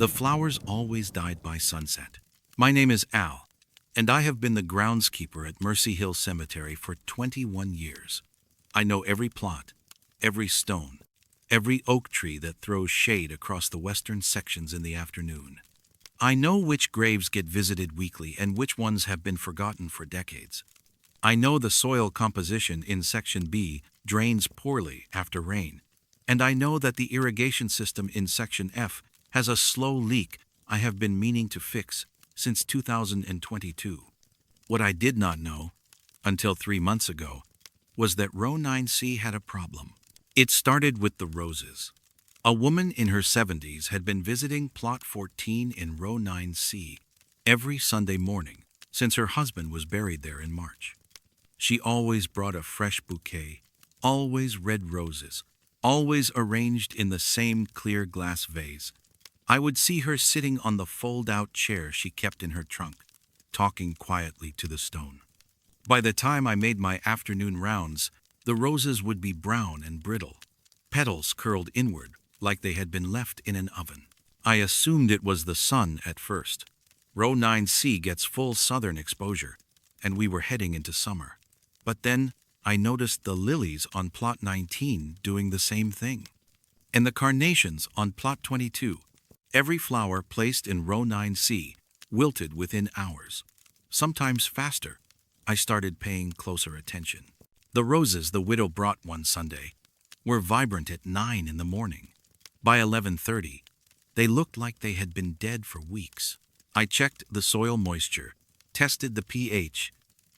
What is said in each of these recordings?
The flowers always died by sunset. My name is Al, and I have been the groundskeeper at Mercy Hill Cemetery for 21 years. I know every plot, every stone, every oak tree that throws shade across the western sections in the afternoon. I know which graves get visited weekly and which ones have been forgotten for decades. I know the soil composition in Section B drains poorly after rain, and I know that the irrigation system in Section F has a slow leak I have been meaning to fix since 2022. What I did not know, until 3 months ago, was that Row 9C had a problem. It started with the roses. A woman in her 70s had been visiting Plot 14 in Row 9C every Sunday morning since her husband was buried there in March. She always brought a fresh bouquet, always red roses, always arranged in the same clear glass vase. I would see her sitting on the fold-out chair she kept in her trunk, talking quietly to the stone. By the time I made my afternoon rounds, the roses would be brown and brittle, petals curled inward like they had been left in an oven. I assumed it was the sun at first. Row 9C gets full southern exposure, and we were heading into summer. But then I noticed the lilies on Plot 19 doing the same thing. And the carnations on Plot 22. Every flower placed in Row 9C wilted within hours, sometimes faster. I started paying closer attention. The roses the widow brought one Sunday were vibrant at 9 in the morning. By 11:30, they looked like they had been dead for weeks. I checked the soil moisture, tested the pH,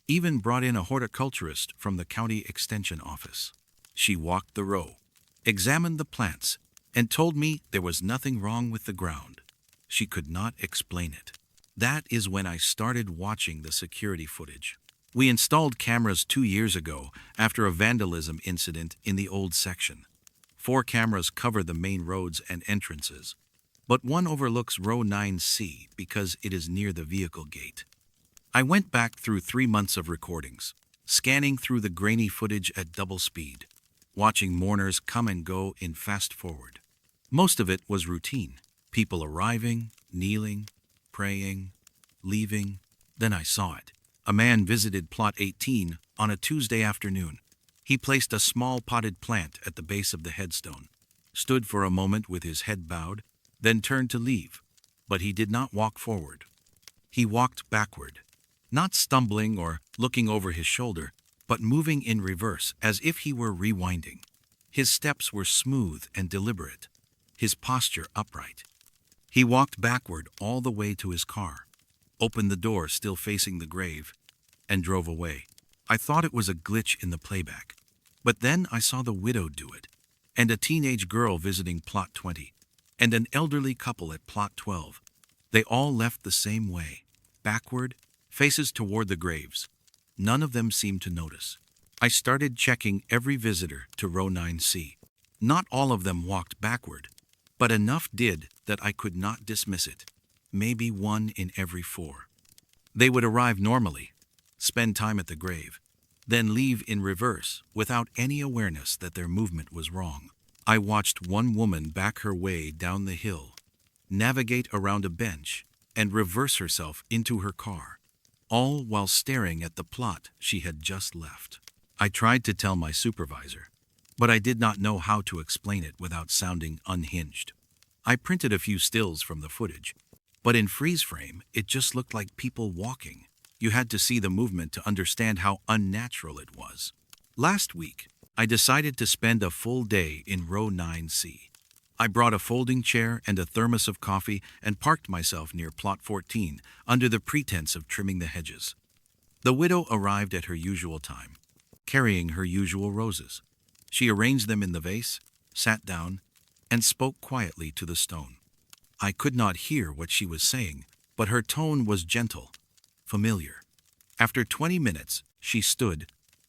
even brought in a horticulturist from the county extension office. She walked the row, examined the plants, and told me there was nothing wrong with the ground. She could not explain it. That is when I started watching the security footage. We installed cameras 2 years ago after a vandalism incident in the old section. 4 cameras cover the main roads and entrances, but one overlooks Row 9C because it is near the vehicle gate. I went back through 3 months of recordings, scanning through the grainy footage at double speed, watching mourners come and go in fast forward. Most of it was routine. People arriving, kneeling, praying, leaving. Then I saw it. A man visited Plot 18 on a Tuesday afternoon. He placed a small potted plant at the base of the headstone, stood for a moment with his head bowed, then turned to leave. But he did not walk forward. He walked backward, not stumbling or looking over his shoulder, but moving in reverse as if he were rewinding. His steps were smooth and deliberate, his posture upright. He walked backward all the way to his car, opened the door still facing the grave, and drove away. I thought it was a glitch in the playback. But then I saw the widow do it, and a teenage girl visiting Plot 20, and an elderly couple at Plot 12. They all left the same way, backward, faces toward the graves. None of them seemed to notice. I started checking every visitor to Row 9C. Not all of them walked backward, but enough did that I could not dismiss it. Maybe 1 in every 4. They would arrive normally, spend time at the grave, then leave in reverse without any awareness that their movement was wrong. I watched one woman back her way down the hill, navigate around a bench, and reverse herself into her car, all while staring at the plot she had just left. I tried to tell my supervisor, but I did not know how to explain it without sounding unhinged. I printed a few stills from the footage, but in freeze frame, it just looked like people walking. You had to see the movement to understand how unnatural it was. Last week, I decided to spend a full day in Row 9C. I brought a folding chair and a thermos of coffee and parked myself near Plot 14 under the pretense of trimming the hedges. The widow arrived at her usual time, carrying her usual roses. She arranged them in the vase, sat down, and spoke quietly to the stone. I could not hear what she was saying, but her tone was gentle, familiar. After 20 minutes, she stood,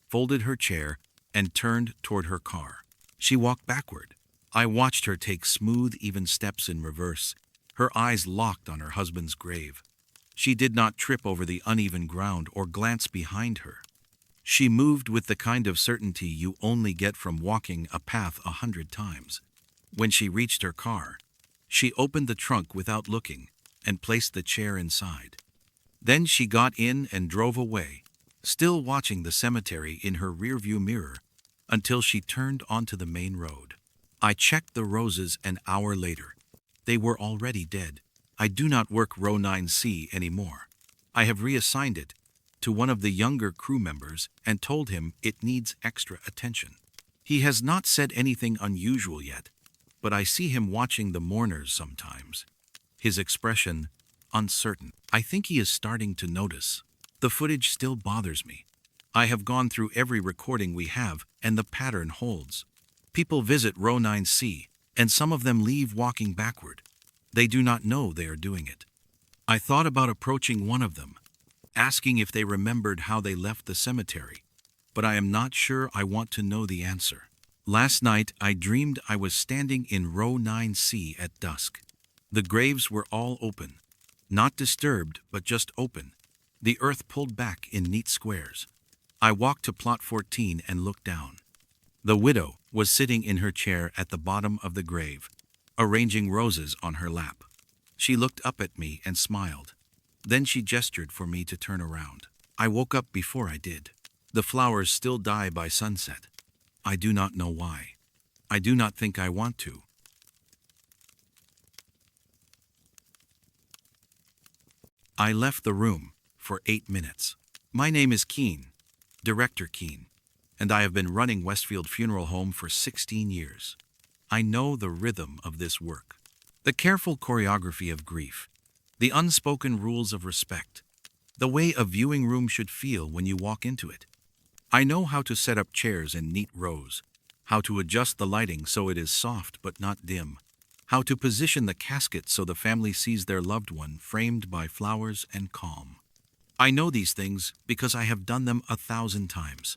folded her chair, and turned toward her car. She walked backward. I watched her take smooth, even steps in reverse, her eyes locked on her husband's grave. She did not trip over the uneven ground or glance behind her. She moved with the kind of certainty you only get from walking a path 100 times. When she reached her car, She opened the trunk without looking and placed the chair inside. Then she got in and drove away, still watching the cemetery in her rearview mirror until she turned onto the main road. I checked the roses an hour later. They were already dead. I do not work row 9C anymore. I have reassigned it to one of the younger crew members and told him it needs extra attention. He has not said anything unusual yet, but I see him watching the mourners sometimes. His expression, uncertain. I think he is starting to notice. The footage still bothers me. I have gone through every recording we have, and the pattern holds. People visit row 9C, and some of them leave walking backward. They do not know they are doing it. I thought about approaching one of them, asking if they remembered how they left the cemetery, but I am not sure I want to know the answer. Last night, I dreamed I was standing in row 9C at dusk. The graves were all open. Not disturbed, but just open. The earth pulled back in neat squares. I walked to plot 14 and looked down. The widow was sitting in her chair at the bottom of the grave, arranging roses on her lap. She looked up at me and smiled. Then she gestured for me to turn around. I woke up before I did. The flowers still die by sunset. I do not know why. I do not think I want to. I left the room for 8 minutes. My name is Keene, Director Keene, and I have been running Westfield Funeral Home for 16 years. I know the rhythm of this work, the careful choreography of grief, the unspoken rules of respect, the way a viewing room should feel when you walk into it. I know how to set up chairs in neat rows, how to adjust the lighting so it is soft but not dim, how to position the casket so the family sees their loved one framed by flowers and calm. I know these things because I have done them 1,000 times.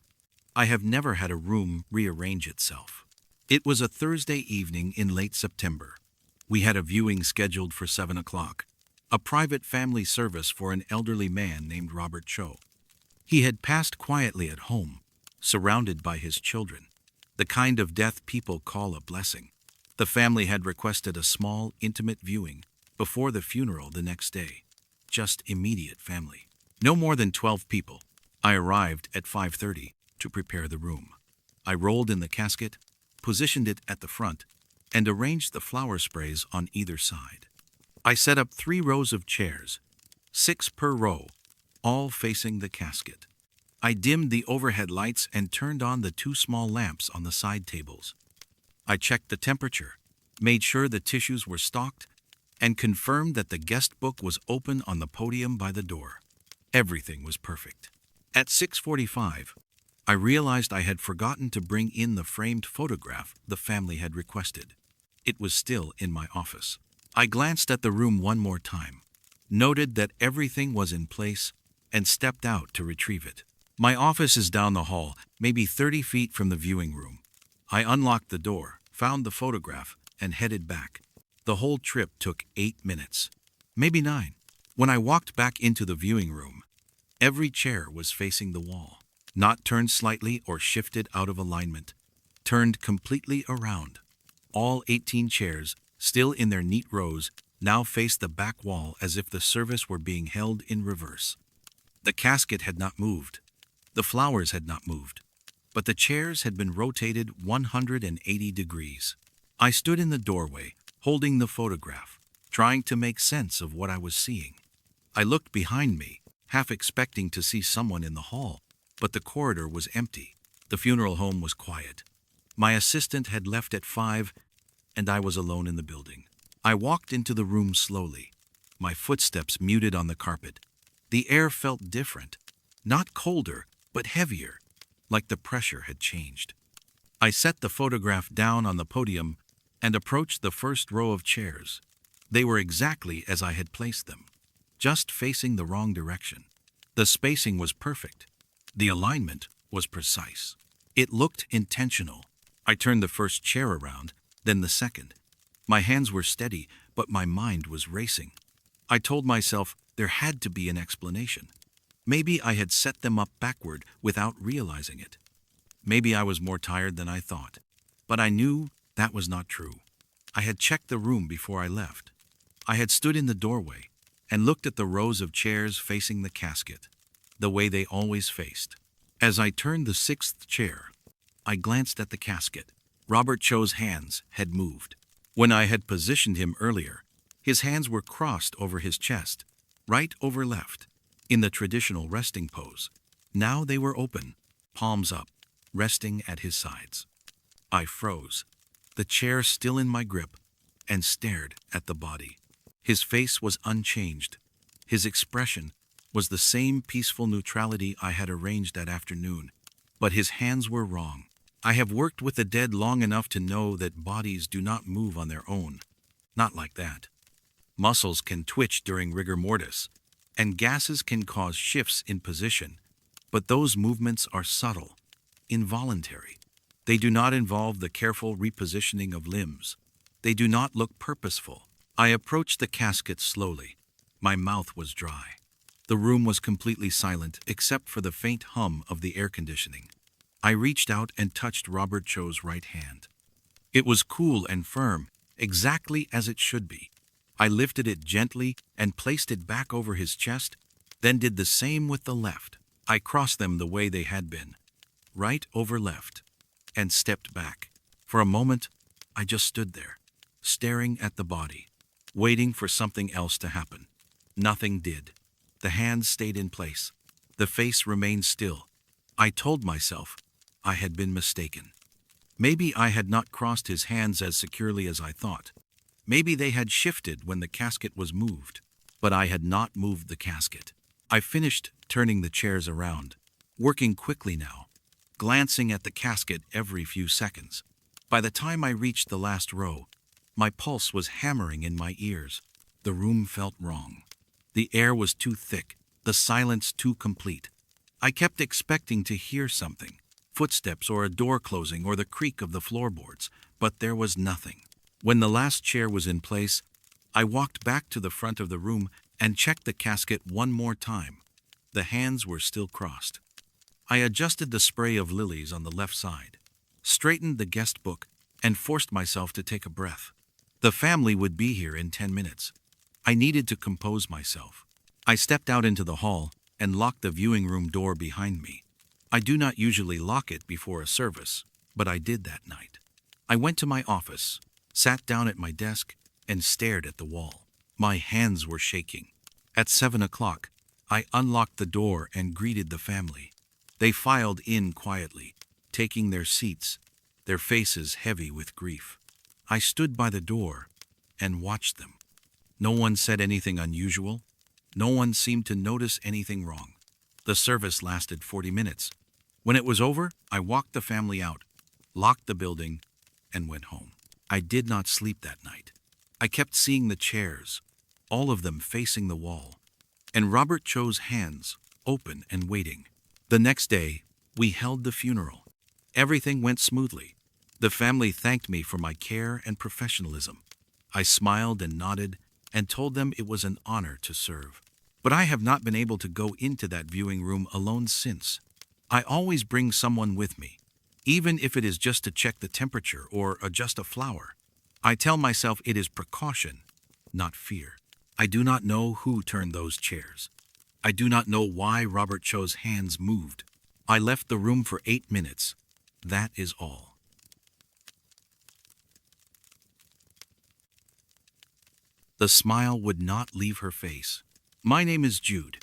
I have never had a room rearrange itself. It was a Thursday evening in late September. We had a viewing scheduled for 7 o'clock, a private family service for an elderly man named Robert Cho. He had passed quietly at home, surrounded by his children, the kind of death people call a blessing. The family had requested a small, intimate viewing before the funeral the next day. Just immediate family. No more than 12 people. I arrived at 5:30 to prepare the room. I rolled in the casket, positioned it at the front, and arranged the flower sprays on either side. I set up 3 rows of chairs, 6 per row, all facing the casket. I dimmed the overhead lights and turned on the 2 small lamps on the side tables. I checked the temperature, made sure the tissues were stocked, and confirmed that the guest book was open on the podium by the door. Everything was perfect. At 6:45, I realized I had forgotten to bring in the framed photograph the family had requested. It was still in my office. I glanced at the room one more time, noted that everything was in place, and stepped out to retrieve it. My office is down the hall, maybe 30 feet from the viewing room. I unlocked the door, found the photograph, and headed back. The whole trip took 8 minutes, maybe 9. When I walked back into the viewing room, every chair was facing the wall, not turned slightly or shifted out of alignment, turned completely around. All 18 chairs, still in their neat rows, now faced the back wall as if the service were being held in reverse. The casket had not moved. The flowers had not moved. But the chairs had been rotated 180 degrees. I stood in the doorway, holding the photograph, trying to make sense of what I was seeing. I looked behind me, half expecting to see someone in the hall, but the corridor was empty. The funeral home was quiet. My assistant had left at 5, and I was alone in the building. I walked into the room slowly, my footsteps muted on the carpet. The air felt different, not colder, but heavier, like the pressure had changed. I set the photograph down on the podium and approached the first row of chairs. They were exactly as I had placed them, just facing the wrong direction. The spacing was perfect. The alignment was precise. It looked intentional. I turned the first chair around, then the second. My hands were steady, but my mind was racing. I told myself there had to be an explanation. Maybe I had set them up backward without realizing it. Maybe I was more tired than I thought. But I knew that was not true. I had checked the room before I left. I had stood in the doorway and looked at the rows of chairs facing the casket, the way they always faced. As I turned the sixth chair, I glanced at the casket. Robert Cho's hands had moved. When I had positioned him earlier, his hands were crossed over his chest, right over left, in the traditional resting pose. Now they were open, palms up, resting at his sides. I froze, the chair still in my grip, and stared at the body. His face was unchanged. His expression was the same peaceful neutrality I had arranged that afternoon, but his hands were wrong. I have worked with the dead long enough to know that bodies do not move on their own. Not like that. Muscles can twitch during rigor mortis, and gases can cause shifts in position, but those movements are subtle, involuntary. They do not involve the careful repositioning of limbs. They do not look purposeful. I approached the casket slowly. My mouth was dry. The room was completely silent except for the faint hum of the air conditioning. I reached out and touched Robert Cho's right hand. It was cool and firm, exactly as it should be. I lifted it gently and placed it back over his chest, then did the same with the left. I crossed them the way they had been, right over left, and stepped back. For a moment, I just stood there, staring at the body, waiting for something else to happen. Nothing did. The hands stayed in place. The face remained still. I told myself I had been mistaken. Maybe I had not crossed his hands as securely as I thought. Maybe they had shifted when the casket was moved, but I had not moved the casket. I finished turning the chairs around, working quickly now, glancing at the casket every few seconds. By the time I reached the last row, my pulse was hammering in my ears. The room felt wrong. The air was too thick, the silence too complete. I kept expecting to hear something, footsteps or a door closing or the creak of the floorboards, but there was nothing. When the last chair was in place, I walked back to the front of the room and checked the casket one more time. The hands were still crossed. I adjusted the spray of lilies on the left side, straightened the guest book, and forced myself to take a breath. The family would be here in 10 minutes. I needed to compose myself. I stepped out into the hall and locked the viewing room door behind me. I do not usually lock it before a service, but I did that night. I went to my office, sat down at my desk, and stared at the wall. My hands were shaking. At 7 o'clock, I unlocked the door and greeted the family. They filed in quietly, taking their seats, their faces heavy with grief. I stood by the door and watched them. No one said anything unusual. No one seemed to notice anything wrong. The service lasted 40 minutes. When it was over, I walked the family out, locked the building, and went home. I did not sleep that night. I kept seeing the chairs, all of them facing the wall, and Robert Cho's hands open and waiting. The next day, we held the funeral. Everything went smoothly. The family thanked me for my care and professionalism. I smiled and nodded and told them it was an honor to serve. But I have not been able to go into that viewing room alone since. I always bring someone with me, even if it is just to check the temperature or adjust a flower. I tell myself it is precaution, not fear. I do not know who turned those chairs. I do not know why Robert Cho's hands moved. I left the room for 8 minutes. That is all. The smile would not leave her face. My name is Jude,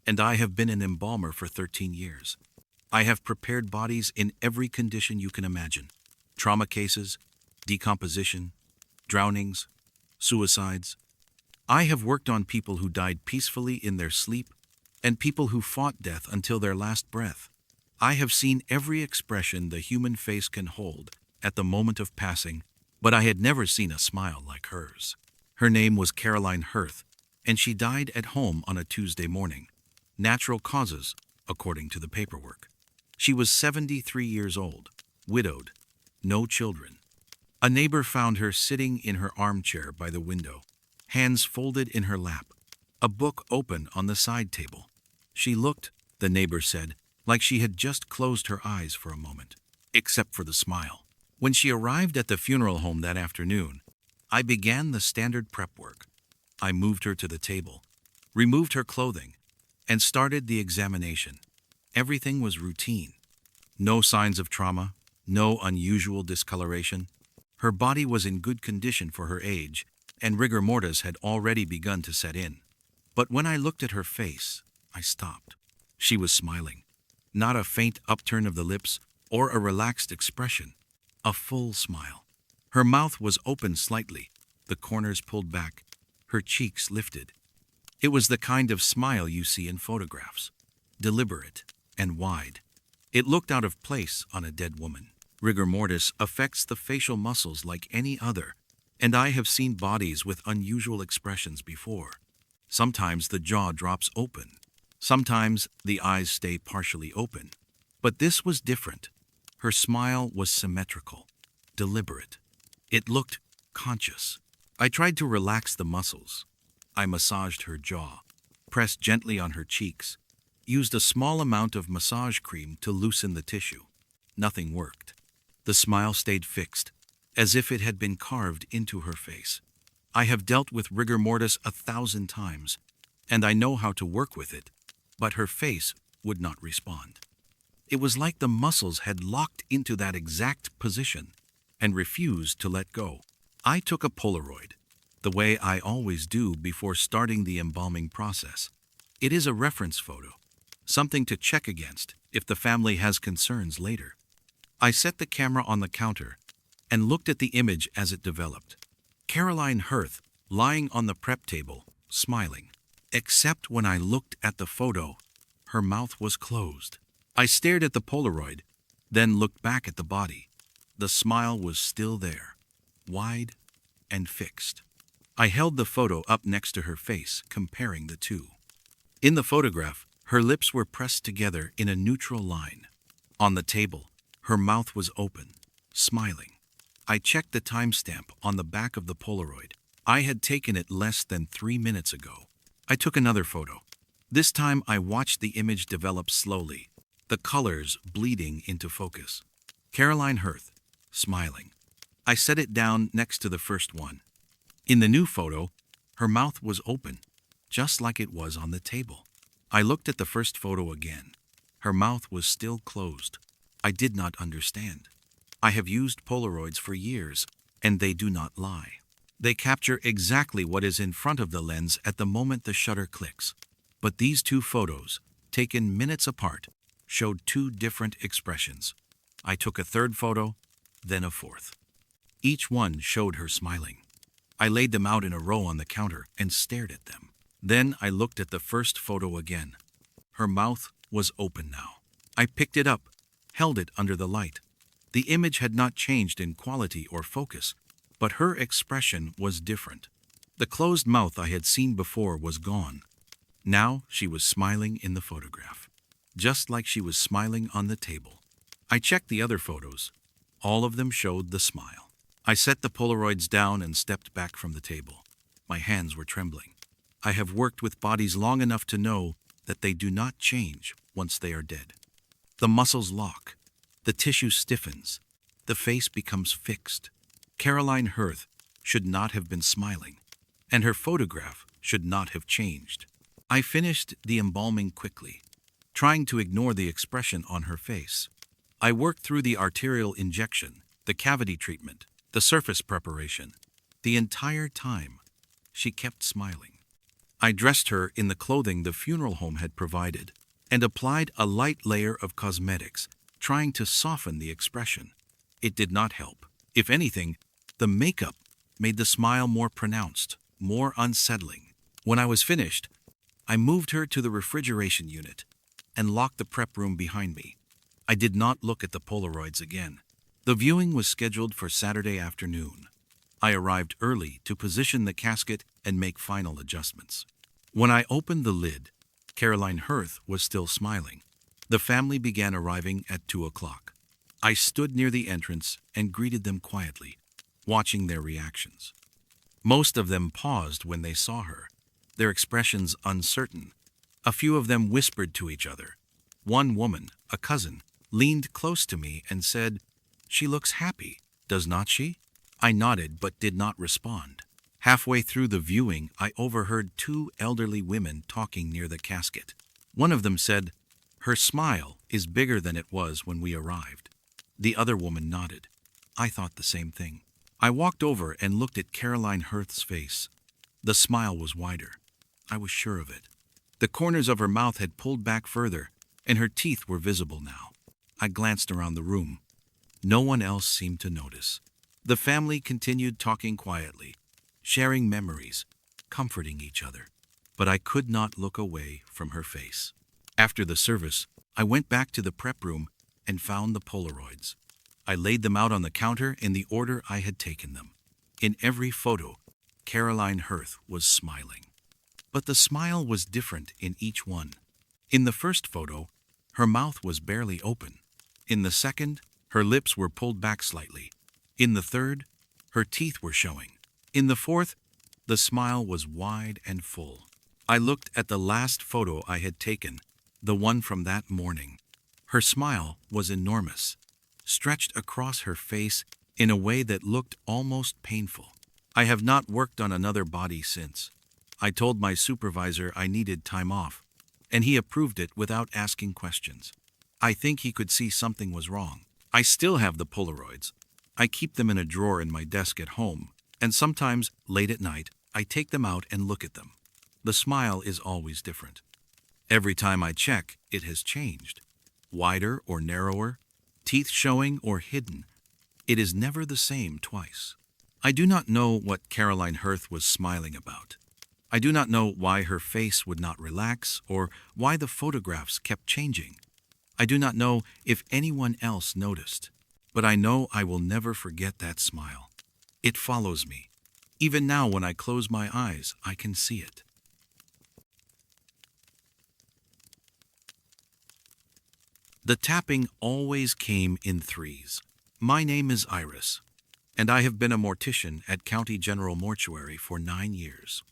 and I have been an embalmer for 13 years. I have prepared bodies in every condition you can imagine. Trauma cases, decomposition, drownings, suicides. I have worked on people who died peacefully in their sleep and people who fought death until their last breath. I have seen every expression the human face can hold at the moment of passing, but I had never seen a smile like hers. Her name was Caroline Hirth, and she died at home on a Tuesday morning. Natural causes, according to the paperwork. She was 73 years old, widowed, no children. A neighbor found her sitting in her armchair by the window, hands folded in her lap, a book open on the side table. She looked, the neighbor said, like she had just closed her eyes for a moment, except for the smile. When she arrived at the funeral home that afternoon, I began the standard prep work. I moved her to the table, removed her clothing, and started the examination. Everything was routine. No signs of trauma, no unusual discoloration. Her body was in good condition for her age, and rigor mortis had already begun to set in. But when I looked at her face, I stopped. She was smiling. Not a faint upturn of the lips or a relaxed expression. A full smile. Her mouth was open slightly, the corners pulled back, her cheeks lifted. It was the kind of smile you see in photographs. Deliberate and wide. It looked out of place on a dead woman. Rigor mortis affects the facial muscles like any other, and I have seen bodies with unusual expressions before. Sometimes the jaw drops open. Sometimes the eyes stay partially open. But this was different. Her smile was symmetrical, deliberate. It looked conscious. I tried to relax the muscles. I massaged her jaw, pressed gently on her cheeks, used a small amount of massage cream to loosen the tissue. Nothing worked. The smile stayed fixed, as if it had been carved into her face. I have dealt with rigor mortis 1,000 times, and I know how to work with it, but her face would not respond. It was like the muscles had locked into that exact position and refused to let go. I took a Polaroid, the way I always do before starting the embalming process. It is a reference photo, something to check against if the family has concerns later. I set the camera on the counter and looked at the image as it developed. Caroline Hirth lying on the prep table, smiling. Except when I looked at the photo, her mouth was closed. I stared at the Polaroid, then looked back at the body. The smile was still there, wide and fixed. I held the photo up next to her face, comparing the two. In the photograph, her lips were pressed together in a neutral line. On the table, her mouth was open, smiling. I checked the timestamp on the back of the Polaroid. I had taken it less than 3 minutes ago. I took another photo. This time I watched the image develop slowly, the colors bleeding into focus. Caroline Hirth, smiling. I set it down next to the first one. In the new photo, her mouth was open, just like it was on the table. I looked at the first photo again. Her mouth was still closed. I did not understand. I have used Polaroids for years, and they do not lie. They capture exactly what is in front of the lens at the moment the shutter clicks. But these two photos, taken minutes apart, showed two different expressions. I took a third photo, then a fourth. Each one showed her smiling. I laid them out in a row on the counter and stared at them. Then I looked at the first photo again. Her mouth was open now. I picked it up, held it under the light. The image had not changed in quality or focus, but her expression was different. The closed mouth I had seen before was gone. Now she was smiling in the photograph, just like she was smiling on the table. I checked the other photos. All of them showed the smile. I set the Polaroids down and stepped back from the table. My hands were trembling. I have worked with bodies long enough to know that they do not change once they are dead. The muscles lock. The tissue stiffens. The face becomes fixed. Caroline Hirth should not have been smiling, and her photograph should not have changed. I finished the embalming quickly, trying to ignore the expression on her face. I worked through the arterial injection, the cavity treatment, the surface preparation. The entire time, she kept smiling. I dressed her in the clothing the funeral home had provided and applied a light layer of cosmetics, trying to soften the expression. It did not help. If anything, the makeup made the smile more pronounced, more unsettling. When I was finished, I moved her to the refrigeration unit and locked the prep room behind me. I did not look at the Polaroids again. The viewing was scheduled for Saturday afternoon. I arrived early to position the casket and make final adjustments. When I opened the lid, Caroline Hirth was still smiling. The family began arriving at 2 o'clock. I stood near the entrance and greeted them quietly, watching their reactions. Most of them paused when they saw her, their expressions uncertain. A few of them whispered to each other. One woman, a cousin, leaned close to me and said, "She looks happy, does not she?" I nodded but did not respond. Halfway through the viewing, I overheard two elderly women talking near the casket. One of them said, "Her smile is bigger than it was when we arrived." The other woman nodded. I thought the same thing. I walked over and looked at Caroline Hirth's face. The smile was wider. I was sure of it. The corners of her mouth had pulled back further, and her teeth were visible now. I glanced around the room. No one else seemed to notice. The family continued talking quietly, sharing memories, comforting each other. But I could not look away from her face. After the service, I went back to the prep room and found the Polaroids. I laid them out on the counter in the order I had taken them. In every photo, Caroline Hirth was smiling. But the smile was different in each one. In the first photo, her mouth was barely open. In the second, her lips were pulled back slightly. In the third, her teeth were showing. In the fourth, the smile was wide and full. I looked at the last photo I had taken, the one from that morning. Her smile was enormous, stretched across her face in a way that looked almost painful. I have not worked on another body since. I told my supervisor I needed time off, and he approved it without asking questions. I think he could see something was wrong. I still have the Polaroids. I keep them in a drawer in my desk at home, and sometimes, late at night, I take them out and look at them. The smile is always different. Every time I check, it has changed. Wider or narrower, teeth showing or hidden. It is never the same twice. I do not know what Caroline Hirth was smiling about. I do not know why her face would not relax or why the photographs kept changing. I do not know if anyone else noticed, but I know I will never forget that smile. It follows me. Even now when I close my eyes, I can see it. The tapping always came in threes. My name is Iris, and I have been a mortician at County General Mortuary for 9 years.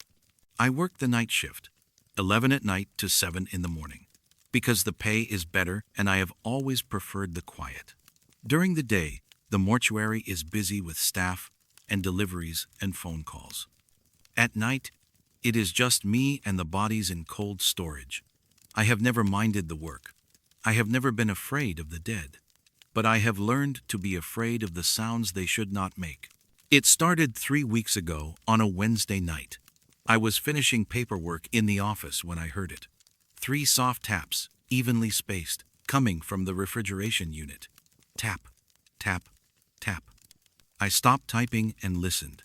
I work the night shift, 11 at night to 7 in the morning, because the pay is better and I have always preferred the quiet. During the day, the mortuary is busy with staff and deliveries and phone calls. At night, it is just me and the bodies in cold storage. I have never minded the work. I have never been afraid of the dead, but I have learned to be afraid of the sounds they should not make. It started 3 weeks ago on a Wednesday night. I was finishing paperwork in the office when I heard it. 3 soft taps, evenly spaced, coming from the refrigeration unit. Tap, tap, tap. I stopped typing and listened.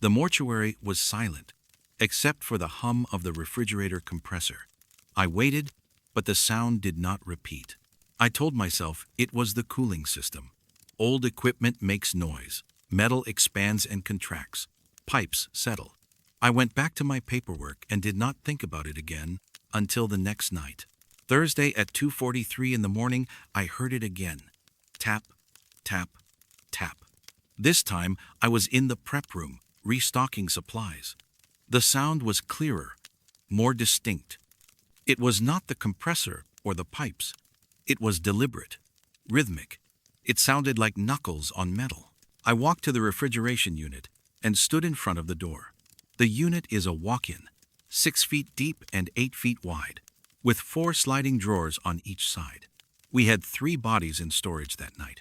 The mortuary was silent, except for the hum of the refrigerator compressor. I waited, but the sound did not repeat. I told myself it was the cooling system. Old equipment makes noise. Metal expands and contracts. Pipes settle. I went back to my paperwork and did not think about it again until the next night. Thursday at 2:43 in the morning, I heard it again. Tap, tap, tap. This time, I was in the prep room, restocking supplies. The sound was clearer, more distinct. It was not the compressor or the pipes. It was deliberate, rhythmic. It sounded like knuckles on metal. I walked to the refrigeration unit and stood in front of the door. The unit is a walk-in, 6 feet deep and 8 feet wide, with 4 sliding drawers on each side. We had 3 bodies in storage that night.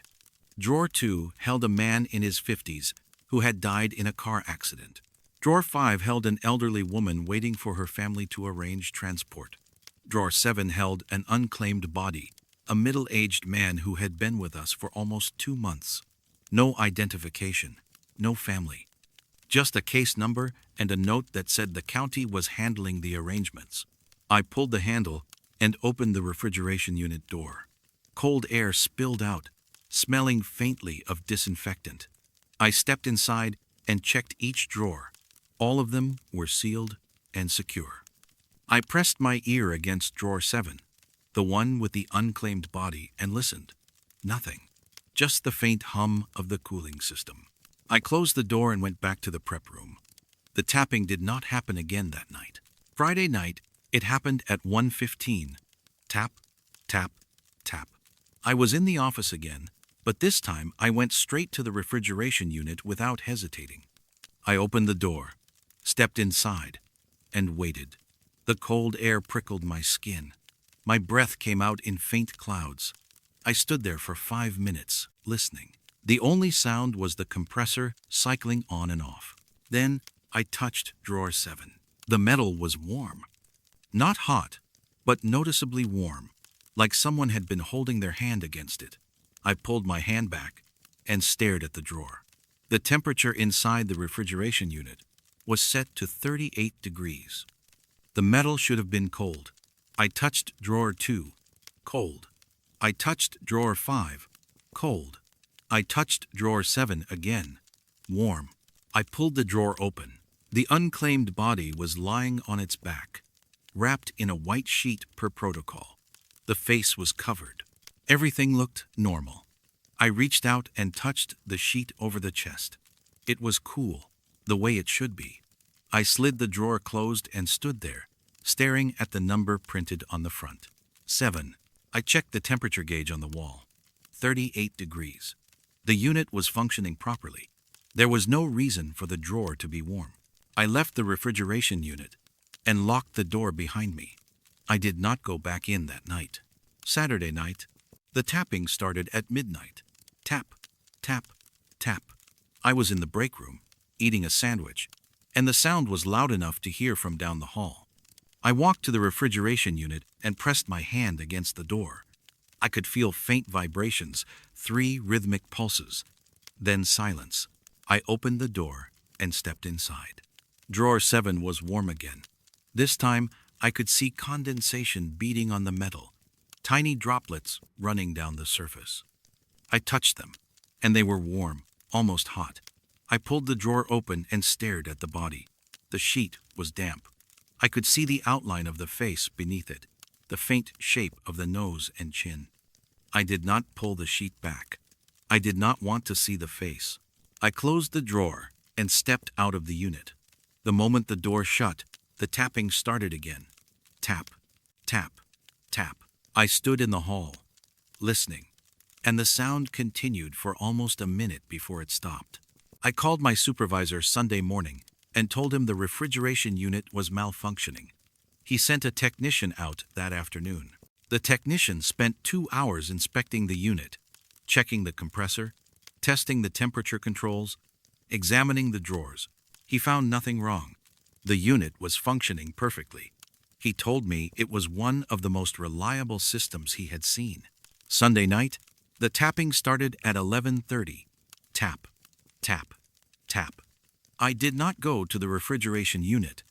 Drawer 2 held a man in his 50s who had died in a car accident. Drawer 5 held an elderly woman waiting for her family to arrange transport. Drawer 7 held an unclaimed body, a middle-aged man who had been with us for almost 2 months. No identification, no family. Just a case number and a note that said the county was handling the arrangements. I pulled the handle and opened the refrigeration unit door. Cold air spilled out, smelling faintly of disinfectant. I stepped inside and checked each drawer. All of them were sealed and secure. I pressed my ear against drawer 7, the one with the unclaimed body, and listened. Nothing. Just the faint hum of the cooling system. I closed the door and went back to the prep room. The tapping did not happen again that night. Friday night, it happened at 1:15. Tap, tap, tap. I was in the office again, But this time I went straight to the refrigeration unit without hesitating. I opened the door, stepped inside, and waited. The cold air prickled my skin. My breath came out in faint clouds. I stood there for 5 minutes, listening. The only sound was the compressor cycling on and off. Then I touched drawer 7. The metal was warm. Not hot, but noticeably warm, like someone had been holding their hand against it. I pulled my hand back and stared at the drawer. The temperature inside the refrigeration unit was set to 38 degrees. The metal should have been cold. I touched drawer 2, cold. I touched drawer 5, cold. I touched drawer 7 again, warm. I pulled the drawer open. The unclaimed body was lying on its back, wrapped in a white sheet per protocol. The face was covered. Everything looked normal. I reached out and touched the sheet over the chest. It was cool, the way it should be. I slid the drawer closed and stood there, staring at the number printed on the front. 7. I checked the temperature gauge on the wall. 38 degrees. The unit was functioning properly. There was no reason for the drawer to be warm. I left the refrigeration unit and locked the door behind me. I did not go back in that night. Saturday night, the tapping started at midnight. Tap, tap, tap. I was in the break room, eating a sandwich, and the sound was loud enough to hear from down the hall. I walked to the refrigeration unit and pressed my hand against the door. I could feel faint vibrations, 3 rhythmic pulses. Then silence. I opened the door and stepped inside. Drawer 7 was warm again. This time, I could see condensation beating on the metal, tiny droplets running down the surface. I touched them, and they were warm, almost hot. I pulled the drawer open and stared at the body. The sheet was damp. I could see the outline of the face beneath it, the faint shape of the nose and chin. I did not pull the sheet back. I did not want to see the face. I closed the drawer and stepped out of the unit. The moment the door shut, the tapping started again. Tap, tap, tap. I stood in the hall, listening, and the sound continued for almost a minute before it stopped. I called my supervisor Sunday morning and told him the refrigeration unit was malfunctioning. He sent a technician out that afternoon. The technician spent 2 hours inspecting the unit, checking the compressor, testing the temperature controls, examining the drawers. He found nothing wrong. The unit was functioning perfectly. He told me it was one of the most reliable systems he had seen. Sunday night, the tapping started at 11:30. Tap, tap, tap. I did not go to the refrigeration unit.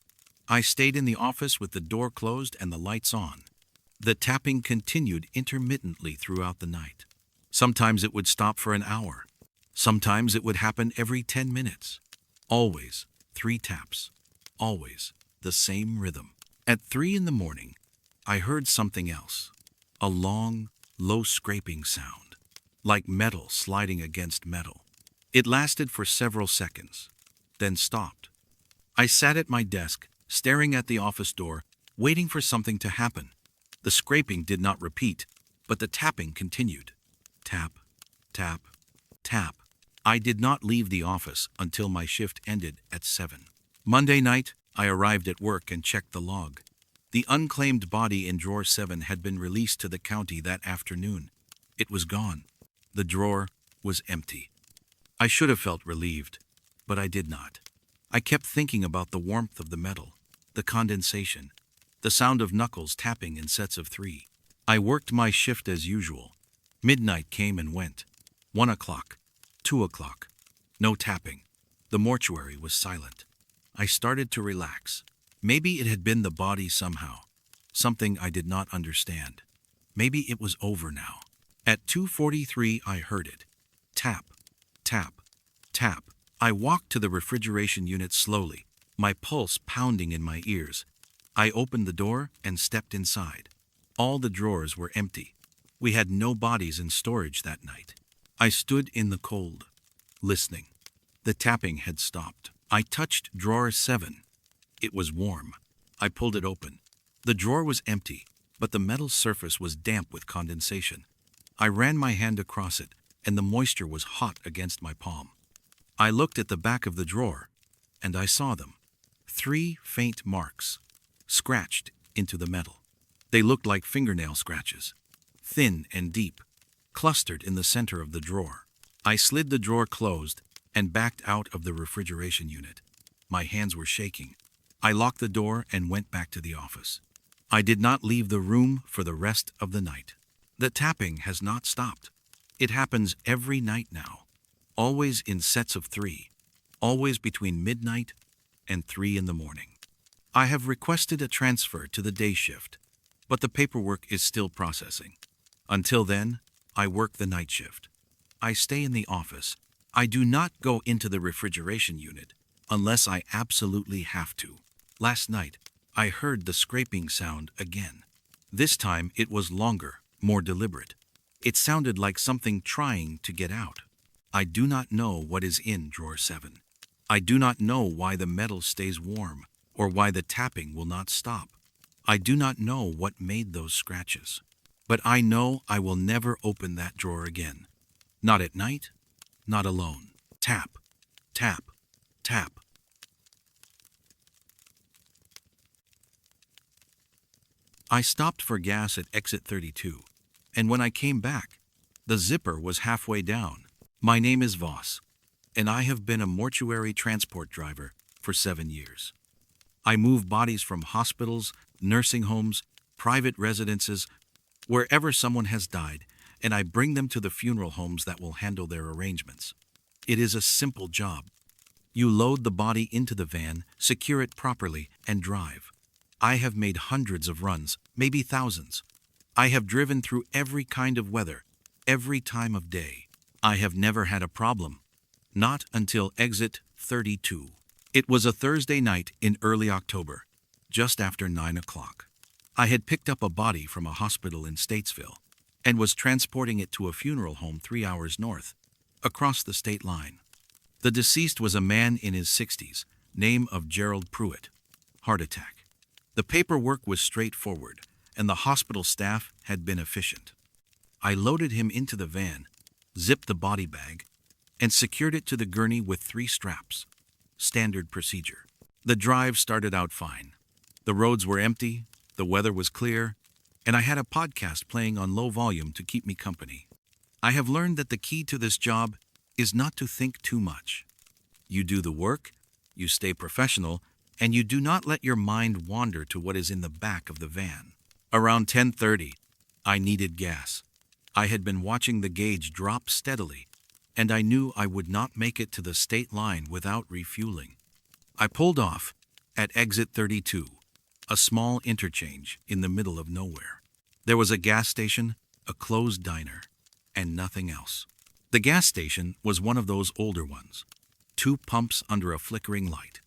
I stayed in the office with the door closed and the lights on. The tapping continued intermittently throughout the night. Sometimes it would stop for an hour. Sometimes it would happen every 10 minutes. Always 3 taps. Always the same rhythm. At 3 in the morning, I heard something else. A long, low scraping sound, like metal sliding against metal. It lasted for several seconds, then stopped. I sat at my desk, staring at the office door, waiting for something to happen. The scraping did not repeat, but the tapping continued. Tap, tap, tap. I did not leave the office until my shift ended at 7. Monday night, I arrived at work and checked the log. The unclaimed body in drawer 7 had been released to the county that afternoon. It was gone. The drawer was empty. I should have felt relieved, but I did not. I kept thinking about the warmth of the metal, the condensation, the sound of knuckles tapping in sets of 3. I worked my shift as usual. Midnight came and went. 1 o'clock, 2 o'clock. No tapping. The mortuary was silent. I started to relax. Maybe it had been the body somehow. Something I did not understand. Maybe it was over now. At 2:43 I heard it. Tap, tap, tap. I walked to the refrigeration unit slowly, my pulse pounding in my ears. I opened the door and stepped inside. All the drawers were empty. We had no bodies in storage that night. I stood in the cold, listening. The tapping had stopped. I touched drawer 7. It was warm. I pulled it open. The drawer was empty, but the metal surface was damp with condensation. I ran my hand across it, and the moisture was hot against my palm. I looked at the back of the drawer, and I saw them. 3 faint marks, scratched into the metal. They looked like fingernail scratches, thin and deep, clustered in the center of the drawer. I slid the drawer closed and backed out of the refrigeration unit. My hands were shaking. I locked the door and went back to the office. I did not leave the room for the rest of the night. The tapping has not stopped. It happens every night now, always in sets of 3, always between midnight and 3 in the morning. I have requested a transfer to the day shift, but the paperwork is still processing. Until then, I work the night shift. I stay in the office. I do not go into the refrigeration unit unless I absolutely have to. Last night, I heard the scraping sound again. This time it was longer, more deliberate. It sounded like something trying to get out. I do not know what is in drawer 7. I do not know why the metal stays warm or why the tapping will not stop. I do not know what made those scratches. But I know I will never open that drawer again. Not at night, not alone. Tap, tap, tap. I stopped for gas at exit 32, and when I came back, the zipper was halfway down. My name is Voss, and I have been a mortuary transport driver for 7 years. I move bodies from hospitals, nursing homes, private residences, wherever someone has died, and I bring them to the funeral homes that will handle their arrangements. It is a simple job. You load the body into the van, secure it properly, and drive. I have made hundreds of runs, maybe thousands. I have driven through every kind of weather, every time of day. I have never had a problem. Not until exit 32. It was a Thursday night in early October, just after 9 o'clock. I had picked up a body from a hospital in Statesville and was transporting it to a funeral home 3 hours north, across the state line. The deceased was a man in his 60s, name of Gerald Pruitt. Heart attack. The paperwork was straightforward, and the hospital staff had been efficient. I loaded him into the van, zipped the body bag, and secured it to the gurney with 3 straps. Standard procedure. The drive started out fine. The roads were empty, the weather was clear, and I had a podcast playing on low volume to keep me company. I have learned that the key to this job is not to think too much. You do the work, you stay professional, and you do not let your mind wander to what is in the back of the van. Around 10:30, I needed gas. I had been watching the gauge drop steadily, and I knew I would not make it to the state line without refueling. I pulled off at exit 32, a small interchange in the middle of nowhere. There was a gas station, a closed diner, and nothing else. The gas station was one of those older ones. 2 pumps under a flickering light.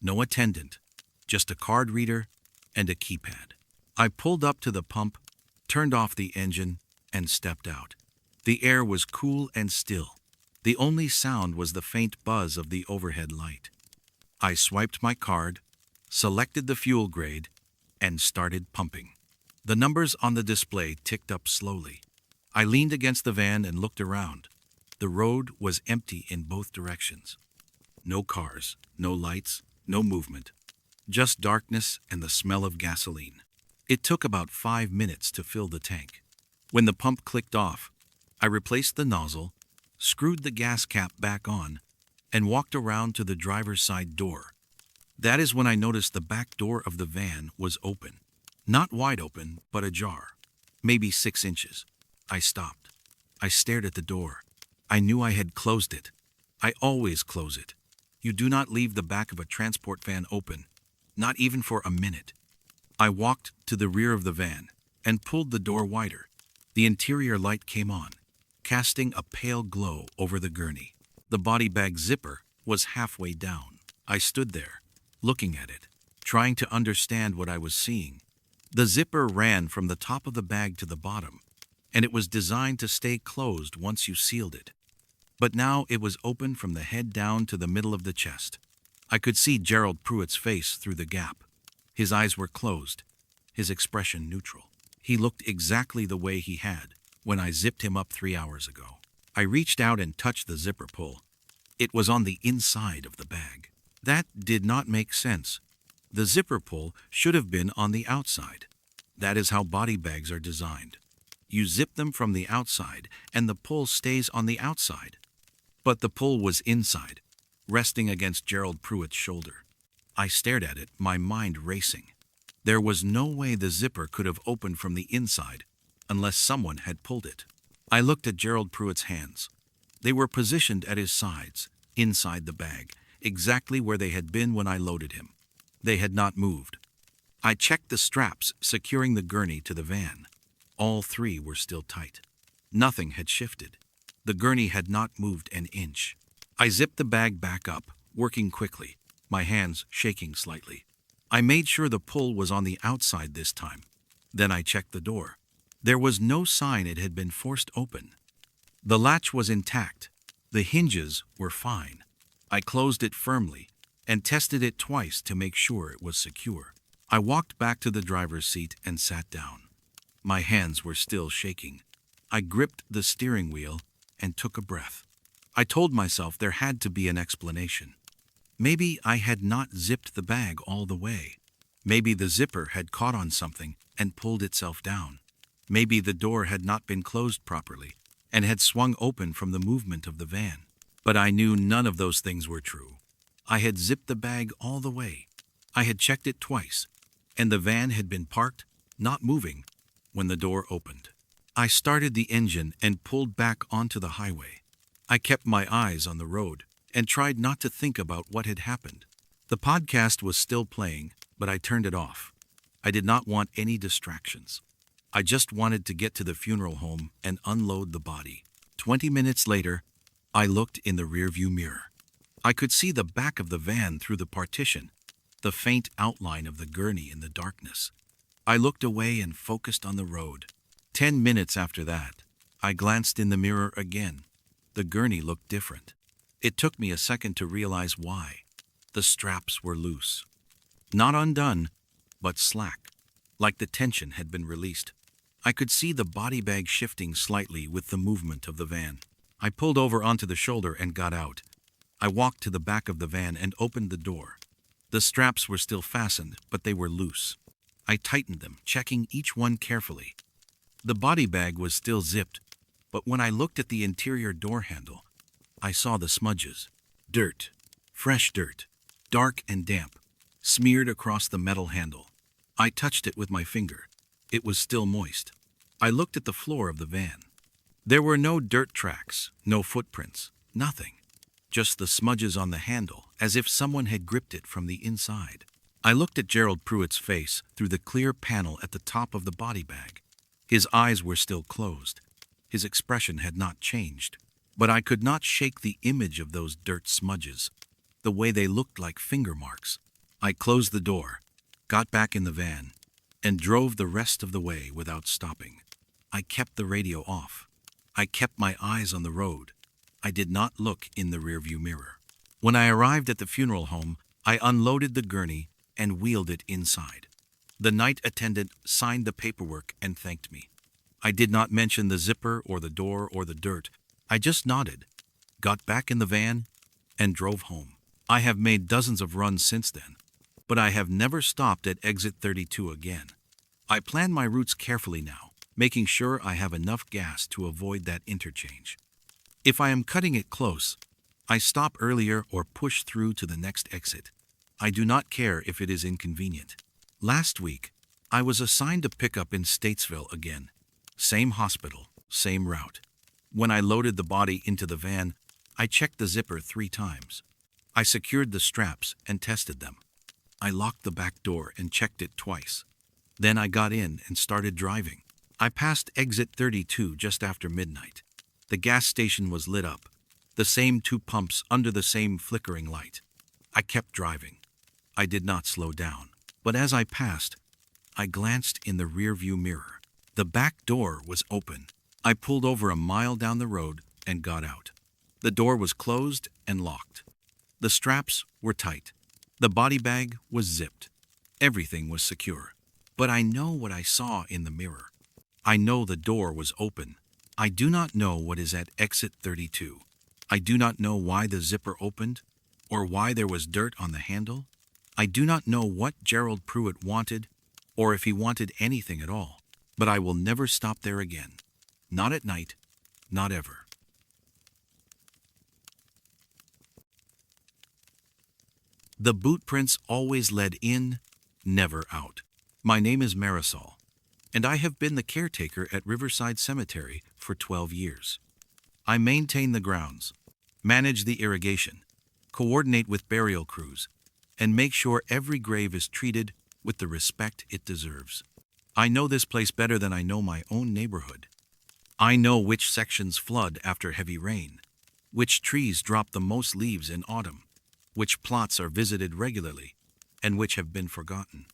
No attendant, just a card reader and a keypad. I pulled up to the pump, turned off the engine, and stepped out. The air was cool and still. The only sound was the faint buzz of the overhead light. I swiped my card, selected the fuel grade, and started pumping. The numbers on the display ticked up slowly. I leaned against the van and looked around. The road was empty in both directions. No cars, no lights, no movement. Just darkness and the smell of gasoline. It took about 5 minutes to fill the tank. When the pump clicked off, I replaced the nozzle, screwed the gas cap back on, and walked around to the driver's side door. That is when I noticed the back door of the van was open. Not wide open, but ajar. Maybe 6 inches. I stopped. I stared at the door. I knew I had closed it. I always close it. You do not leave the back of a transport van open, not even for a minute. I walked to the rear of the van and pulled the door wider. The interior light came on, casting a pale glow over the gurney. The body bag zipper was halfway down. I stood there, looking at it, trying to understand what I was seeing. The zipper ran from the top of the bag to the bottom, and it was designed to stay closed once you sealed it. But now it was open from the head down to the middle of the chest. I could see Gerald Pruitt's face through the gap. His eyes were closed, his expression neutral. He looked exactly the way he had when I zipped him up 3 hours ago. I reached out and touched the zipper pull. It was on the inside of the bag. That did not make sense. The zipper pull should have been on the outside. That is how body bags are designed. You zip them from the outside, and the pull stays on the outside. But the pull was inside, resting against Gerald Pruitt's shoulder. I stared at it, my mind racing. There was no way the zipper could have opened from the inside unless someone had pulled it. I looked at Gerald Pruitt's hands. They were positioned at his sides, inside the bag, exactly where they had been when I loaded him. They had not moved. I checked the straps securing the gurney to the van. All three were still tight. Nothing had shifted. The gurney had not moved an inch. I zipped the bag back up, working quickly, my hands shaking slightly. I made sure the pull was on the outside this time. Then I checked the door. There was no sign it had been forced open. The latch was intact. The hinges were fine. I closed it firmly and tested it twice to make sure it was secure. I walked back to the driver's seat and sat down. My hands were still shaking. I gripped the steering wheel and took a breath. I told myself there had to be an explanation. Maybe I had not zipped the bag all the way. Maybe the zipper had caught on something and pulled itself down. Maybe the door had not been closed properly and had swung open from the movement of the van. But I knew none of those things were true. I had zipped the bag all the way. I had checked it twice, and the van had been parked, not moving, when the door opened. I started the engine and pulled back onto the highway. I kept my eyes on the road and tried not to think about what had happened. The podcast was still playing, but I turned it off. I did not want any distractions. I just wanted to get to the funeral home and unload the body. 20 minutes later, I looked in the rearview mirror. I could see the back of the van through the partition, the faint outline of the gurney in the darkness. I looked away and focused on the road. 10 minutes after that, I glanced in the mirror again. The gurney looked different. It took me a second to realize why. The straps were loose. Not undone, but slack, like the tension had been released. I could see the body bag shifting slightly with the movement of the van. I pulled over onto the shoulder and got out. I walked to the back of the van and opened the door. The straps were still fastened, but they were loose. I tightened them, checking each one carefully. The body bag was still zipped, but when I looked at the interior door handle, I saw the smudges. Dirt, fresh dirt, dark and damp, smeared across the metal handle. I touched it with my finger. It was still moist. I looked at the floor of the van. There were no dirt tracks, no footprints, nothing. Just the smudges on the handle, as if someone had gripped it from the inside. I looked at Gerald Pruitt's face through the clear panel at the top of the body bag. His eyes were still closed. His expression had not changed. But I could not shake the image of those dirt smudges, the way they looked like finger marks. I closed the door, got back in the van, and drove the rest of the way without stopping. I kept the radio off. I kept my eyes on the road. I did not look in the rearview mirror. When I arrived at the funeral home, I unloaded the gurney and wheeled it inside. The night attendant signed the paperwork and thanked me. I did not mention the zipper or the door or the dirt. I just nodded, got back in the van, and drove home. I have made dozens of runs since then, but I have never stopped at exit 32 again. I plan my routes carefully now, making sure I have enough gas to avoid that interchange. If I am cutting it close, I stop earlier or push through to the next exit. I do not care if it is inconvenient. Last week, I was assigned a pickup in Statesville again. Same hospital, same route. When I loaded the body into the van, I checked the zipper 3 times. I secured the straps and tested them. I locked the back door and checked it twice. Then I got in and started driving. I passed exit 32 just after midnight. The gas station was lit up, the same 2 pumps under the same flickering light. I kept driving. I did not slow down, but as I passed, I glanced in the rearview mirror. The back door was open. I pulled over a mile down the road and got out. The door was closed and locked. The straps were tight. The body bag was zipped. Everything was secure. But I know what I saw in the mirror. I know the door was open. I do not know what is at exit 32. I do not know why the zipper opened, or why there was dirt on the handle. I do not know what Gerald Pruitt wanted, or if he wanted anything at all. But I will never stop there again. Not at night, not ever. The boot prints always led in, never out. My name is Marisol, and I have been the caretaker at Riverside Cemetery for 12 years. I maintain the grounds, manage the irrigation, coordinate with burial crews, and make sure every grave is treated with the respect it deserves. I know this place better than I know my own neighborhood. I know which sections flood after heavy rain, which trees drop the most leaves in autumn, which plots are visited regularly, and which have been forgotten.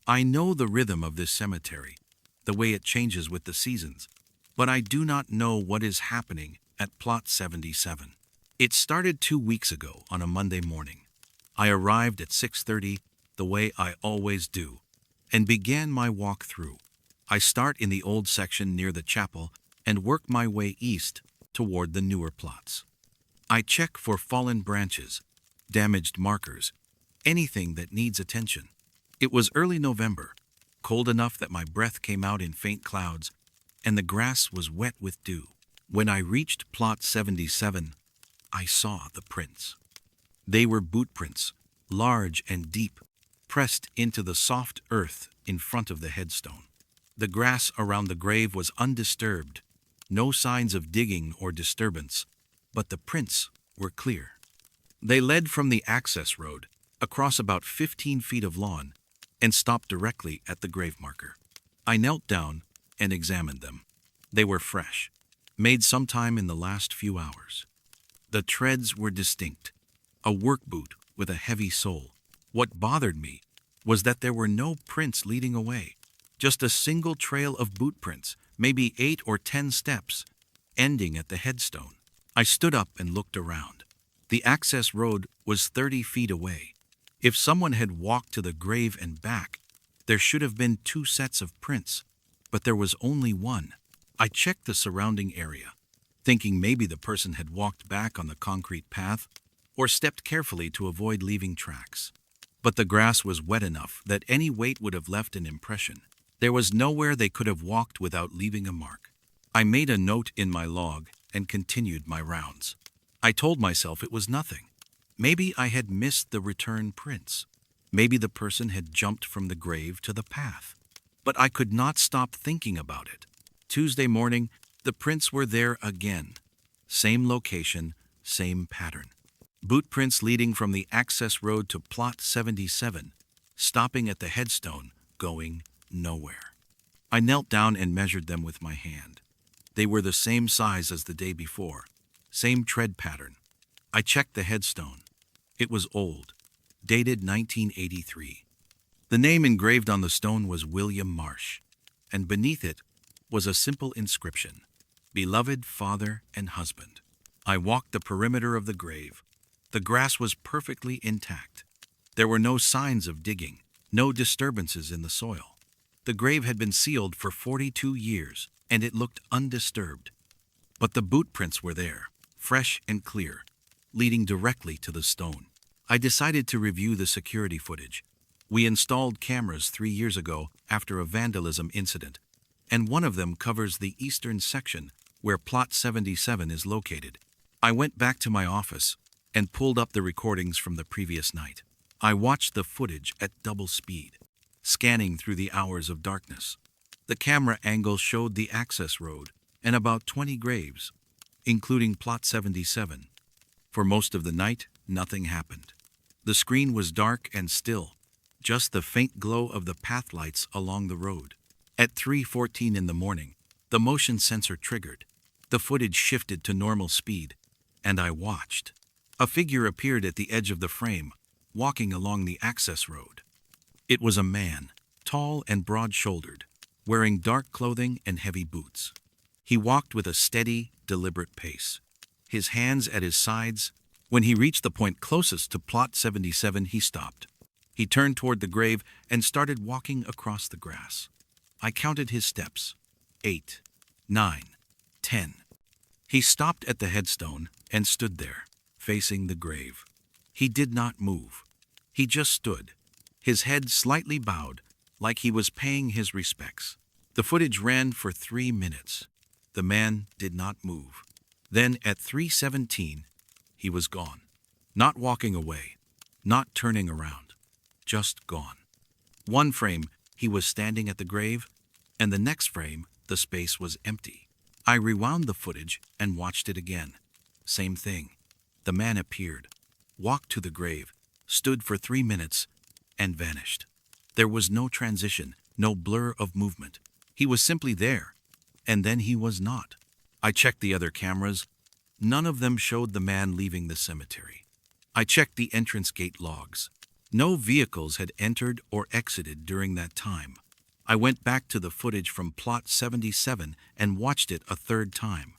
I know the rhythm of this cemetery, the way it changes with the seasons, but I do not know what is happening at Plot 77. It started 2 weeks ago on a Monday morning. I arrived at 6:30, the way I always do, and began my walk through. I start in the old section near the chapel and work my way east toward the newer plots. I check for fallen branches, damaged markers, anything that needs attention. It was early November, cold enough that my breath came out in faint clouds, and the grass was wet with dew. When I reached Plot 77, I saw the prints. They were boot prints, large and deep, pressed into the soft earth in front of the headstone. The grass around the grave was undisturbed, no signs of digging or disturbance, but the prints were clear. They led from the access road, across about 15 feet of lawn, and stopped directly at the grave marker. I knelt down and examined them. They were fresh, made sometime in the last few hours. The treads were distinct, a work boot with a heavy sole. What bothered me was that there were no prints leading away, just a single trail of boot prints, maybe 8 or 10 steps, ending at the headstone. I stood up and looked around. The access road was 30 feet away. If someone had walked to the grave and back, there should have been 2 sets of prints, but there was only one. I checked the surrounding area, thinking maybe the person had walked back on the concrete path or stepped carefully to avoid leaving tracks. But the grass was wet enough that any weight would have left an impression. There was nowhere they could have walked without leaving a mark. I made a note in my log and continued my rounds. I told myself it was nothing. Maybe I had missed the return prints. Maybe the person had jumped from the grave to the path. But I could not stop thinking about it. Tuesday morning, the prints were there again. Same location, same pattern. Boot prints leading from the access road to Plot 77, stopping at the headstone, going nowhere. I knelt down and measured them with my hand. They were the same size as the day before, same tread pattern. I checked the headstone. It was old, dated 1983. The name engraved on the stone was William Marsh, and beneath it was a simple inscription, "Beloved Father and Husband." I walked the perimeter of the grave. The grass was perfectly intact. There were no signs of digging, no disturbances in the soil. The grave had been sealed for 42 years, and it looked undisturbed. But the boot prints were there, fresh and clear, leading directly to the stone. I decided to review the security footage. We installed cameras 3 years ago after a vandalism incident, and one of them covers the eastern section where Plot 77 is located. I went back to my office and pulled up the recordings from the previous night. I watched the footage at double speed, scanning through the hours of darkness. The camera angle showed the access road and about 20 graves, including Plot 77. For most of the night, nothing happened. The screen was dark and still, just the faint glow of the path lights along the road. At 3:14 in the morning, the motion sensor triggered. The footage shifted to normal speed, and I watched. A figure appeared at the edge of the frame, walking along the access road. It was a man, tall and broad-shouldered, wearing dark clothing and heavy boots. He walked with a steady, deliberate pace, his hands at his sides. When he reached the point closest to Plot 77, he stopped. He turned toward the grave and started walking across the grass. I counted his steps. 8, 9, 10. He stopped at the headstone and stood there, facing the grave. He did not move. He just stood, his head slightly bowed, like he was paying his respects. The footage ran for 3 minutes. The man did not move. Then at 3:17, he was gone. Not walking away, not turning around, just gone. One frame, he was standing at the grave, and the next frame, the space was empty. I rewound the footage and watched it again. Same thing. The man appeared, walked to the grave, stood for 3 minutes, and vanished. There was no transition, no blur of movement. He was simply there, and then he was not. I checked the other cameras. None of them showed the man leaving the cemetery. I checked the entrance gate logs. No vehicles had entered or exited during that time. I went back to the footage from plot 77 and watched it a third time.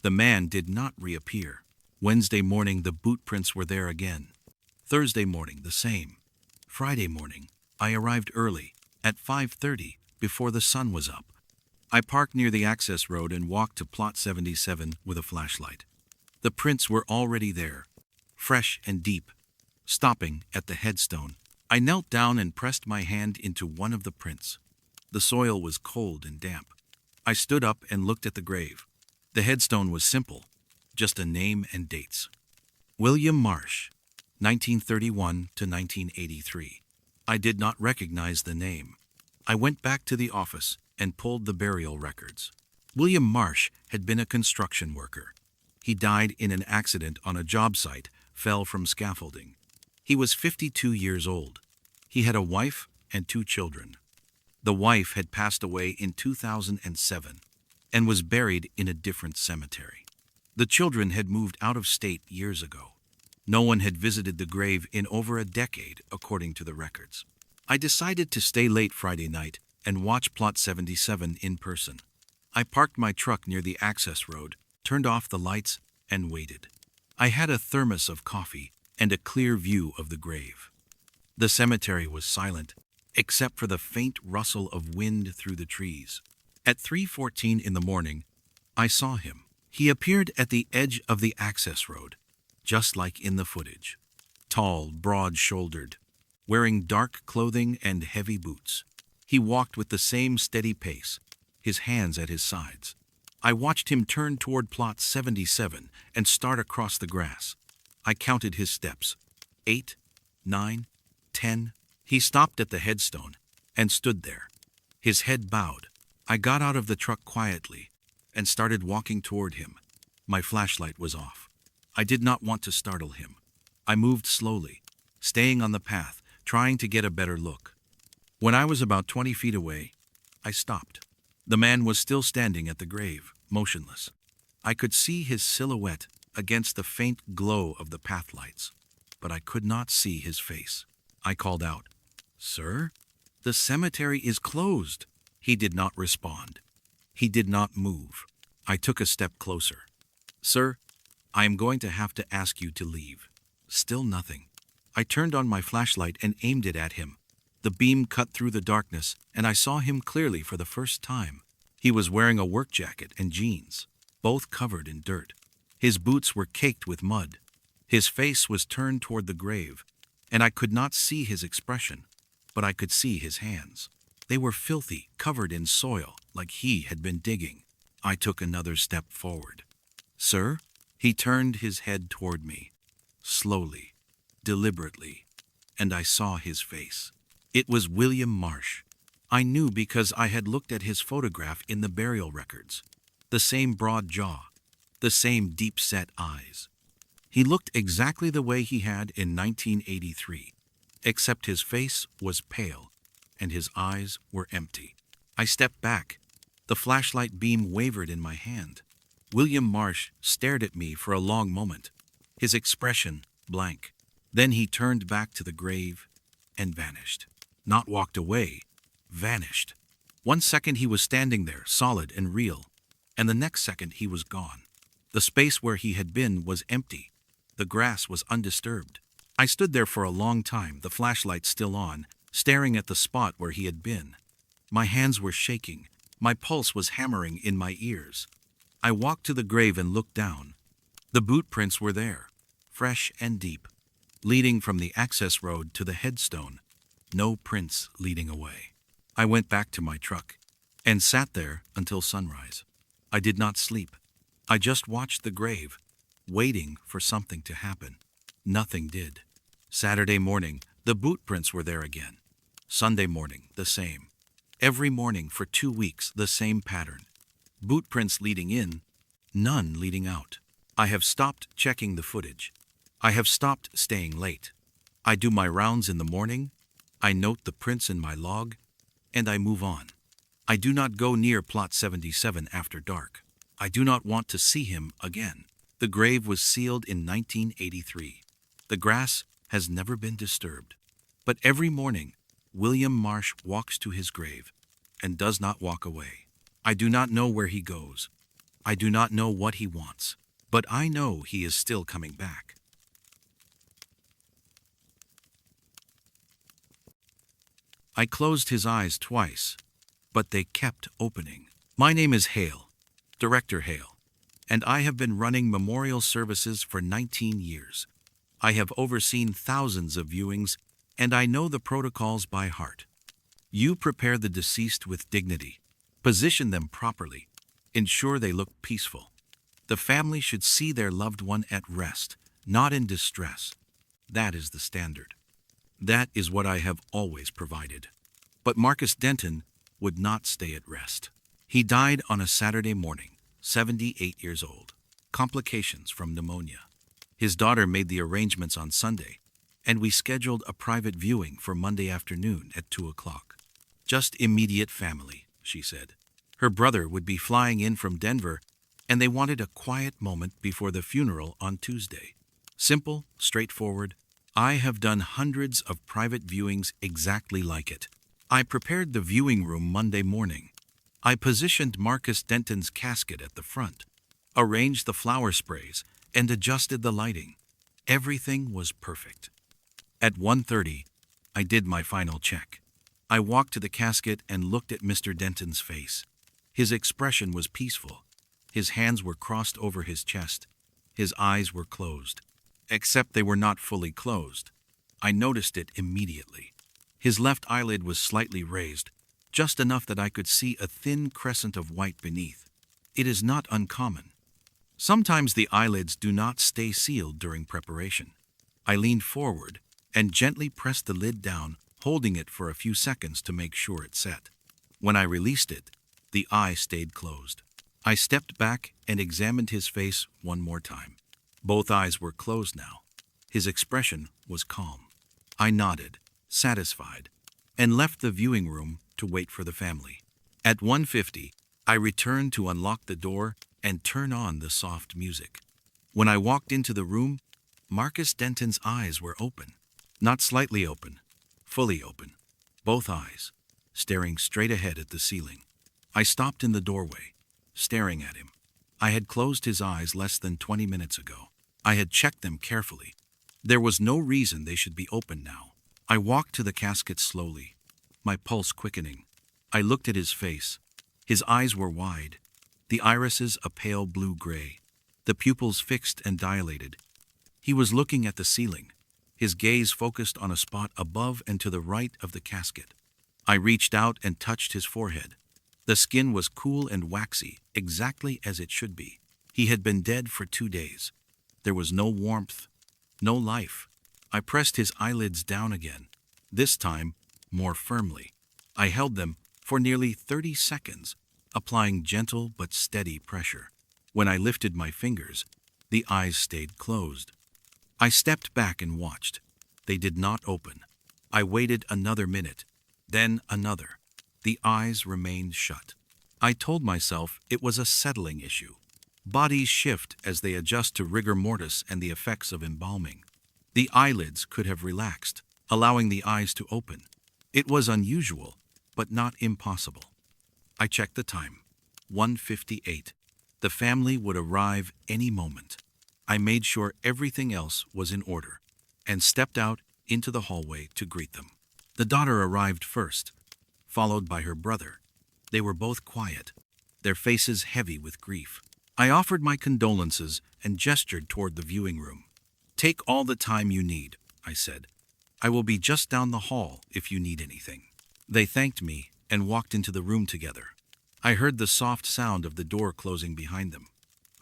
The man did not reappear. Wednesday morning, the boot prints were there again. Thursday morning, the same. Friday morning, I arrived early, at 5:30, before the sun was up. I parked near the access road and walked to plot 77 with a flashlight. The prints were already there, fresh and deep. Stopping at the headstone, I knelt down and pressed my hand into one of the prints. The soil was cold and damp. I stood up and looked at the grave. The headstone was simple, just a name and dates. William Marsh, 1931 to 1983. I did not recognize the name. I went back to the office and pulled the burial records. William Marsh had been a construction worker. He died in an accident on a job site, fell from scaffolding. He was 52 years old. He had a wife and 2 children. The wife had passed away in 2007 and was buried in a different cemetery. The children had moved out of state years ago. No one had visited the grave in over a decade, according to the records. I decided to stay late Friday night and watch plot 77 in person. I parked my truck near the access road, turned off the lights, and waited. I had a thermos of coffee and a clear view of the grave. The cemetery was silent, except for the faint rustle of wind through the trees. At 3:14 in the morning, I saw him. He appeared at the edge of the access road, just like in the footage. Tall, broad-shouldered, wearing dark clothing and heavy boots. He walked with the same steady pace, his hands at his sides. I watched him turn toward plot 77 and start across the grass. I counted his steps. 8, 9, 10. He stopped at the headstone and stood there, his head bowed. I got out of the truck quietly and started walking toward him. My flashlight was off. I did not want to startle him. I moved slowly, staying on the path, trying to get a better look. When I was about 20 feet away, I stopped. The man was still standing at the grave, motionless. I could see his silhouette against the faint glow of the path lights, but I could not see his face. I called out, "Sir, the cemetery is closed." He did not respond. He did not move. I took a step closer. "Sir, I am going to have to ask you to leave." Still nothing. I turned on my flashlight and aimed it at him. The beam cut through the darkness, and I saw him clearly for the first time. He was wearing a work jacket and jeans, both covered in dirt. His boots were caked with mud. His face was turned toward the grave, and I could not see his expression, but I could see his hands. They were filthy, covered in soil, like he had been digging. I took another step forward. "Sir?" He turned his head toward me, slowly, deliberately, and I saw his face. It was William Marsh. I knew because I had looked at his photograph in the burial records. The same broad jaw, the same deep-set eyes. He looked exactly the way he had in 1983, except his face was pale and his eyes were empty. I stepped back. The flashlight beam wavered in my hand. William Marsh stared at me for a long moment, his expression blank. Then he turned back to the grave and vanished. Not walked away, vanished. 1 second he was standing there, solid and real, and the next second he was gone. The space where he had been was empty. The grass was undisturbed. I stood there for a long time, the flashlight still on, staring at the spot where he had been. My hands were shaking. My pulse was hammering in my ears. I walked to the grave and looked down. The boot prints were there, fresh and deep, leading from the access road to the headstone. No prints leading away. I went back to my truck and sat there until sunrise. I did not sleep. I just watched the grave, waiting for something to happen. Nothing did. Saturday morning, the boot prints were there again. Sunday morning, the same. Every morning for 2 weeks, the same pattern. Boot prints leading in, none leading out. I have stopped checking the footage. I have stopped staying late. I do my rounds in the morning, I note the prints in my log, and I move on. I do not go near Plot 77 after dark. I do not want to see him again. The grave was sealed in 1983. The grass has never been disturbed. But every morning, William Marsh walks to his grave and does not walk away. I do not know where he goes. I do not know what he wants. But I know he is still coming back. I closed his eyes twice, but they kept opening. My name is Hale, Director Hale, and I have been running memorial services for 19 years. I have overseen thousands of viewings, and I know the protocols by heart. You prepare the deceased with dignity, position them properly, ensure they look peaceful. The family should see their loved one at rest, not in distress. That is the standard. That is what I have always provided. But Marcus Denton would not stay at rest. He died on a Saturday morning, 78 years old. Complications from pneumonia. His daughter made the arrangements on Sunday, and we scheduled a private viewing for Monday afternoon at 2 o'clock. Just immediate family, she said. Her brother would be flying in from Denver, and they wanted a quiet moment before the funeral on Tuesday. Simple, straightforward. I have done hundreds of private viewings exactly like it. I prepared the viewing room Monday morning. I positioned Marcus Denton's casket at the front, arranged the flower sprays, and adjusted the lighting. Everything was perfect. At 1:30, I did my final check. I walked to the casket and looked at Mr. Denton's face. His expression was peaceful. His hands were crossed over his chest. His eyes were closed. Except they were not fully closed. I noticed it immediately. His left eyelid was slightly raised, just enough that I could see a thin crescent of white beneath. It is not uncommon. Sometimes the eyelids do not stay sealed during preparation. I leaned forward and gently pressed the lid down, holding it for a few seconds to make sure it set. When I released it, the eye stayed closed. I stepped back and examined his face one more time. Both eyes were closed now. His expression was calm. I nodded, satisfied, and left the viewing room to wait for the family. At 1:50, I returned to unlock the door and turn on the soft music. When I walked into the room, Marcus Denton's eyes were open. Not slightly open, fully open. Both eyes, staring straight ahead at the ceiling. I stopped in the doorway, staring at him. I had closed his eyes less than 20 minutes ago. I had checked them carefully. There was no reason they should be open now. I walked to the casket slowly, my pulse quickening. I looked at his face. His eyes were wide, the irises a pale blue-gray, the pupils fixed and dilated. He was looking at the ceiling, his gaze focused on a spot above and to the right of the casket. I reached out and touched his forehead. The skin was cool and waxy, exactly as it should be. He had been dead for 2 days. There was no warmth, no life. I pressed his eyelids down again, this time more firmly. I held them for nearly 30 seconds, applying gentle but steady pressure. When I lifted my fingers, the eyes stayed closed. I stepped back and watched. They did not open. I waited another minute, then another. The eyes remained shut. I told myself it was a settling issue. Bodies shift as they adjust to rigor mortis and the effects of embalming. The eyelids could have relaxed, allowing the eyes to open. It was unusual, but not impossible. I checked the time. 1:58. The family would arrive any moment. I made sure everything else was in order and stepped out into the hallway to greet them. The daughter arrived first, followed by her brother. They were both quiet, their faces heavy with grief. I offered my condolences and gestured toward the viewing room. "Take all the time you need," I said. "I will be just down the hall if you need anything." They thanked me and walked into the room together. I heard the soft sound of the door closing behind them.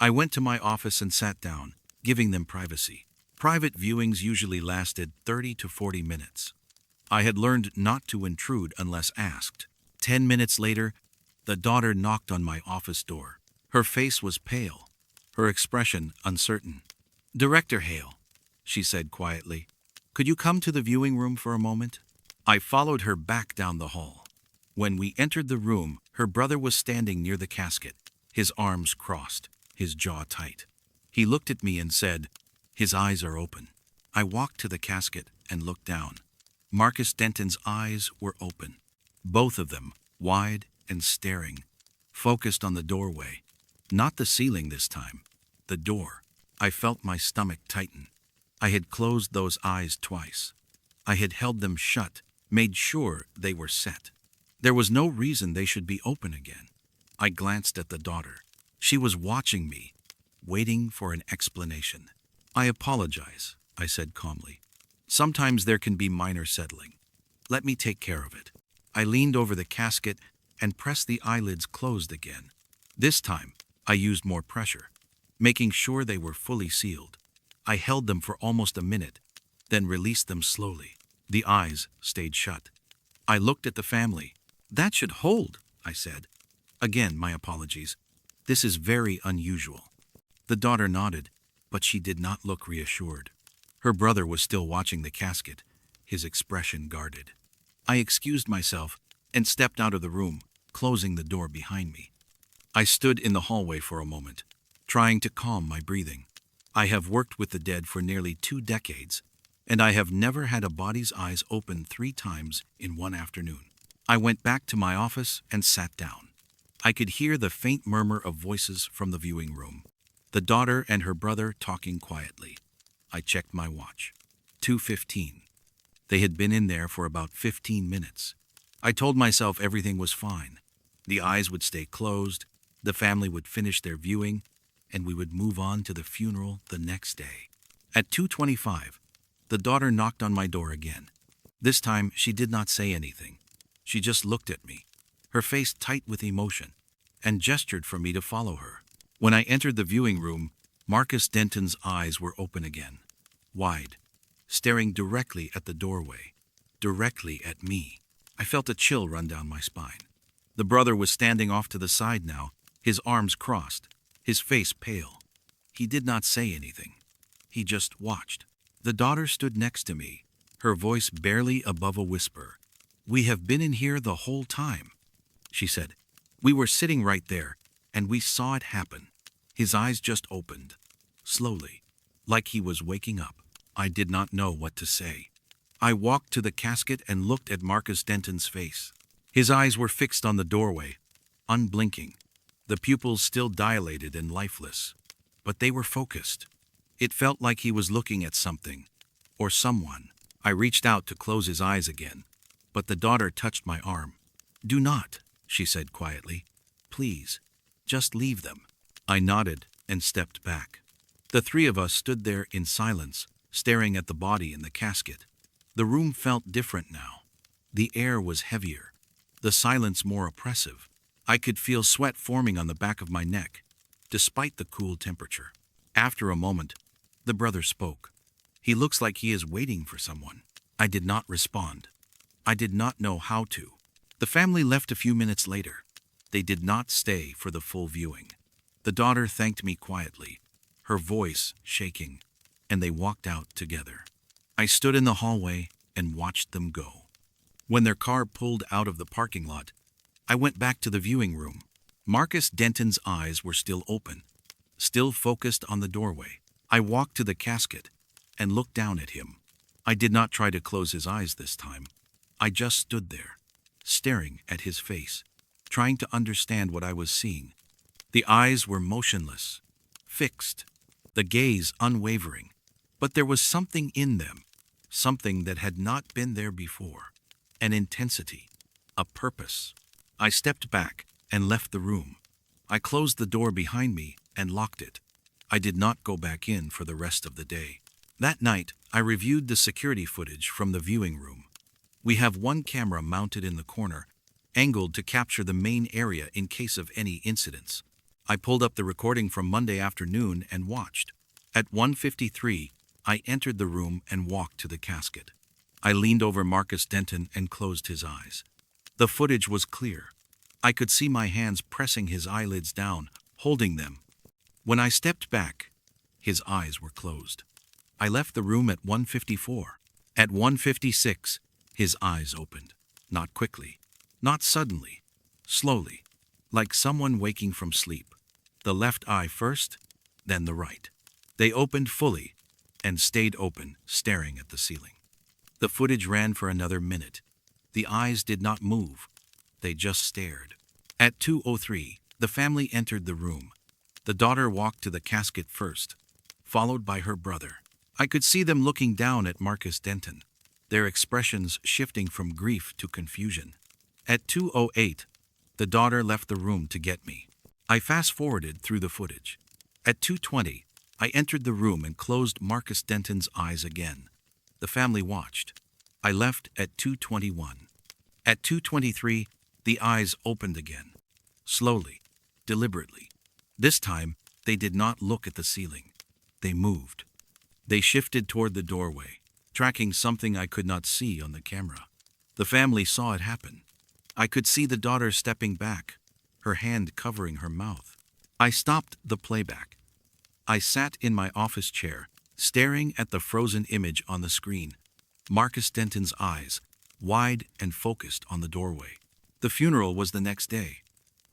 I went to my office and sat down, giving them privacy. Private viewings usually lasted 30 to 40 minutes. I had learned not to intrude unless asked. 10 minutes later, the daughter knocked on my office door. Her face was pale, her expression uncertain. "Director Hale," she said quietly, "could you come to the viewing room for a moment?" I followed her back down the hall. When we entered the room, her brother was standing near the casket, his arms crossed, his jaw tight. He looked at me and said, "His eyes are open." I walked to the casket and looked down. Marcus Denton's eyes were open, both of them wide and staring, focused on the doorway. Not the ceiling this time, the door. I felt my stomach tighten. I had closed those eyes twice. I had held them shut, made sure they were set. There was no reason they should be open again. I glanced at the daughter. She was watching me, waiting for an explanation. "I apologize," I said calmly. "Sometimes there can be minor settling. Let me take care of it." I leaned over the casket and pressed the eyelids closed again. This time, I used more pressure, making sure they were fully sealed. I held them for almost a minute, then released them slowly. The eyes stayed shut. I looked at the family. "That should hold," I said. "Again, my apologies. This is very unusual." The daughter nodded, but she did not look reassured. Her brother was still watching the casket, his expression guarded. I excused myself and stepped out of the room, closing the door behind me. I stood in the hallway for a moment, trying to calm my breathing. I have worked with the dead for nearly 2 decades, and I have never had a body's eyes open 3 times in one afternoon. I went back to my office and sat down. I could hear the faint murmur of voices from the viewing room, the daughter and her brother talking quietly. I checked my watch. 2:15. They had been in there for about 15 minutes. I told myself everything was fine. The eyes would stay closed, the family would finish their viewing, and we would move on to the funeral the next day. At 2:25, the daughter knocked on my door again. This time, she did not say anything. She just looked at me, her face tight with emotion, and gestured for me to follow her. When I entered the viewing room, Marcus Denton's eyes were open again, wide, staring directly at the doorway, directly at me. I felt a chill run down my spine. The brother was standing off to the side now, his arms crossed, his face pale. He did not say anything. He just watched. The daughter stood next to me, her voice barely above a whisper. "We have been in here the whole time," she said. "We were sitting right there, and we saw it happen." His eyes just opened, slowly, like he was waking up. I did not know what to say. I walked to the casket and looked at Marcus Denton's face. His eyes were fixed on the doorway, unblinking, the pupils still dilated and lifeless. But they were focused. It felt like he was looking at something, or someone. I reached out to close his eyes again, but the daughter touched my arm. "Do not," she said quietly. "Please, just leave them." I nodded and stepped back. The 3 of us stood there in silence, staring at the body in the casket. The room felt different now. The air was heavier, the silence more oppressive. I could feel sweat forming on the back of my neck, despite the cool temperature. After a moment, the brother spoke. "He looks like he is waiting for someone." I did not respond. I did not know how to. The family left a few minutes later. They did not stay for the full viewing. The daughter thanked me quietly, her voice shaking, and they walked out together. I stood in the hallway and watched them go. When their car pulled out of the parking lot, I went back to the viewing room. Marcus Denton's eyes were still open, still focused on the doorway. I walked to the casket and looked down at him. I did not try to close his eyes this time. I just stood there, staring at his face, trying to understand what I was seeing. The eyes were motionless, fixed, the gaze unwavering. But there was something in them, something that had not been there before. An intensity, a purpose. I stepped back and left the room. I closed the door behind me and locked it. I did not go back in for the rest of the day. That night, I reviewed the security footage from the viewing room. We have one camera mounted in the corner, angled to capture the main area in case of any incidents. I pulled up the recording from Monday afternoon and watched. At 1:53, I entered the room and walked to the casket. I leaned over Marcus Denton and closed his eyes. The footage was clear. I could see my hands pressing his eyelids down, holding them. When I stepped back, his eyes were closed. I left the room at 1:54. At 1:56, his eyes opened. Not quickly, not suddenly, slowly, like someone waking from sleep. The left eye first, then the right. They opened fully and stayed open, staring at the ceiling. The footage ran for another minute. The eyes did not move. They just stared. At 2:03, the family entered the room. The daughter walked to the casket first, followed by her brother. I could see them looking down at Marcus Denton, their expressions shifting from grief to confusion. At 2:08, the daughter left the room to get me. I fast-forwarded through the footage. At 2:20, I entered the room and closed Marcus Denton's eyes again. The family watched. I left at 2:21. At 2:23, the eyes opened again. Slowly, deliberately. This time, they did not look at the ceiling. They moved. They shifted toward the doorway, tracking something I could not see on the camera. The family saw it happen. I could see the daughter stepping back, her hand covering her mouth. I stopped the playback. I sat in my office chair, staring at the frozen image on the screen. Marcus Denton's eyes, wide and focused on the doorway. The funeral was the next day.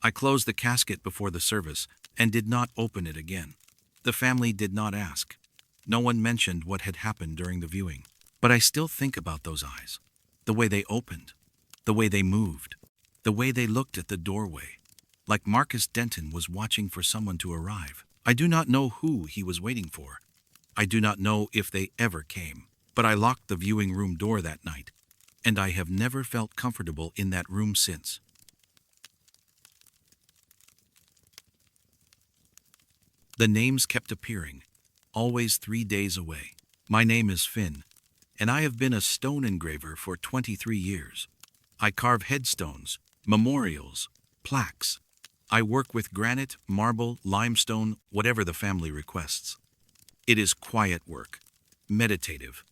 I closed the casket before the service and did not open it again. The family did not ask. No one mentioned what had happened during the viewing. But I still think about those eyes. The way they opened. The way they moved. The way they looked at the doorway. Like Marcus Denton was watching for someone to arrive. I do not know who he was waiting for. I do not know if they ever came. But I locked the viewing room door that night, and I have never felt comfortable in that room since. The names kept appearing, always 3 days away. My name is Finn, and I have been a stone engraver for 23 years. I carve headstones, memorials, plaques. I work with granite, marble, limestone, whatever the family requests. It is quiet work, meditative.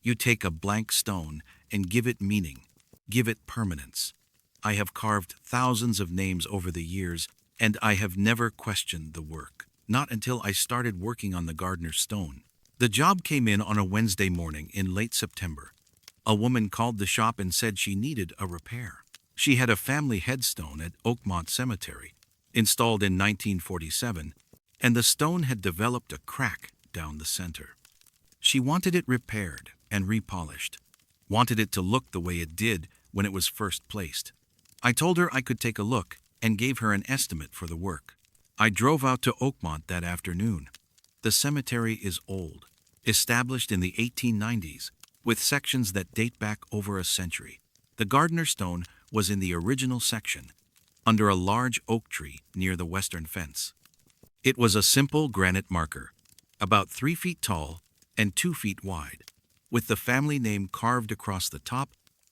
You take a blank stone and give it meaning, give it permanence. I have carved thousands of names over the years, and I have never questioned the work. Not until I started working on the gardener's stone. The job came in on a Wednesday morning in late September. A woman called the shop and said she needed a repair. She had a family headstone at Oakmont Cemetery, installed in 1947, and the stone had developed a crack down the center. She wanted it repaired and repolished, wanted it to look the way it did when it was first placed. I told her I could take a look and gave her an estimate for the work. I drove out to Oakmont that afternoon. The cemetery is old, established in the 1890s, with sections that date back over a century. The gardener stone was in the original section, under a large oak tree near the western fence. It was a simple granite marker, about 3 feet tall and 2 feet wide, with the family name carved across the top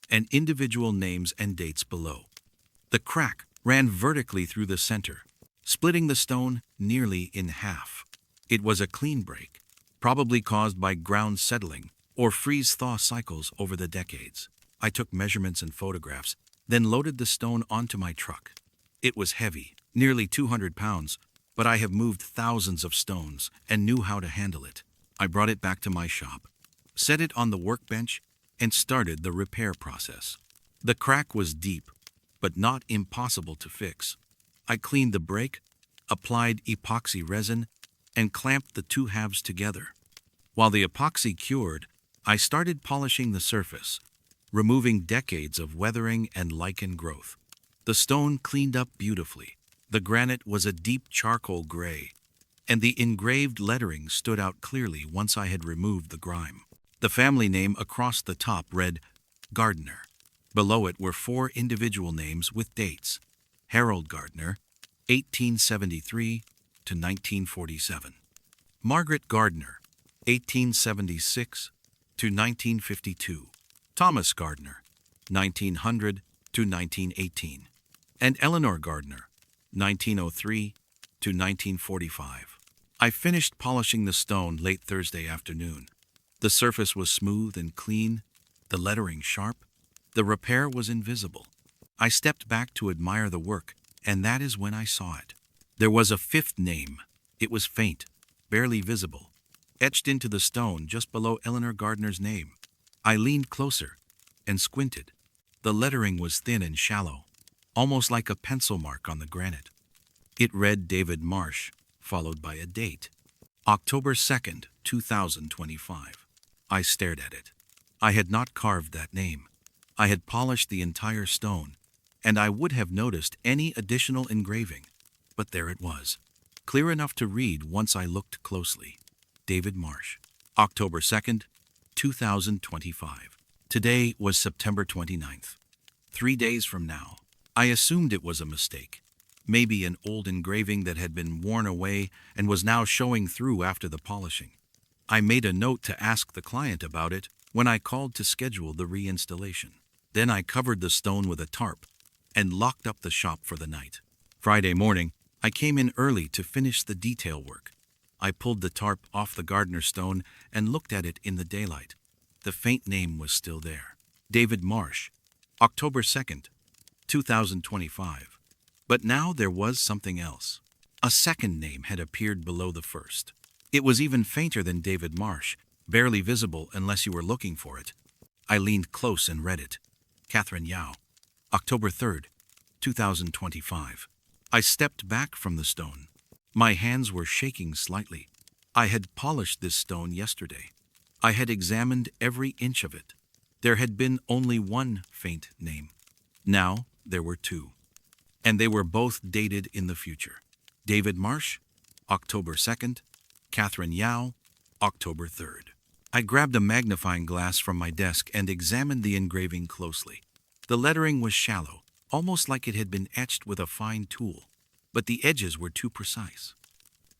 and individual names and dates below. The crack ran vertically through the center, splitting the stone nearly in half. It was a clean break, probably caused by ground settling or freeze-thaw cycles over the decades. I took measurements and photographs, then loaded the stone onto my truck. It was heavy, nearly 200 pounds, but I have moved thousands of stones and knew how to handle it. I brought it back to my shop, set it on the workbench, and started the repair process. The crack was deep, but not impossible to fix. I cleaned the break, applied epoxy resin, and clamped the two halves together. While the epoxy cured, I started polishing the surface, removing decades of weathering and lichen growth. The stone cleaned up beautifully. The granite was a deep charcoal gray, and the engraved lettering stood out clearly once I had removed the grime. The family name across the top read Gardner. Below it were 4 individual names with dates. Harold Gardner, 1873, to 1947. Margaret Gardner, 1876 to 1952. Thomas Gardner, 1900 to 1918. And Eleanor Gardner, 1903 to 1945. I finished polishing the stone late Thursday afternoon. The surface was smooth and clean, the lettering sharp. The repair was invisible. I stepped back to admire the work, and that is when I saw it. There was a fifth name. It was faint, barely visible, etched into the stone just below Eleanor Gardner's name. I leaned closer and squinted. The lettering was thin and shallow, almost like a pencil mark on the granite. It read David Marsh, followed by a date. October 2nd, 2025. I stared at it. I had not carved that name. I had polished the entire stone, and I would have noticed any additional engraving. But there it was, clear enough to read once I looked closely. David Marsh. October 2nd, 2025. Today was September 29th. 3 days from now. I assumed it was a mistake. Maybe an old engraving that had been worn away and was now showing through after the polishing. I made a note to ask the client about it when I called to schedule the reinstallation. Then I covered the stone with a tarp and locked up the shop for the night. Friday morning, I came in early to finish the detail work. I pulled the tarp off the Gardner stone and looked at it in the daylight. The faint name was still there. David Marsh, October 2nd, 2025. But now there was something else. A second name had appeared below the first. It was even fainter than David Marsh, barely visible unless you were looking for it. I leaned close and read it. Catherine Yao, October 3rd, 2025. I stepped back from the stone. My hands were shaking slightly. I had polished this stone yesterday. I had examined every inch of it. There had been only one faint name. Now there were two. And they were both dated in the future. David Marsh, October 2nd. Catherine Yao, October 3rd. I grabbed a magnifying glass from my desk and examined the engraving closely. The lettering was shallow, almost like it had been etched with a fine tool, but the edges were too precise.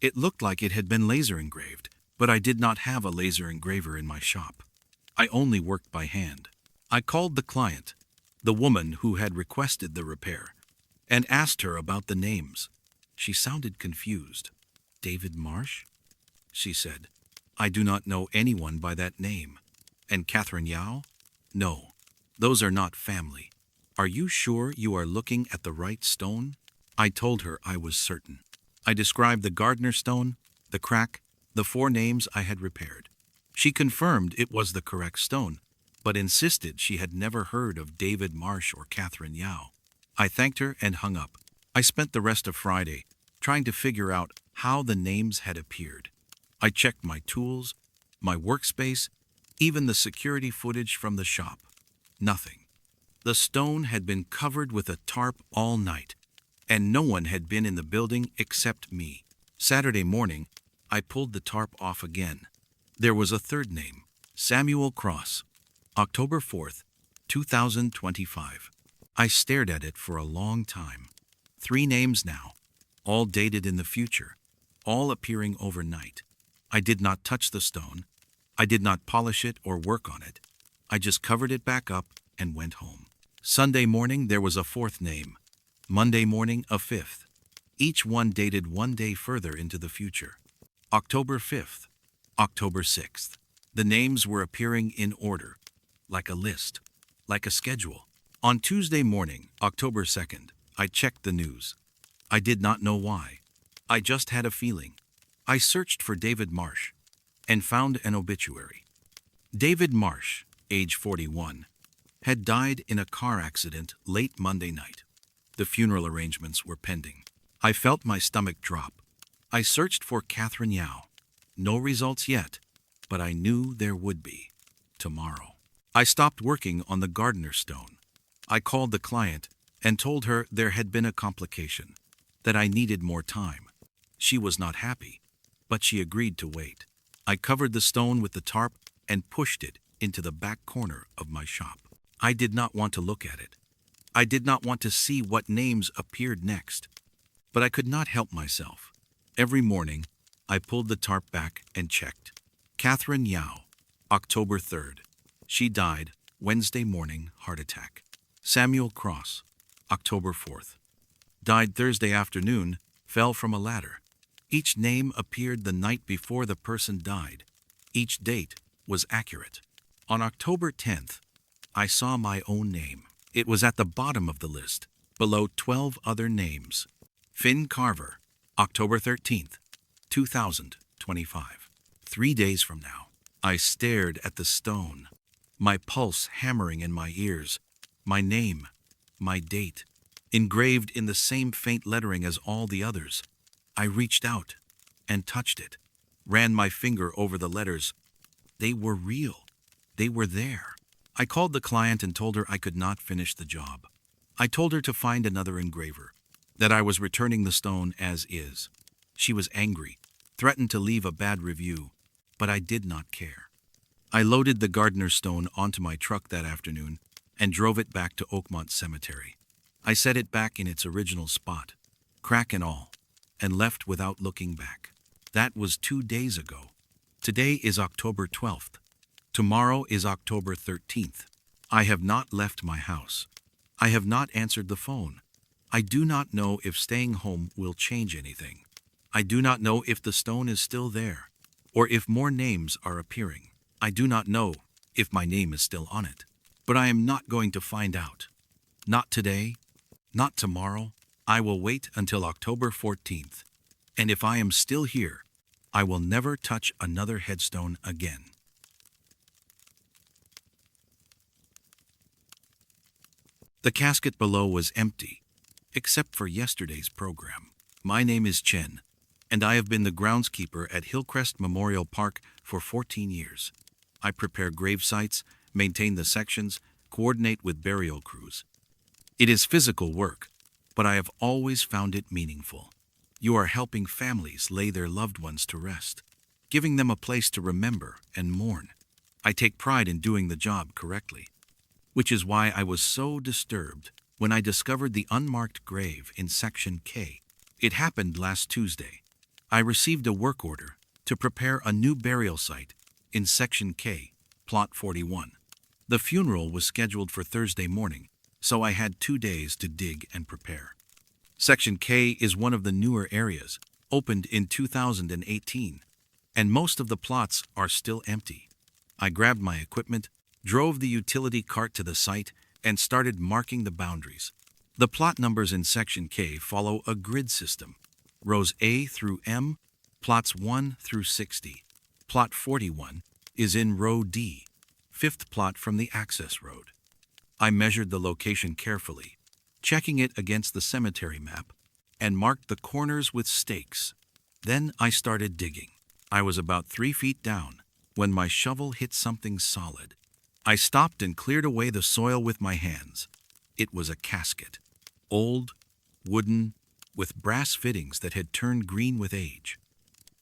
It looked like it had been laser engraved, but I did not have a laser engraver in my shop. I only worked by hand. I called the client, the woman who had requested the repair, and asked her about the names. She sounded confused. David Marsh? She said. I do not know anyone by that name. And Catherine Yao? No, those are not family. Are you sure you are looking at the right stone? I told her I was certain. I described the Gardner stone, the crack, the 4 names I had repaired. She confirmed it was the correct stone, but insisted she had never heard of David Marsh or Catherine Yao. I thanked her and hung up. I spent the rest of Friday trying to figure out how the names had appeared. I checked my tools, my workspace, even the security footage from the shop. Nothing. The stone had been covered with a tarp all night, and no one had been in the building except me. Saturday morning, I pulled the tarp off again. There was a third name, Samuel Cross, October 4th, 2025. I stared at it for a long time. 3 names now, all dated in the future, all appearing overnight. I did not touch the stone. I did not polish it or work on it. I just covered it back up and went home. Sunday morning there was a 4th name. Monday morning a 5th. Each one dated 1 day further into the future. October 5th, October 6th. The names were appearing in order, like a list, like a schedule. On Tuesday morning, October 2nd, I checked the news. I did not know why. I just had a feeling. I searched for David Marsh and found an obituary. David Marsh, age 41, had died in a car accident late Monday night. The funeral arrangements were pending. I felt my stomach drop. I searched for Catherine Yao. No results yet, but I knew there would be tomorrow. I stopped working on the Gardner stone. I called the client and told her there had been a complication, that I needed more time. She was not happy, but she agreed to wait. I covered the stone with the tarp and pushed it into the back corner of my shop. I did not want to look at it. I did not want to see what names appeared next. But I could not help myself. Every morning, I pulled the tarp back and checked. Catherine Yao, October 3rd. She died Wednesday morning, heart attack. Samuel Cross, October 4th. Died Thursday afternoon, fell from a ladder. Each name appeared the night before the person died. Each date was accurate. On October 10th, I saw my own name. It was at the bottom of the list, below 12 other names. Finn Carver, October 13th, 2025. 3 days from now. I stared at the stone, my pulse hammering in my ears, my name, my date, engraved in the same faint lettering as all the others. I reached out and touched it, ran my finger over the letters. They were real. They were there. I called the client and told her I could not finish the job. I told her to find another engraver, that I was returning the stone as is. She was angry, threatened to leave a bad review, but I did not care. I loaded the gardener's stone onto my truck that afternoon and drove it back to Oakmont Cemetery. I set it back in its original spot, crack and all, and left without looking back. That was 2 days ago. Today is October 12th. Tomorrow is October 13th. I have not left my house. I have not answered the phone. I do not know if staying home will change anything. I do not know if the stone is still there, or if more names are appearing. I do not know if my name is still on it. But I am not going to find out. Not today, not tomorrow. I will wait until October 14th. And if I am still here, I will never touch another headstone again. The casket below was empty, except for yesterday's program. My name is Chen, and I have been the groundskeeper at Hillcrest Memorial Park for 14 years. I prepare grave sites, maintain the sections, coordinate with burial crews. It is physical work, but I have always found it meaningful. You are helping families lay their loved ones to rest, giving them a place to remember and mourn. I take pride in doing the job correctly, which is why I was so disturbed when I discovered the unmarked grave in Section K. It happened last Tuesday. I received a work order to prepare a new burial site in Section K, Plot 41. The funeral was scheduled for Thursday morning, so I had 2 days to dig and prepare. Section K is one of the newer areas, opened in 2018, and most of the plots are still empty. I grabbed my equipment, drove the utility cart to the site, and started marking the boundaries. The plot numbers in Section K follow a grid system. Rows A through M, plots 1 through 60. Plot 41 is in row D, fifth plot from the access road. I measured the location carefully, checking it against the cemetery map, and marked the corners with stakes. Then I started digging. I was about 3 feet down when my shovel hit something solid. I stopped and cleared away the soil with my hands. It was a casket, old, wooden, with brass fittings that had turned green with age.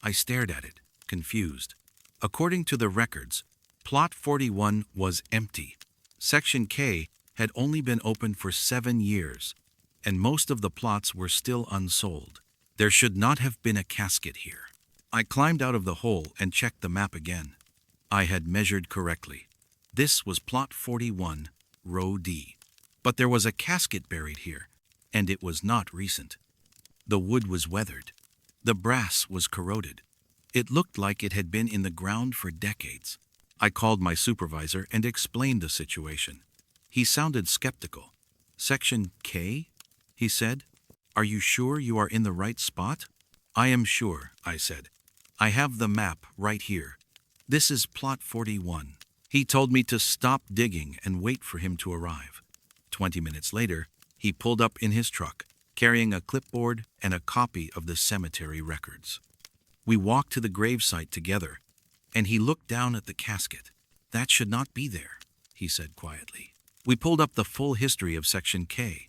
I stared at it, confused. According to the records, Plot 41 was empty. Section K had only been open for 7 years, and most of the plots were still unsold. There should not have been a casket here. I climbed out of the hole and checked the map again. I had measured correctly. This was Plot 41, Row D. But there was a casket buried here, and it was not recent. The wood was weathered. The brass was corroded. It looked like it had been in the ground for decades. I called my supervisor and explained the situation. He sounded skeptical. Section K? He said. Are you sure you are in the right spot? I am sure, I said. I have the map right here. This is Plot 41. He told me to stop digging and wait for him to arrive. 20 minutes later, he pulled up in his truck, carrying a clipboard and a copy of the cemetery records. We walked to the gravesite together, and he looked down at the casket. That should not be there, he said quietly. We pulled up the full history of Section K.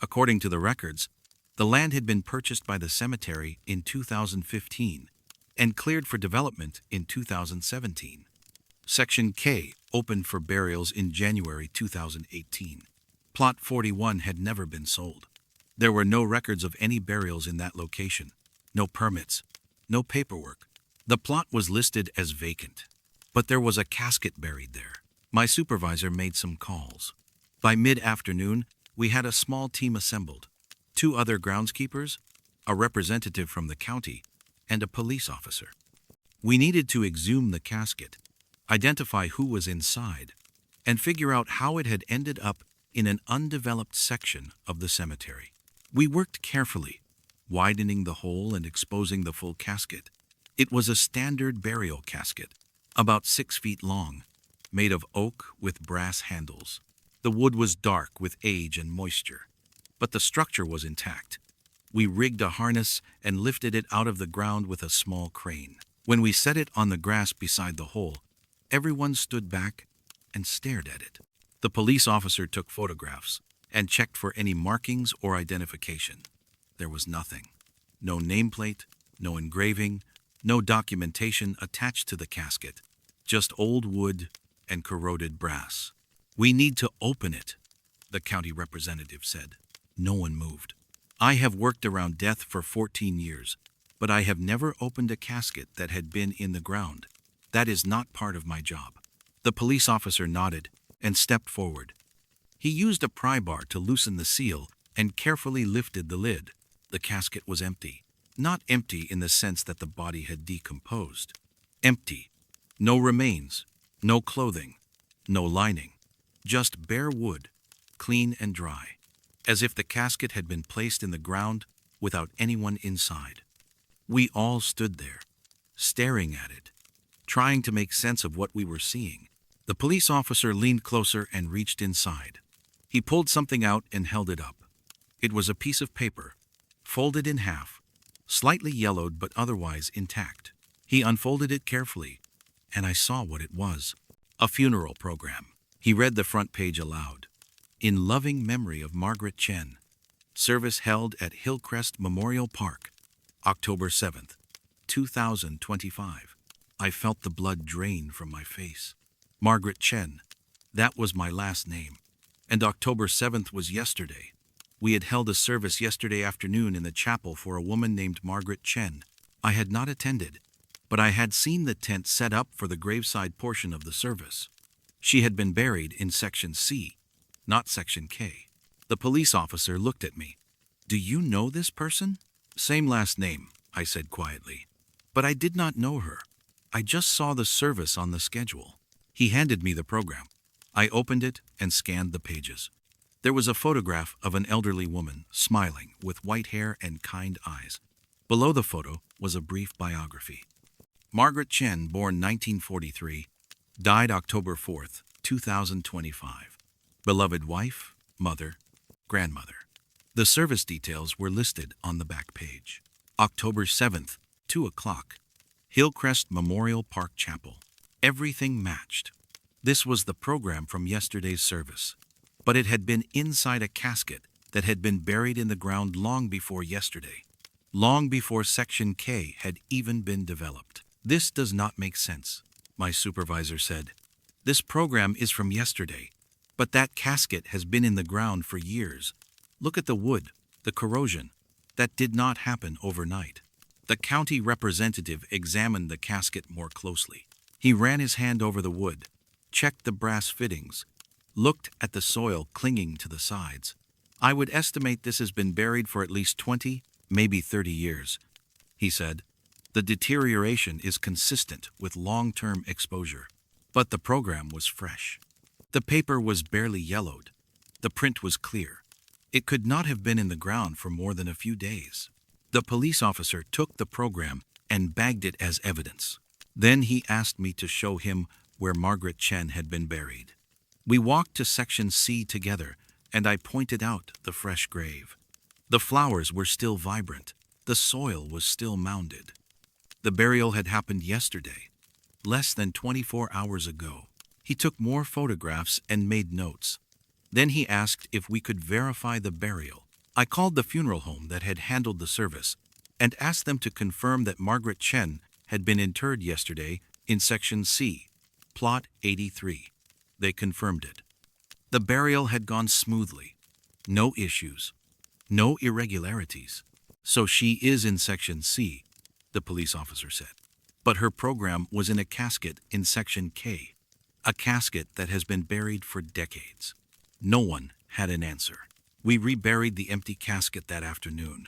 According to the records, the land had been purchased by the cemetery in 2015 and cleared for development in 2017. Section K opened for burials in January 2018. Plot 41 had never been sold. There were no records of any burials in that location. no permits, no paperwork. The plot was listed as vacant, but there was a casket buried there. My supervisor made some calls. By mid-afternoon, we had a small team assembled. 2 other groundskeepers, a representative from the county, and a police officer. We needed to exhume the casket, identify who was inside, and figure out how it had ended up in an undeveloped section of the cemetery. We worked carefully, widening the hole and exposing the full casket. It was a standard burial casket, about 6 feet long, made of oak with brass handles. The wood was dark with age and moisture, but the structure was intact. We rigged a harness and lifted it out of the ground with a small crane. When we set it on the grass beside the hole, everyone stood back and stared at it. The police officer took photographs and checked for any markings or identification. There was nothing. No nameplate, no engraving, no documentation attached to the casket, just old wood and corroded brass. "We need to open it," the county representative said. No one moved. "I have worked around death for 14 years, but I have never opened a casket that had been in the ground. That is not part of my job." The police officer nodded and stepped forward. He used a pry bar to loosen the seal and carefully lifted the lid. The casket was empty. Not empty in the sense that the body had decomposed. Empty. No remains, no clothing, no lining. Just bare wood, clean and dry, as if the casket had been placed in the ground without anyone inside. We all stood there, staring at it, trying to make sense of what we were seeing. The police officer leaned closer and reached inside. He pulled something out and held it up. It was a piece of paper, folded in half, slightly yellowed but otherwise intact. He unfolded it carefully, and I saw what it was. A funeral program. He read the front page aloud. "In loving memory of Margaret Chen. Service held at Hillcrest Memorial Park, October 7th, 2025. I felt the blood drain from my face. Margaret Chen. That was my last name. And October 7th was yesterday. We had held a service yesterday afternoon in the chapel for a woman named Margaret Chen. I had not attended, but I had seen the tent set up for the graveside portion of the service. She had been buried in Section C, not Section K." The police officer looked at me. "Do you know this person?" "Same last name," I said quietly. "But I did not know her. I just saw the service on the schedule." He handed me the program. I opened it and scanned the pages. There was a photograph of an elderly woman, smiling, with white hair and kind eyes. Below the photo was a brief biography. Margaret Chen, born 1943, died October 4th, 2025. Beloved wife, mother, grandmother. The service details were listed on the back page. October 7th, 2 o'clock. Hillcrest Memorial Park Chapel. Everything matched. This was the program from yesterday's service, but it had been inside a casket that had been buried in the ground long before yesterday, long before Section K had even been developed. "This does not make sense," my supervisor said. "This program is from yesterday, but that casket has been in the ground for years. Look at the wood, the corrosion. That did not happen overnight." The county representative examined the casket more closely. He ran his hand over the wood, checked the brass fittings, looked at the soil clinging to the sides. "I would estimate this has been buried for at least 20, maybe 30 years, he said. "The deterioration is consistent with long-term exposure." But the program was fresh. The paper was barely yellowed. The print was clear. It could not have been in the ground for more than a few days. The police officer took the program and bagged it as evidence. Then he asked me to show him where Margaret Chen had been buried. We walked to Section C together, and I pointed out the fresh grave. The flowers were still vibrant. The soil was still mounded. The burial had happened yesterday, less than 24 hours ago. He took more photographs and made notes. Then he asked if we could verify the burial. I called the funeral home that had handled the service and asked them to confirm that Margaret Chen had been interred yesterday in Section C, Plot 83. They confirmed it. The burial had gone smoothly. No issues. No irregularities. So she is in Section C, the police officer said. But her program was in a casket in Section K, a casket that has been buried for decades. No one had an answer. We reburied the empty casket that afternoon.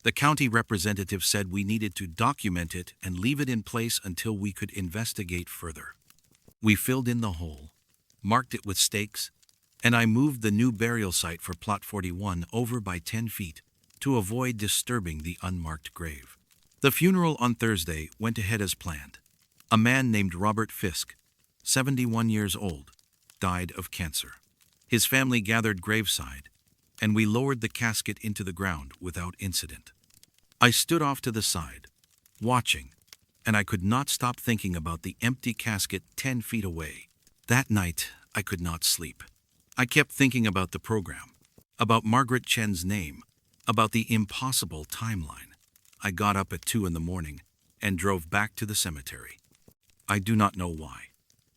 The county representative said we needed to document it and leave it in place until we could investigate further. We filled in the hole, marked it with stakes, and I moved the new burial site for Plot 41 over by 10 feet to avoid disturbing the unmarked grave. The funeral on Thursday went ahead as planned. A man named Robert Fisk, 71 years old, died of cancer. His family gathered graveside, and we lowered the casket into the ground without incident. I stood off to the side, watching, and I could not stop thinking about the empty casket 10 feet away. That night, I could not sleep. I kept thinking about the program, about Margaret Chen's name, about the impossible timeline. I got up at 2 in the morning and drove back to the cemetery. I do not know why.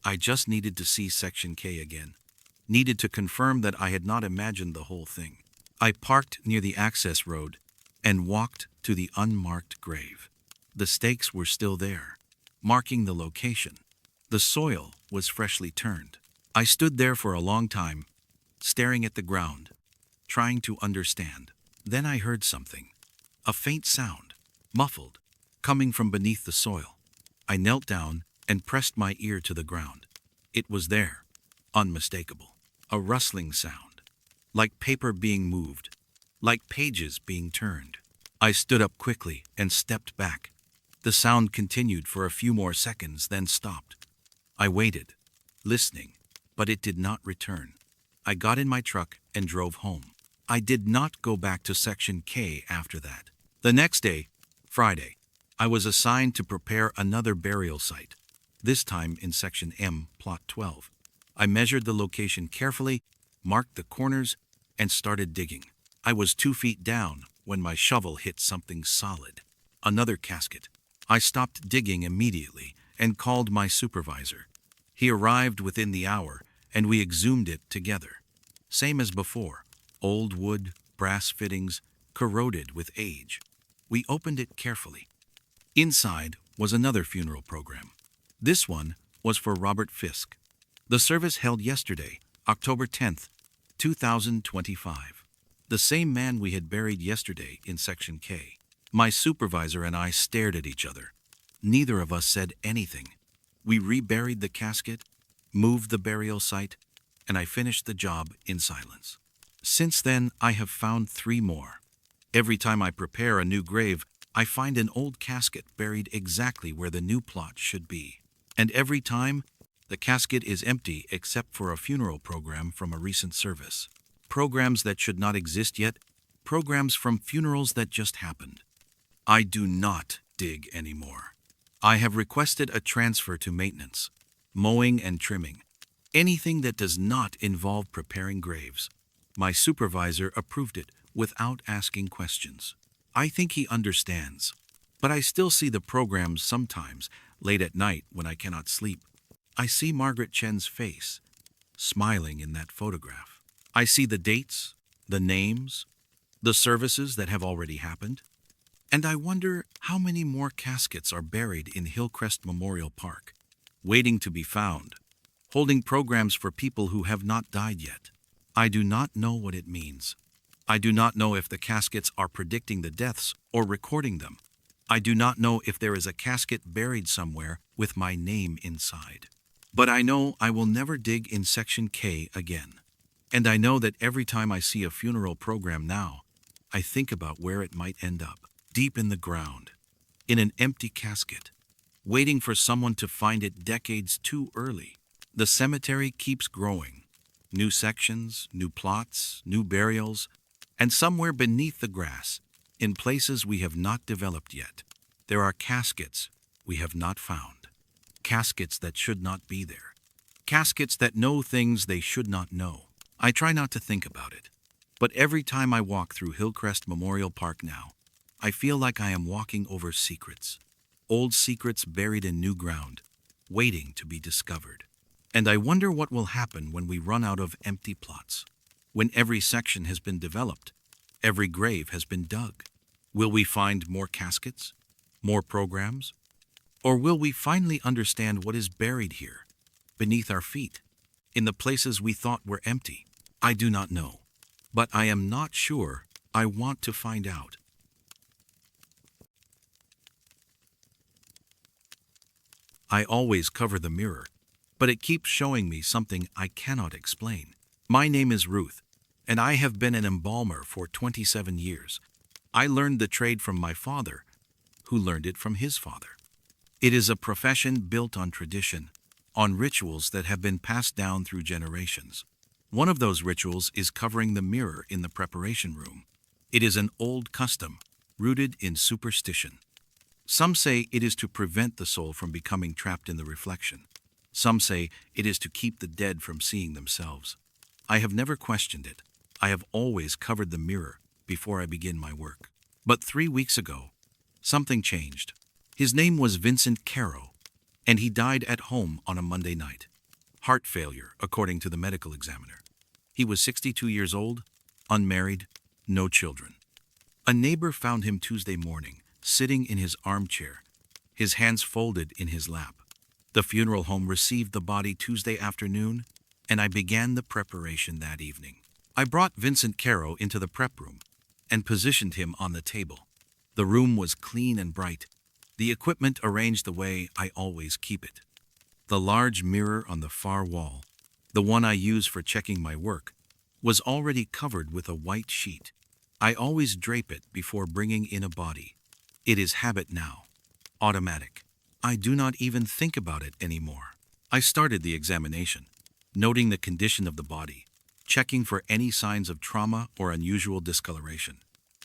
I just needed to see Section K again. Needed to confirm that I had not imagined the whole thing. I parked near the access road and walked to the unmarked grave. The stakes were still there, marking the location. The soil was freshly turned. I stood there for a long time, staring at the ground, trying to understand. Then I heard something, a faint sound, muffled, coming from beneath the soil. I knelt down and pressed my ear to the ground. It was there, unmistakable. A rustling sound, like paper being moved, like pages being turned. I stood up quickly and stepped back. The sound continued for a few more seconds, then stopped. I waited, listening, but it did not return. I got in my truck and drove home. I did not go back to Section K after that. The next day, Friday, I was assigned to prepare another burial site, this time in Section M, Plot 12. I measured the location carefully, marked the corners, and started digging. I was 2 feet down when my shovel hit something solid, another casket. I stopped digging immediately and called my supervisor. He arrived within the hour, and we exhumed it together. Same as before, old wood, brass fittings, corroded with age. We opened it carefully. Inside was another funeral program. This one was for Robert Fisk. The service held yesterday, October 10th, 2025. The same man we had buried yesterday in Section K. My supervisor and I stared at each other. Neither of us said anything. We reburied the casket, moved the burial site, and I finished the job in silence. Since then, I have found 3 more. Every time I prepare a new grave, I find an old casket buried exactly where the new plot should be. And every time, the casket is empty except for a funeral program from a recent service. Programs that should not exist yet, programs from funerals that just happened. I do not dig anymore. I have requested a transfer to maintenance, mowing and trimming, anything that does not involve preparing graves. My supervisor approved it without asking questions. I think he understands, but I still see the programs sometimes late at night when I cannot sleep. I see Margaret Chen's face, smiling in that photograph. I see the dates, the names, the services that have already happened. And I wonder how many more caskets are buried in Hillcrest Memorial Park, waiting to be found, holding programs for people who have not died yet. I do not know what it means. I do not know if the caskets are predicting the deaths or recording them. I do not know if there is a casket buried somewhere with my name inside. But I know I will never dig in Section K again. And I know that every time I see a funeral program now, I think about where it might end up, deep in the ground, in an empty casket, waiting for someone to find it decades too early. The cemetery keeps growing. New sections, new plots, new burials, and somewhere beneath the grass, in places we have not developed yet, there are caskets we have not found. Caskets that should not be there. Caskets that know things they should not know. I try not to think about it, but every time I walk through Hillcrest Memorial Park now, I feel like I am walking over secrets. Old secrets buried in new ground, waiting to be discovered. And I wonder what will happen when we run out of empty plots. When every section has been developed, every grave has been dug. Will we find more caskets? More programs? Or will we finally understand what is buried here, beneath our feet, in the places we thought were empty? I do not know, but I am not sure I want to find out. I always cover the mirror, but it keeps showing me something I cannot explain. My name is Ruth, and I have been an embalmer for 27 years. I learned the trade from my father, who learned it from his father. It is a profession built on tradition, on rituals that have been passed down through generations. One of those rituals is covering the mirror in the preparation room. It is an old custom, rooted in superstition. Some say it is to prevent the soul from becoming trapped in the reflection. Some say it is to keep the dead from seeing themselves. I have never questioned it. I have always covered the mirror before I begin my work. But 3 weeks ago, something changed. His name was Vincent Caro, and he died at home on a Monday night. Heart failure, according to the medical examiner. He was 62 years old, unmarried, no children. A neighbor found him Tuesday morning, sitting in his armchair, his hands folded in his lap. The funeral home received the body Tuesday afternoon, and I began the preparation that evening. I brought Vincent Caro into the prep room and positioned him on the table. The room was clean and bright, the equipment arranged the way I always keep it. The large mirror on the far wall, the one I use for checking my work, was already covered with a white sheet. I always drape it before bringing in a body. It is habit now, automatic. I do not even think about it anymore. I started the examination, noting the condition of the body, checking for any signs of trauma or unusual discoloration.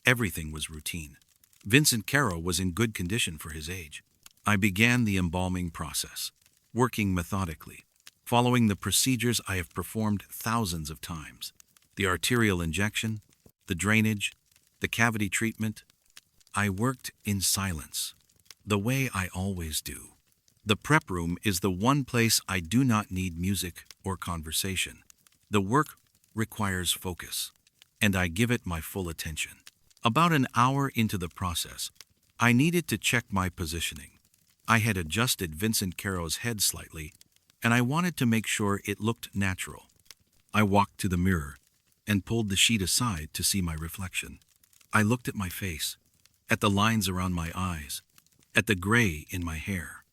Everything was routine. Vincent Caro was in good condition for his age. I began the embalming process, working methodically, following the procedures I have performed thousands of times. The arterial injection, the drainage, the cavity treatment. I worked in silence, the way I always do. The prep room is the one place I do not need music or conversation. The work requires focus, and I give it my full attention. About an hour into the process, I needed to check my positioning. I had adjusted Vincent Caro's head slightly, and I wanted to make sure it looked natural. I walked to the mirror and pulled the sheet aside to see my reflection. I looked at my face, at the lines around my eyes, at the gray in my hair.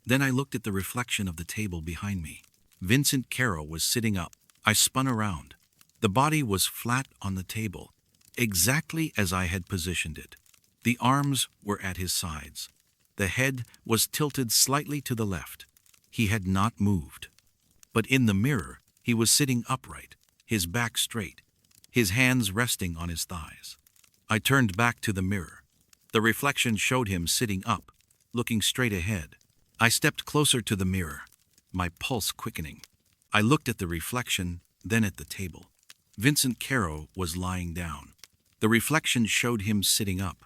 Then I looked at the reflection of the table behind me. Vincent Caro was sitting up. I spun around. The body was flat on the table, exactly as I had positioned it. The arms were at his sides. The head was tilted slightly to the left. He had not moved. But in the mirror, he was sitting upright, his back straight, his hands resting on his thighs. I turned back to the mirror. The reflection showed him sitting up, looking straight ahead. I stepped closer to the mirror, my pulse quickening. I looked at the reflection, then at the table. Vincent Caro was lying down. The reflection showed him sitting up.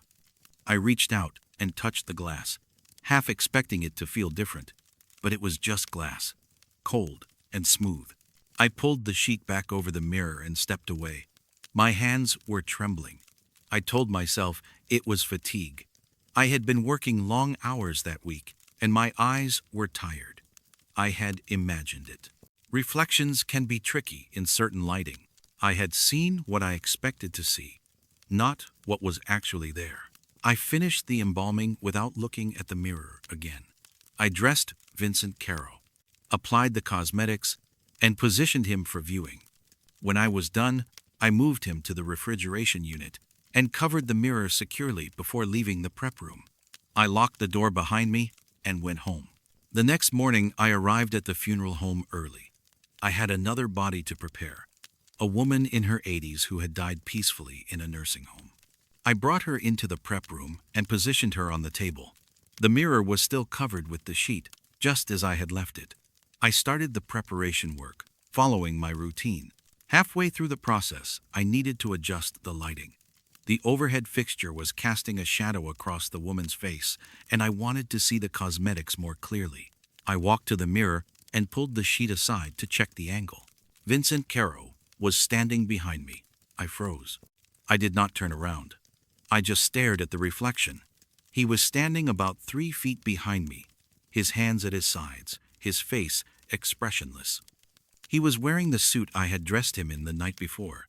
I reached out and touched the glass, half expecting it to feel different, but it was just glass, cold and smooth. I pulled the sheet back over the mirror and stepped away. My hands were trembling. I told myself it was fatigue. I had been working long hours that week, and my eyes were tired. I had imagined it. Reflections can be tricky in certain lighting. I had seen what I expected to see, not what was actually there. I finished the embalming without looking at the mirror again. I dressed Vincent Caro, applied the cosmetics, and positioned him for viewing. When I was done, I moved him to the refrigeration unit and covered the mirror securely before leaving the prep room. I locked the door behind me and went home. The next morning, I arrived at the funeral home early. I had another body to prepare, a woman in her 80s who had died peacefully in a nursing home. I brought her into the prep room and positioned her on the table. The mirror was still covered with the sheet, just as I had left it. I started the preparation work, following my routine. Halfway through the process, I needed to adjust the lighting. The overhead fixture was casting a shadow across the woman's face, and I wanted to see the cosmetics more clearly. I walked to the mirror and pulled the sheet aside to check the angle. Vincent Caro was standing behind me. I froze. I did not turn around. I just stared at the reflection. He was standing about 3 feet behind me, his hands at his sides, his face expressionless. He was wearing the suit I had dressed him in the night before.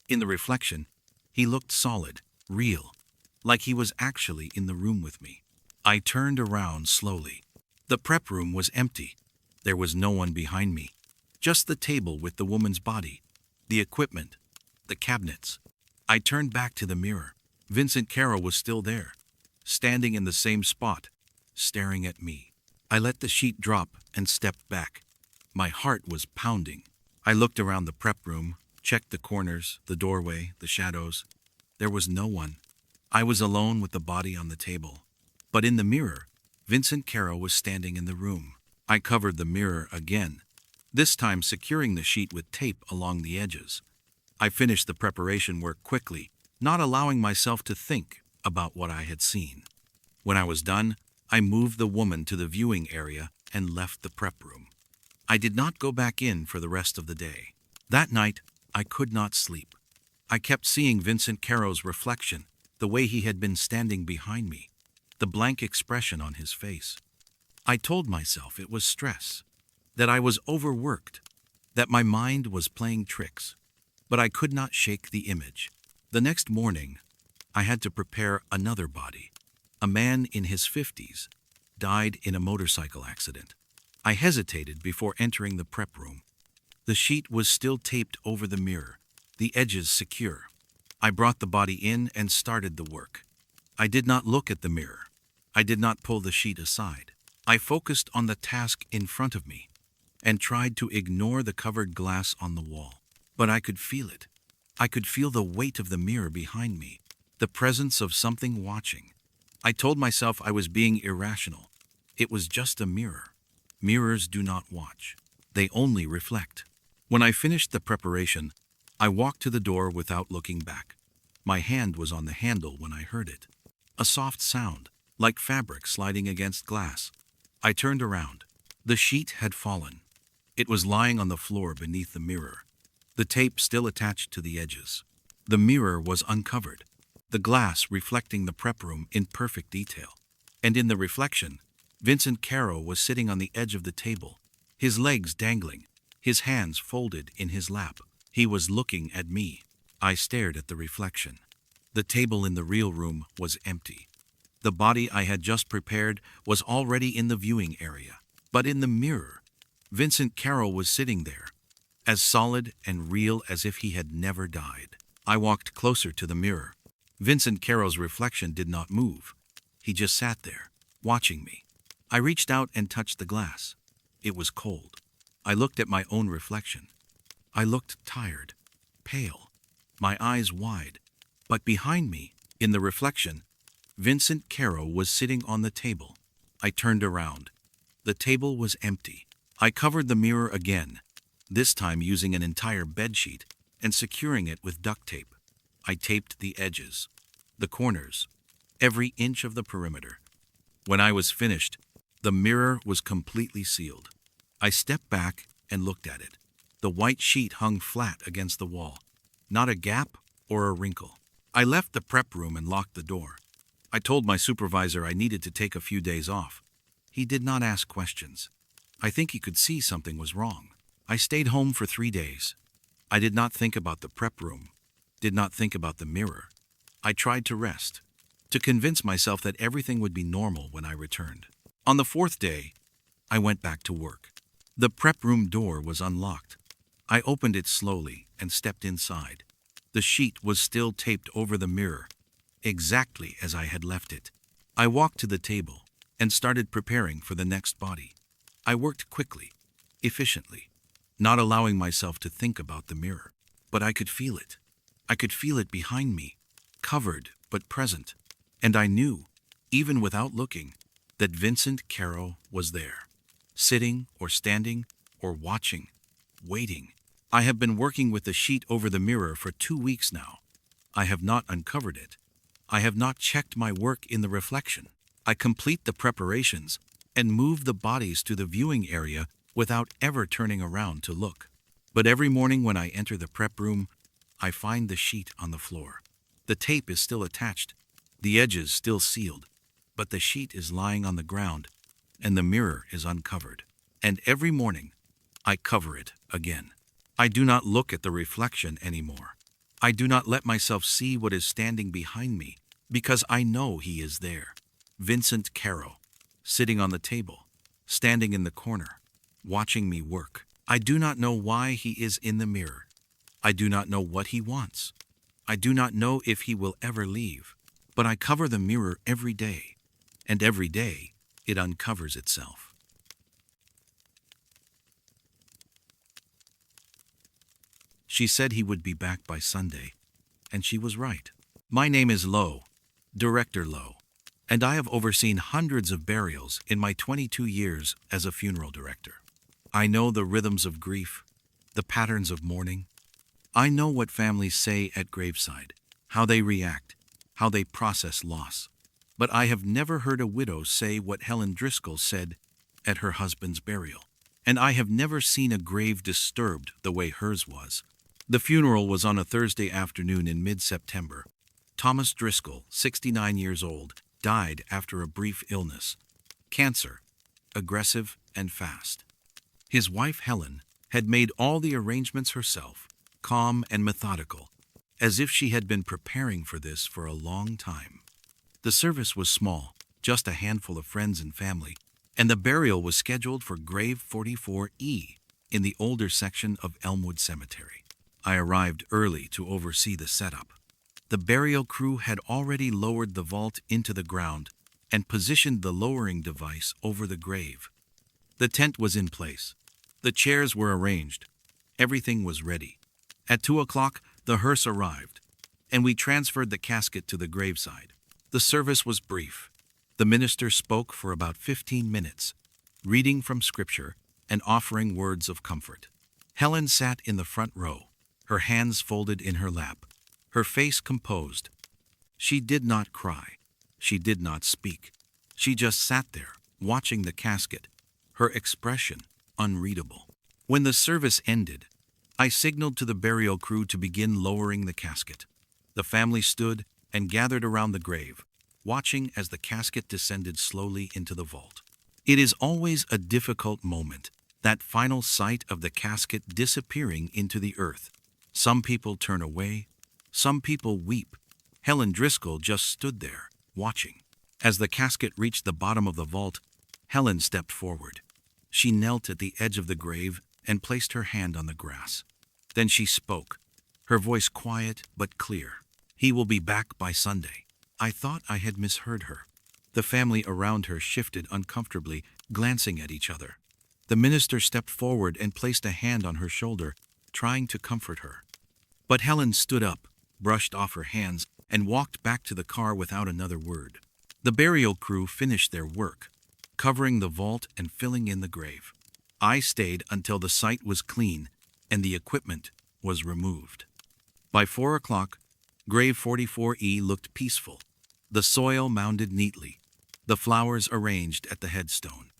In the reflection, he looked solid, real, like he was actually in the room with me. I turned around slowly. The prep room was empty. There was no one behind me. Just the table with the woman's body, the equipment, the cabinets. I turned back to the mirror. Vincent Carroll was still there, standing in the same spot, staring at me. I let the sheet drop and stepped back. My heart was pounding. I looked around the prep room, checked the corners, the doorway, the shadows. There was no one. I was alone with the body on the table. But in the mirror, Vincent Carroll was standing in the room. I covered the mirror again, this time securing the sheet with tape along the edges. I finished the preparation work quickly, not allowing myself to think about what I had seen. When I was done, I moved the woman to the viewing area and left the prep room. I did not go back in for the rest of the day. That night, I could not sleep. I kept seeing Vincent Carroll's reflection, the way he had been standing behind me, the blank expression on his face. I told myself it was stress, that I was overworked, that my mind was playing tricks, but I could not shake the image. The next morning, I had to prepare another body. A man in his 50s died in a motorcycle accident. I hesitated before entering the prep room. The sheet was still taped over the mirror, the edges secure. I brought the body in and started the work. I did not look at the mirror. I did not pull the sheet aside. I focused on the task in front of me and tried to ignore the covered glass on the wall. But I could feel it. I could feel the weight of the mirror behind me, the presence of something watching. I told myself I was being irrational. It was just a mirror. Mirrors do not watch. They only reflect. When I finished the preparation, I walked to the door without looking back. My hand was on the handle when I heard it. A soft sound, like fabric sliding against glass. I turned around. The sheet had fallen. It was lying on the floor beneath the mirror, the tape still attached to the edges. The mirror was uncovered, the glass reflecting the prep room in perfect detail. And in the reflection, Vincent Carroll was sitting on the edge of the table, his legs dangling, his hands folded in his lap. He was looking at me. I stared at the reflection. The table in the real room was empty. The body I had just prepared was already in the viewing area. But in the mirror, Vincent Carroll was sitting there, as solid and real as if he had never died. I walked closer to the mirror. Vincent Carroll's reflection did not move. He just sat there, watching me. I reached out and touched the glass. It was cold. I looked at my own reflection. I looked tired, pale, my eyes wide. But behind me, in the reflection, Vincent Carroll was sitting on the table. I turned around. The table was empty. I covered the mirror again, this time using an entire bedsheet and securing it with duct tape. I taped the edges, the corners, every inch of the perimeter. When I was finished, the mirror was completely sealed. I stepped back and looked at it. The white sheet hung flat against the wall, not a gap or a wrinkle. I left the prep room and locked the door. I told my supervisor I needed to take a few days off. He did not ask questions. I think he could see something was wrong. I stayed home for 3 days. I did not think about the prep room, did not think about the mirror. I tried to rest, to convince myself that everything would be normal when I returned. On the 4th day, I went back to work. The prep room door was unlocked. I opened it slowly and stepped inside. The sheet was still taped over the mirror, exactly as I had left it. I walked to the table and started preparing for the next body. I worked quickly, efficiently, not allowing myself to think about the mirror. But I could feel it. I could feel it behind me, covered but present. And I knew, even without looking, that Vincent Carroll was there, sitting or standing or watching, waiting. I have been working with the sheet over the mirror for 2 weeks now. I have not uncovered it. I have not checked my work in the reflection. I complete the preparations and move the bodies to the viewing area without ever turning around to look. But every morning when I enter the prep room, I find the sheet on the floor. The tape is still attached, The edges still sealed, but the sheet is lying on the ground, and the mirror is uncovered. And every morning, I cover it again. I do not look at the reflection anymore. I do not let myself see what is standing behind me, because I know he is there. Vincent Caro, sitting on the table, standing in the corner, watching me work. I do not know why he is in the mirror. I do not know what he wants. I do not know if he will ever leave. But I cover the mirror every day, and every day it uncovers itself. She said he would be back by Sunday, and she was right. My name is Lowe, Director Lowe, and I have overseen hundreds of burials in my 22 years as a funeral director. I know the rhythms of grief, the patterns of mourning. I know what families say at graveside, how they react, how they process loss. But I have never heard a widow say what Helen Driscoll said at her husband's burial. And I have never seen a grave disturbed the way hers was. The funeral was on a Thursday afternoon in mid-September. Thomas Driscoll, 69 years old, died after a brief illness. Cancer, aggressive and fast. His wife Helen had made all the arrangements herself, calm and methodical, as if she had been preparing for this for a long time. The service was small, just a handful of friends and family, and the burial was scheduled for grave 44E in the older section of Elmwood Cemetery. I arrived early to oversee the setup. The burial crew had already lowered the vault into the ground and positioned the lowering device over the grave. The tent was in place. The chairs were arranged. Everything was ready. At 2 o'clock, the hearse arrived, and we transferred the casket to the graveside. The service was brief. The minister spoke for about 15 minutes, reading from Scripture and offering words of comfort. Helen sat in the front row, her hands folded in her lap, her face composed. She did not cry. She did not speak. She just sat there, watching the casket, her expression unreadable. When the service ended, I signaled to the burial crew to begin lowering the casket. The family stood and gathered around the grave, watching as the casket descended slowly into the vault. It is always a difficult moment, that final sight of the casket disappearing into the earth. Some people turn away, some people weep. Helen Driscoll just stood there, watching. As the casket reached the bottom of the vault, Helen stepped forward. She knelt at the edge of the grave and placed her hand on the grass. Then she spoke, her voice quiet but clear. "He will be back by Sunday." I thought I had misheard her. The family around her shifted uncomfortably, glancing at each other. The minister stepped forward and placed a hand on her shoulder, trying to comfort her. But Helen stood up, brushed off her hands, and walked back to the car without another word. The burial crew finished their work, covering the vault and filling in the grave. I stayed until the site was clean and the equipment was removed. By 4 o'clock, grave 44E looked peaceful, the soil mounded neatly, the flowers arranged at the headstone.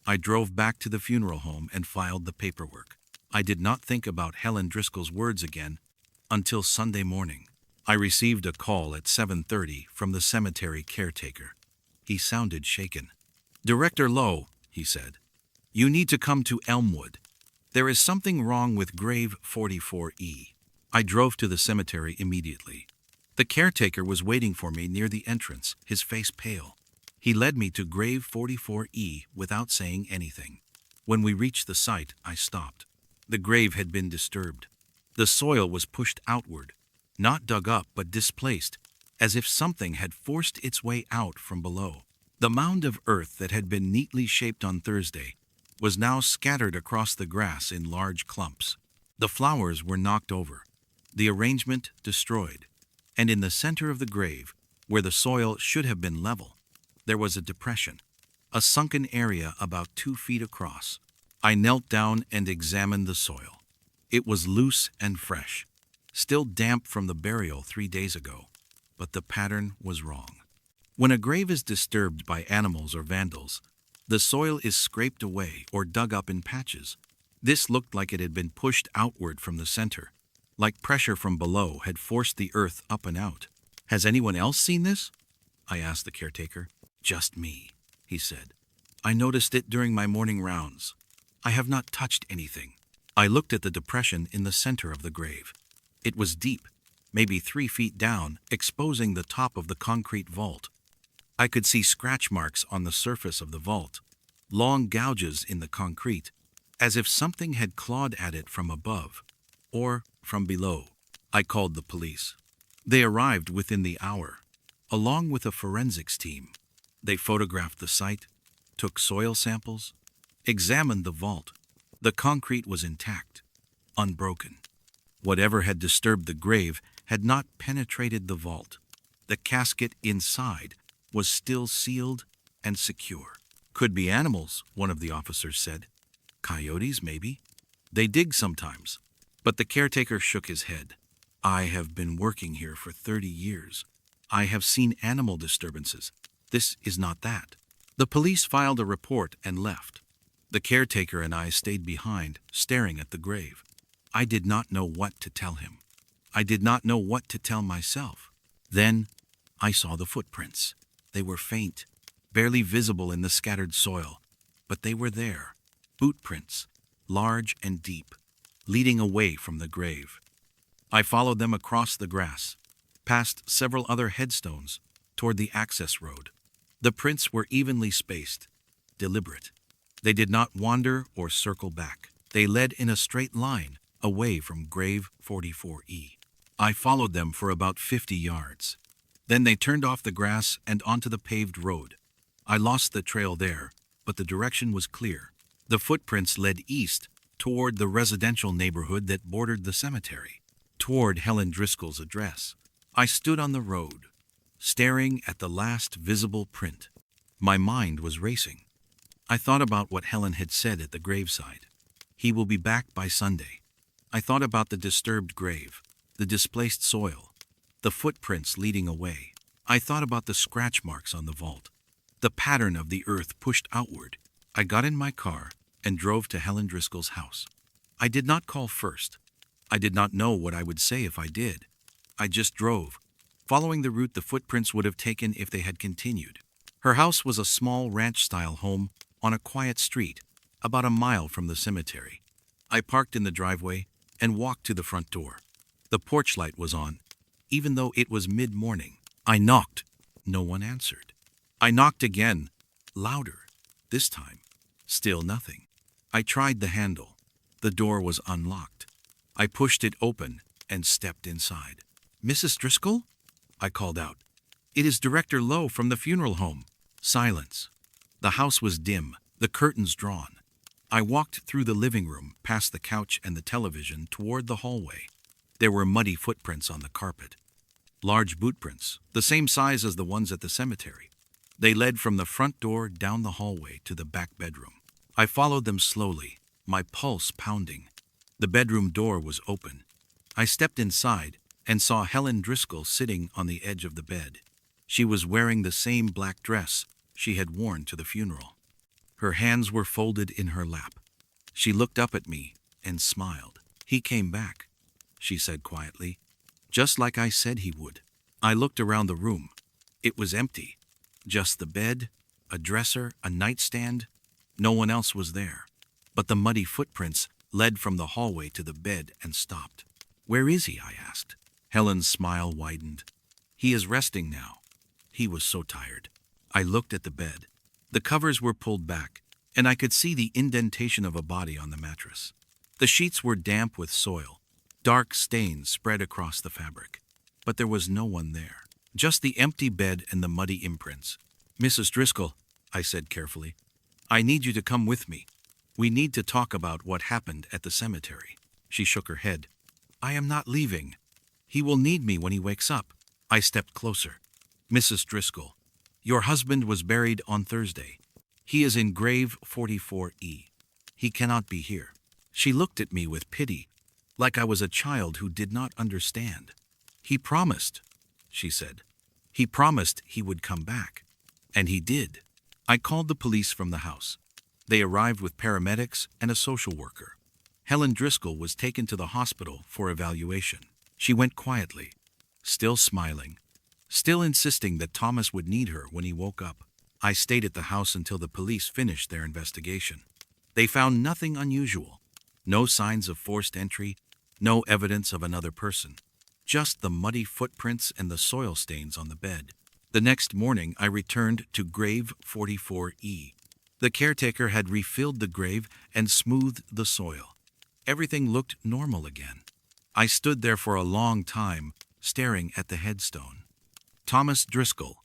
I drove back to the funeral home and filed the paperwork. I did not think about Helen Driscoll's words again until Sunday morning. I received a call at 7:30 from the cemetery caretaker. He sounded shaken. "Director Lowe," he said, "you need to come to Elmwood. There is something wrong with grave 44E. I drove to the cemetery immediately. The caretaker was waiting for me near the entrance, his face pale. He led me to grave 44E without saying anything. When we reached the site, I stopped. The grave had been disturbed. The soil was pushed outward, not dug up but displaced, as if something had forced its way out from below. The mound of earth that had been neatly shaped on Thursday was now scattered across the grass in large clumps. The flowers were knocked over, the arrangement destroyed, and in the center of the grave, where the soil should have been level, there was a depression, a sunken area about 2 feet across. I knelt down and examined the soil. It was loose and fresh, still damp from the burial 3 days ago, but the pattern was wrong. When a grave is disturbed by animals or vandals, the soil is scraped away or dug up in patches. This looked like it had been pushed outward from the center, like pressure from below had forced the earth up and out. Has anyone else seen this? I asked the caretaker. Just me, he said. I noticed it during my morning rounds. I have not touched anything. I looked at the depression in the center of the grave. It was deep, maybe 3 feet down, exposing the top of the concrete vault. I could see scratch marks on the surface of the vault, long gouges in the concrete, as if something had clawed at it from above or from below. I called the police. They arrived within the hour, along with a forensics team. They photographed the site, took soil samples, examined the vault. The concrete was intact, unbroken. Whatever had disturbed the grave had not penetrated the vault. The casket inside was still sealed and secure. Could be animals, one of the officers said. Coyotes, maybe. They dig sometimes. But the caretaker shook his head. I have been working here for 30 years. I have seen animal disturbances. This is not that. The police filed a report and left. The caretaker and I stayed behind, staring at the grave. I did not know what to tell him. I did not know what to tell myself. Then I saw the footprints. They were faint, barely visible in the scattered soil, but they were there. Boot prints, large and deep, leading away from the grave. I followed them across the grass, past several other headstones, toward the access road. The prints were evenly spaced, deliberate. They did not wander or circle back. They led in a straight line away from grave 44E. I followed them for about 50 yards. Then they turned off the grass and onto the paved road. I lost the trail there, but the direction was clear. The footprints led east toward the residential neighborhood that bordered the cemetery, toward Helen Driscoll's address. I stood on the road, staring at the last visible print. My mind was racing. I thought about what Helen had said at the graveside. He will be back by Sunday. I thought about the disturbed grave, the displaced soil, the footprints leading away. I thought about the scratch marks on the vault, the pattern of the earth pushed outward. I got in my car and drove to Helen Driscoll's house. I did not call first. I did not know what I would say if I did. I just drove, following the route the footprints would have taken if they had continued. Her house was a small ranch-style home on a quiet street, about a mile from the cemetery. I parked in the driveway and walked to the front door. The porch light was on, even though it was mid-morning. I knocked. No one answered. I knocked again, louder. This time, still nothing. I tried the handle. The door was unlocked. I pushed it open and stepped inside. "Mrs. Driscoll?" I called out. "It is Director Lowe from the funeral home." Silence. The house was dim, the curtains drawn. I walked through the living room, past the couch and the television, toward the hallway. There were muddy footprints on the carpet. Large boot prints, the same size as the ones at the cemetery. They led from the front door down the hallway to the back bedroom. I followed them slowly, my pulse pounding. The bedroom door was open. I stepped inside and saw Helen Driscoll sitting on the edge of the bed. She was wearing the same black dress she had worn to the funeral. Her hands were folded in her lap. She looked up at me and smiled. "He came back," she said quietly, "just like I said he would." I looked around the room. It was empty. Just the bed, a dresser, a nightstand. No one else was there. But the muddy footprints led from the hallway to the bed and stopped. "Where is he?" I asked. Helen's smile widened. "He is resting now. He was so tired." I looked at the bed. The covers were pulled back, and I could see the indentation of a body on the mattress. The sheets were damp with soil. Dark stains spread across the fabric. But there was no one there. Just the empty bed and the muddy imprints. "Mrs. Driscoll," I said carefully, "I need you to come with me. We need to talk about what happened at the cemetery." She shook her head. "I am not leaving. He will need me when he wakes up." I stepped closer. "Mrs. Driscoll, your husband was buried on Thursday. He is in grave 44E. He cannot be here." She looked at me with pity, like I was a child who did not understand. "He promised," she said. "He promised he would come back." And he did. I called the police from the house. They arrived with paramedics and a social worker. Helen Driscoll was taken to the hospital for evaluation. She went quietly, still smiling, still insisting that Thomas would need her when he woke up. I stayed at the house until the police finished their investigation. They found nothing unusual. No signs of forced entry, no evidence of another person. Just the muddy footprints and the soil stains on the bed. The next morning, I returned to grave 44E. The caretaker had refilled the grave and smoothed the soil. Everything looked normal again. I stood there for a long time, staring at the headstone. Thomas Driscoll,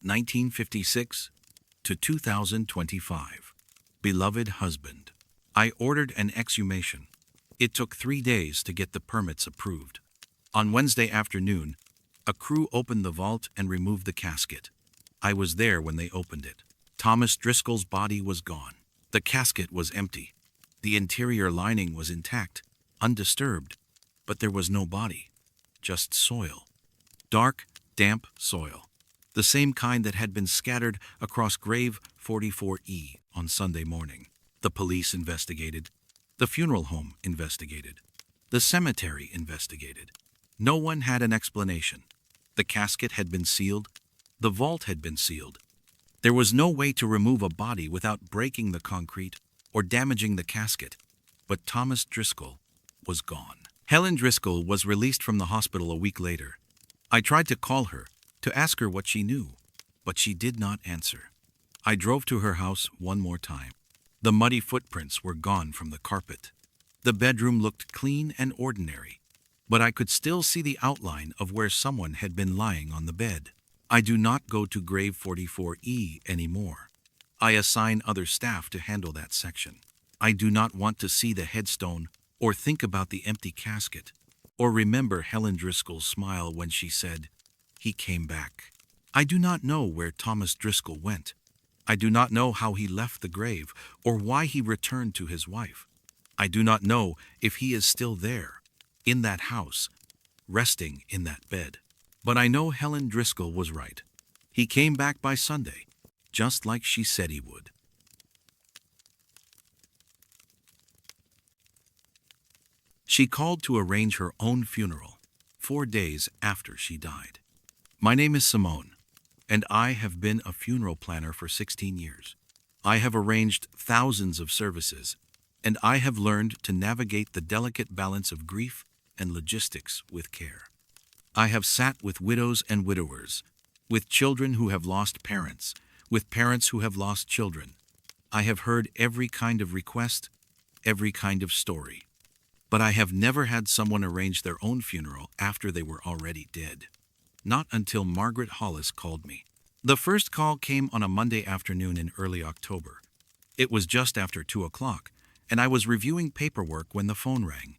1956 to 2025. Beloved husband. I ordered an exhumation. It took 3 days to get the permits approved. On Wednesday afternoon, a crew opened the vault and removed the casket. I was there when they opened it. Thomas Driscoll's body was gone. The casket was empty. The interior lining was intact, undisturbed, but there was no body, just soil. Dark, damp soil. The same kind that had been scattered across grave 44E on Sunday morning. The police investigated. The funeral home investigated. The cemetery investigated. No one had an explanation. The casket had been sealed. The vault had been sealed. There was no way to remove a body without breaking the concrete or damaging the casket. But Thomas Driscoll was gone. Helen Driscoll was released from the hospital a week later. I tried to call her to ask her what she knew, but she did not answer. I drove to her house one more time. The muddy footprints were gone from the carpet. The bedroom looked clean and ordinary, but I could still see the outline of where someone had been lying on the bed. I do not go to grave 44E anymore. I assign other staff to handle that section. I do not want to see the headstone or think about the empty casket or remember Helen Driscoll's smile when she said, "He came back." I do not know where Thomas Driscoll went. I do not know how he left the grave or why he returned to his wife. I do not know if he is still there, in that house, resting in that bed. But I know Helen Driscoll was right. He came back by Sunday, just like she said he would. She called to arrange her own funeral 4 days after she died. My name is Simone, and I have been a funeral planner for 16 years. I have arranged thousands of services, and I have learned to navigate the delicate balance of grief and logistics with care. I have sat with widows and widowers, with children who have lost parents, with parents who have lost children. I have heard every kind of request, every kind of story. But I have never had someone arrange their own funeral after they were already dead. Not until Margaret Hollis called me. The first call came on a Monday afternoon in early October. It was just after 2 o'clock, and I was reviewing paperwork when the phone rang.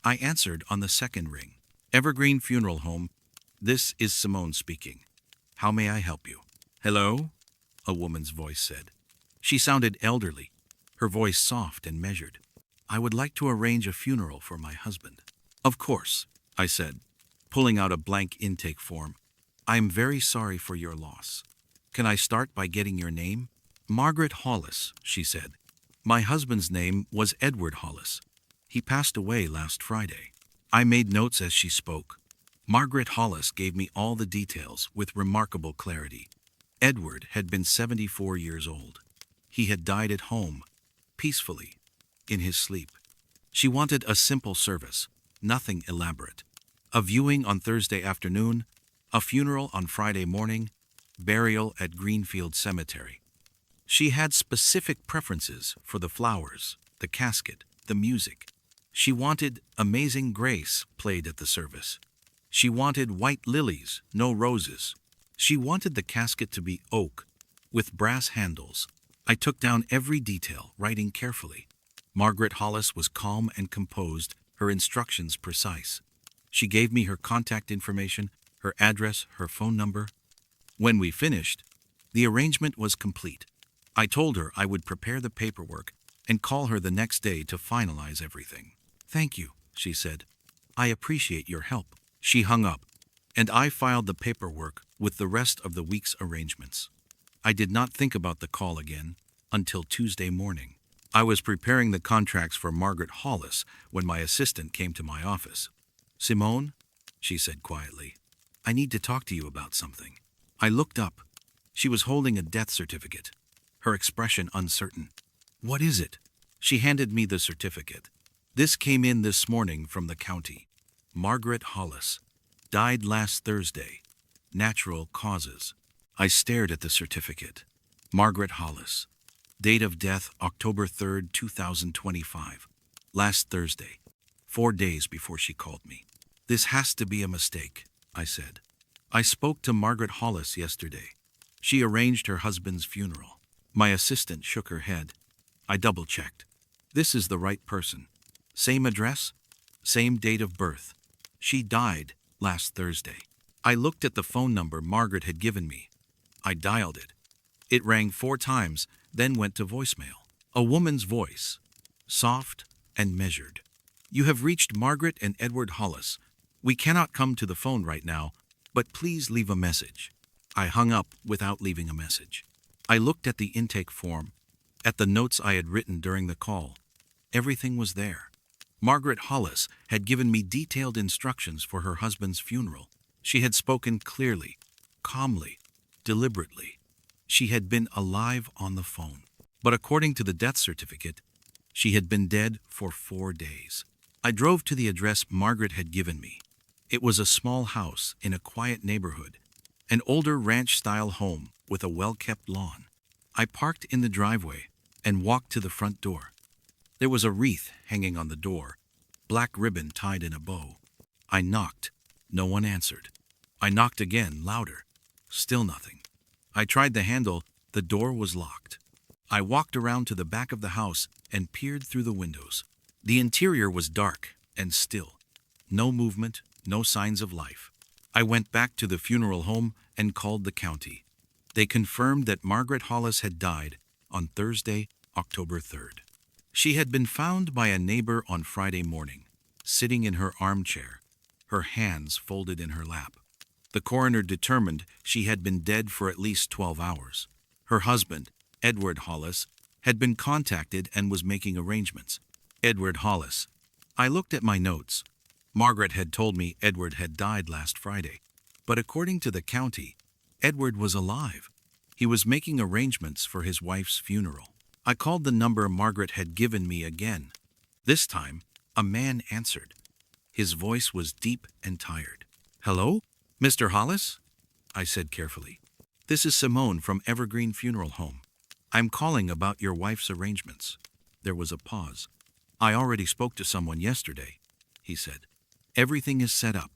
I answered on the second ring. Evergreen Funeral Home, this is Simone speaking. How may I help you? Hello? A woman's voice said. She sounded elderly, her voice soft and measured. I would like to arrange a funeral for my husband. Of course, I said, pulling out a blank intake form. I am very sorry for your loss. Can I start by getting your name? Margaret Hollis, she said. My husband's name was Edward Hollis. He passed away last Friday. I made notes as she spoke. Margaret Hollis gave me all the details with remarkable clarity. Edward had been 74 years old. He had died at home, peacefully, in his sleep. She wanted a simple service, nothing elaborate. A viewing on Thursday afternoon, a funeral on Friday morning, burial at Greenfield Cemetery. She had specific preferences for the flowers, the casket, the music. She wanted Amazing Grace played at the service. She wanted white lilies, no roses. She wanted the casket to be oak, with brass handles. I took down every detail, writing carefully. Margaret Hollis was calm and composed, her instructions precise. She gave me her contact information, her address, her phone number. When we finished, the arrangement was complete. I told her I would prepare the paperwork and call her the next day to finalize everything. Thank you, she said. I appreciate your help. She hung up, and I filed the paperwork with the rest of the week's arrangements. I did not think about the call again until Tuesday morning. I was preparing the contracts for Margaret Hollis when my assistant came to my office. Simone, she said quietly, I need to talk to you about something. I looked up. She was holding a death certificate, her expression uncertain. What is it? She handed me the certificate. This came in this morning from the county. Margaret Hollis. Died last Thursday. Natural causes. I stared at the certificate. Margaret Hollis. Date of death October 3rd, 2025. Last Thursday. 4 days before she called me. This has to be a mistake, I said. I spoke to Margaret Hollis yesterday. She arranged her husband's funeral. My assistant shook her head. I double-checked. This is the right person. Same address, same date of birth. She died last Thursday. I looked at the phone number Margaret had given me. I dialed it. It rang 4 times, then went to voicemail. A woman's voice, soft and measured. You have reached Margaret and Edward Hollis. We cannot come to the phone right now, but please leave a message. I hung up without leaving a message. I looked at the intake form, at the notes I had written during the call. Everything was there. Margaret Hollis had given me detailed instructions for her husband's funeral. She had spoken clearly, calmly, deliberately. She had been alive on the phone. But according to the death certificate, she had been dead for 4 days. I drove to the address Margaret had given me. It was a small house in a quiet neighborhood, an older ranch-style home with a well-kept lawn. I parked in the driveway and walked to the front door. There was a wreath hanging on the door, black ribbon tied in a bow. I knocked. No one answered. I knocked again, louder. Still nothing. I tried the handle. The door was locked. I walked around to the back of the house and peered through the windows. The interior was dark and still. No movement, no signs of life. I went back to the funeral home and called the county. They confirmed that Margaret Hollis had died on Thursday, October 3rd. She had been found by a neighbor on Friday morning, sitting in her armchair, her hands folded in her lap. The coroner determined she had been dead for at least 12 hours. Her husband, Edward Hollis, had been contacted and was making arrangements. Edward Hollis. I looked at my notes. Margaret had told me Edward had died last Friday. But according to the county, Edward was alive. He was making arrangements for his wife's funeral. I called the number Margaret had given me again. This time, a man answered. His voice was deep and tired. Hello, Mr. Hollis? I said carefully. This is Simone from Evergreen Funeral Home. I'm calling about your wife's arrangements. There was a pause. I already spoke to someone yesterday, he said. Everything is set up.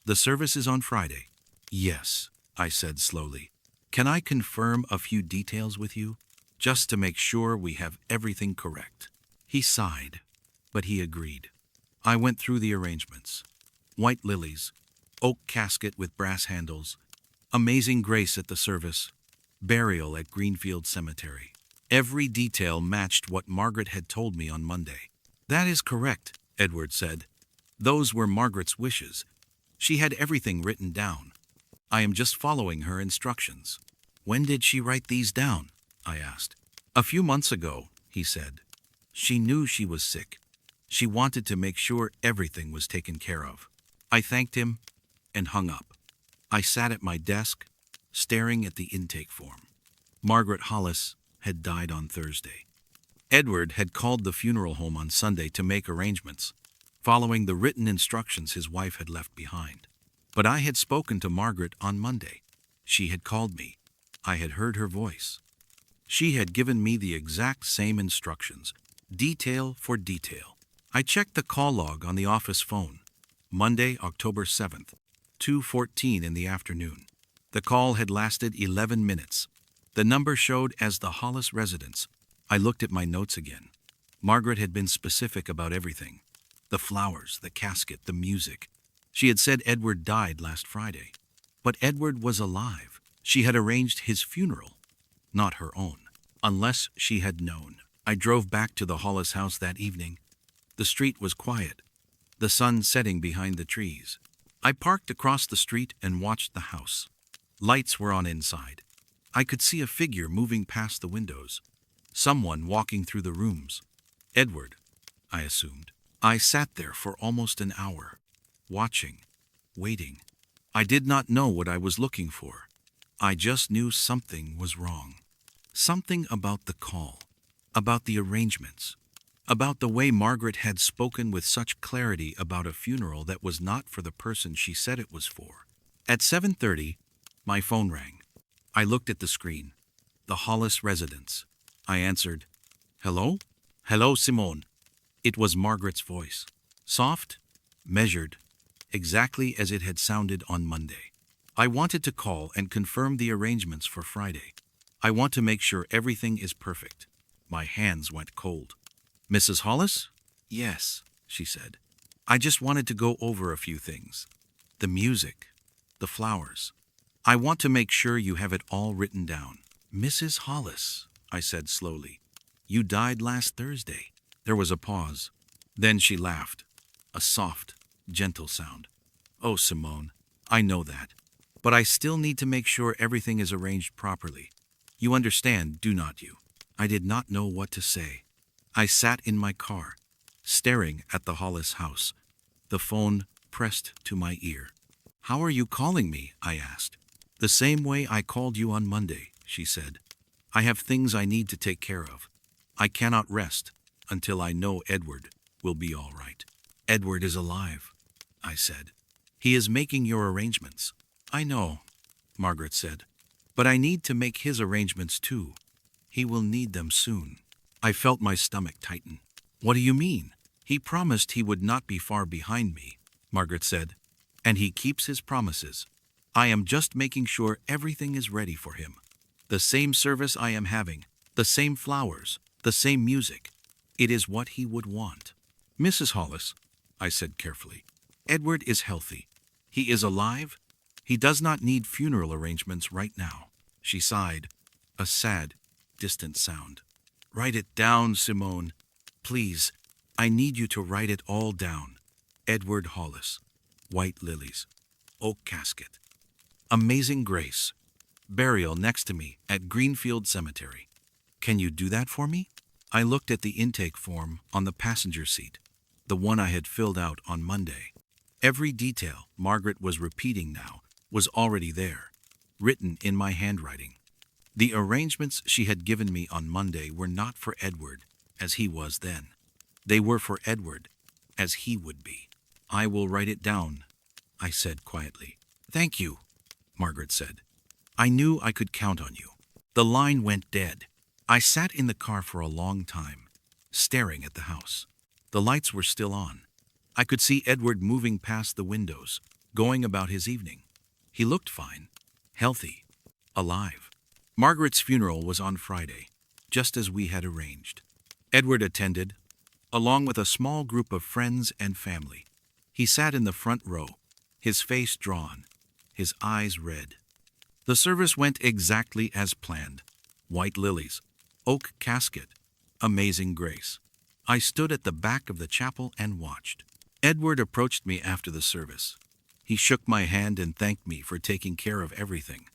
The service is on Friday. Yes, I said slowly. Can I confirm a few details with you? Just to make sure we have everything correct. He sighed, but he agreed. I went through the arrangements. White lilies, oak casket with brass handles, amazing grace at the service, burial at Greenfield Cemetery. Every detail matched what Margaret had told me on Monday. That is correct, Edward said. Those were Margaret's wishes. She had everything written down. I am just following her instructions. When did she write these down? I asked. A few months ago, he said. She knew she was sick. She wanted to make sure everything was taken care of. I thanked him and hung up. I sat at my desk, staring at the intake form. Margaret Hollis had died on Thursday. Edward had called the funeral home on Sunday to make arrangements, following the written instructions his wife had left behind. But I had spoken to Margaret on Monday. She had called me. I had heard her voice. She had given me the exact same instructions, detail for detail. I checked the call log on the office phone. Monday, October 7th, 2:14 in the afternoon. The call had lasted 11 minutes. The number showed as the Hollis residence. I looked at my notes again. Margaret had been specific about everything. The flowers, the casket, the music. She had said Edward died last Friday. But Edward was alive. She had arranged his funeral, not her own. Unless she had known. I drove back to the Hollis house that evening. The street was quiet, the sun setting behind the trees. I parked across the street and watched the house. Lights were on inside. I could see a figure moving past the windows. Someone walking through the rooms. Edward, I assumed. I sat there for almost an hour, watching, waiting. I did not know what I was looking for. I just knew something was wrong. Something about the call, about the arrangements, about the way Margaret had spoken with such clarity about a funeral that was not for the person she said it was for. At 7:30, my phone rang. I looked at the screen. The Hollis residence. I answered, "Hello? Hello, Simone." It was Margaret's voice. Soft, measured, exactly as it had sounded on Monday. "I wanted to call and confirm the arrangements for Friday. I want to make sure everything is perfect." My hands went cold. "Mrs. Hollis?" "Yes," she said. "I just wanted to go over a few things. The music, the flowers. I want to make sure you have it all written down." "Mrs. Hollis," I said slowly. "You died last Thursday." There was a pause. Then she laughed. A soft, gentle sound. "Oh, Simone, I know that. But I still need to make sure everything is arranged properly. You understand, do not you?" I did not know what to say. I sat in my car, staring at the Hollis house, the phone pressed to my ear. "How are you calling me?" I asked. "The same way I called you on Monday," she said. "I have things I need to take care of. I cannot rest until I know Edward will be all right." "Edward is alive," I said. "He is making your arrangements." "I know," Margaret said. "But I need to make his arrangements too. He will need them soon." I felt my stomach tighten. "What do you mean?" "He promised he would not be far behind me," Margaret said. "And he keeps his promises. I am just making sure everything is ready for him. The same service I am having, the same flowers, the same music. It is what he would want." "Mrs. Hollis," I said carefully, "Edward is healthy. He is alive. He does not need funeral arrangements right now." She sighed, a sad, distant sound. "Write it down, Simone. Please, I need you to write it all down. Edward Hollis. White lilies. Oak casket. Amazing grace. Burial next to me at Greenfield Cemetery. Can you do that for me?" I looked at the intake form on the passenger seat, the one I had filled out on Monday. Every detail Margaret was repeating now was already there, written in my handwriting. The arrangements she had given me on Monday were not for Edward as he was then. They were for Edward as he would be. "I will write it down," I said quietly. "Thank you," Margaret said. "I knew I could count on you." The line went dead. I sat in the car for a long time, staring at the house. The lights were still on. I could see Edward moving past the windows, going about his evening. He looked fine, healthy, alive. Margaret's funeral was on Friday, just as we had arranged. Edward attended, along with a small group of friends and family. He sat in the front row, his face drawn, his eyes red. The service went exactly as planned. White lilies, oak casket, amazing grace. I stood at the back of the chapel and watched. Edward approached me after the service. He shook my hand and thanked me for taking care of everything.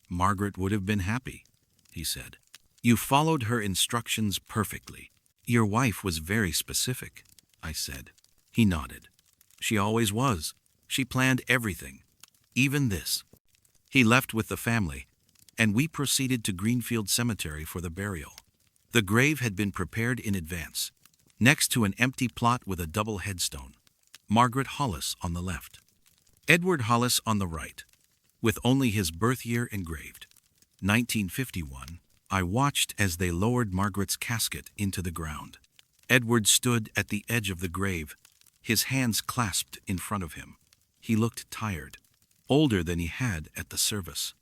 "Margaret would have been happy," he said. "You followed her instructions perfectly." "Your wife was very specific," I said. He nodded. "She always was. She planned everything, even this." He left with the family, and we proceeded to Greenfield Cemetery for the burial. The grave had been prepared in advance, next to an empty plot with a double headstone. Margaret Hollis on the left, Edward Hollis on the right, with only his birth year engraved. 1951. I watched as they lowered Margaret's casket into the ground. Edward stood at the edge of the grave, his hands clasped in front of him. He looked tired, older than he had at the service.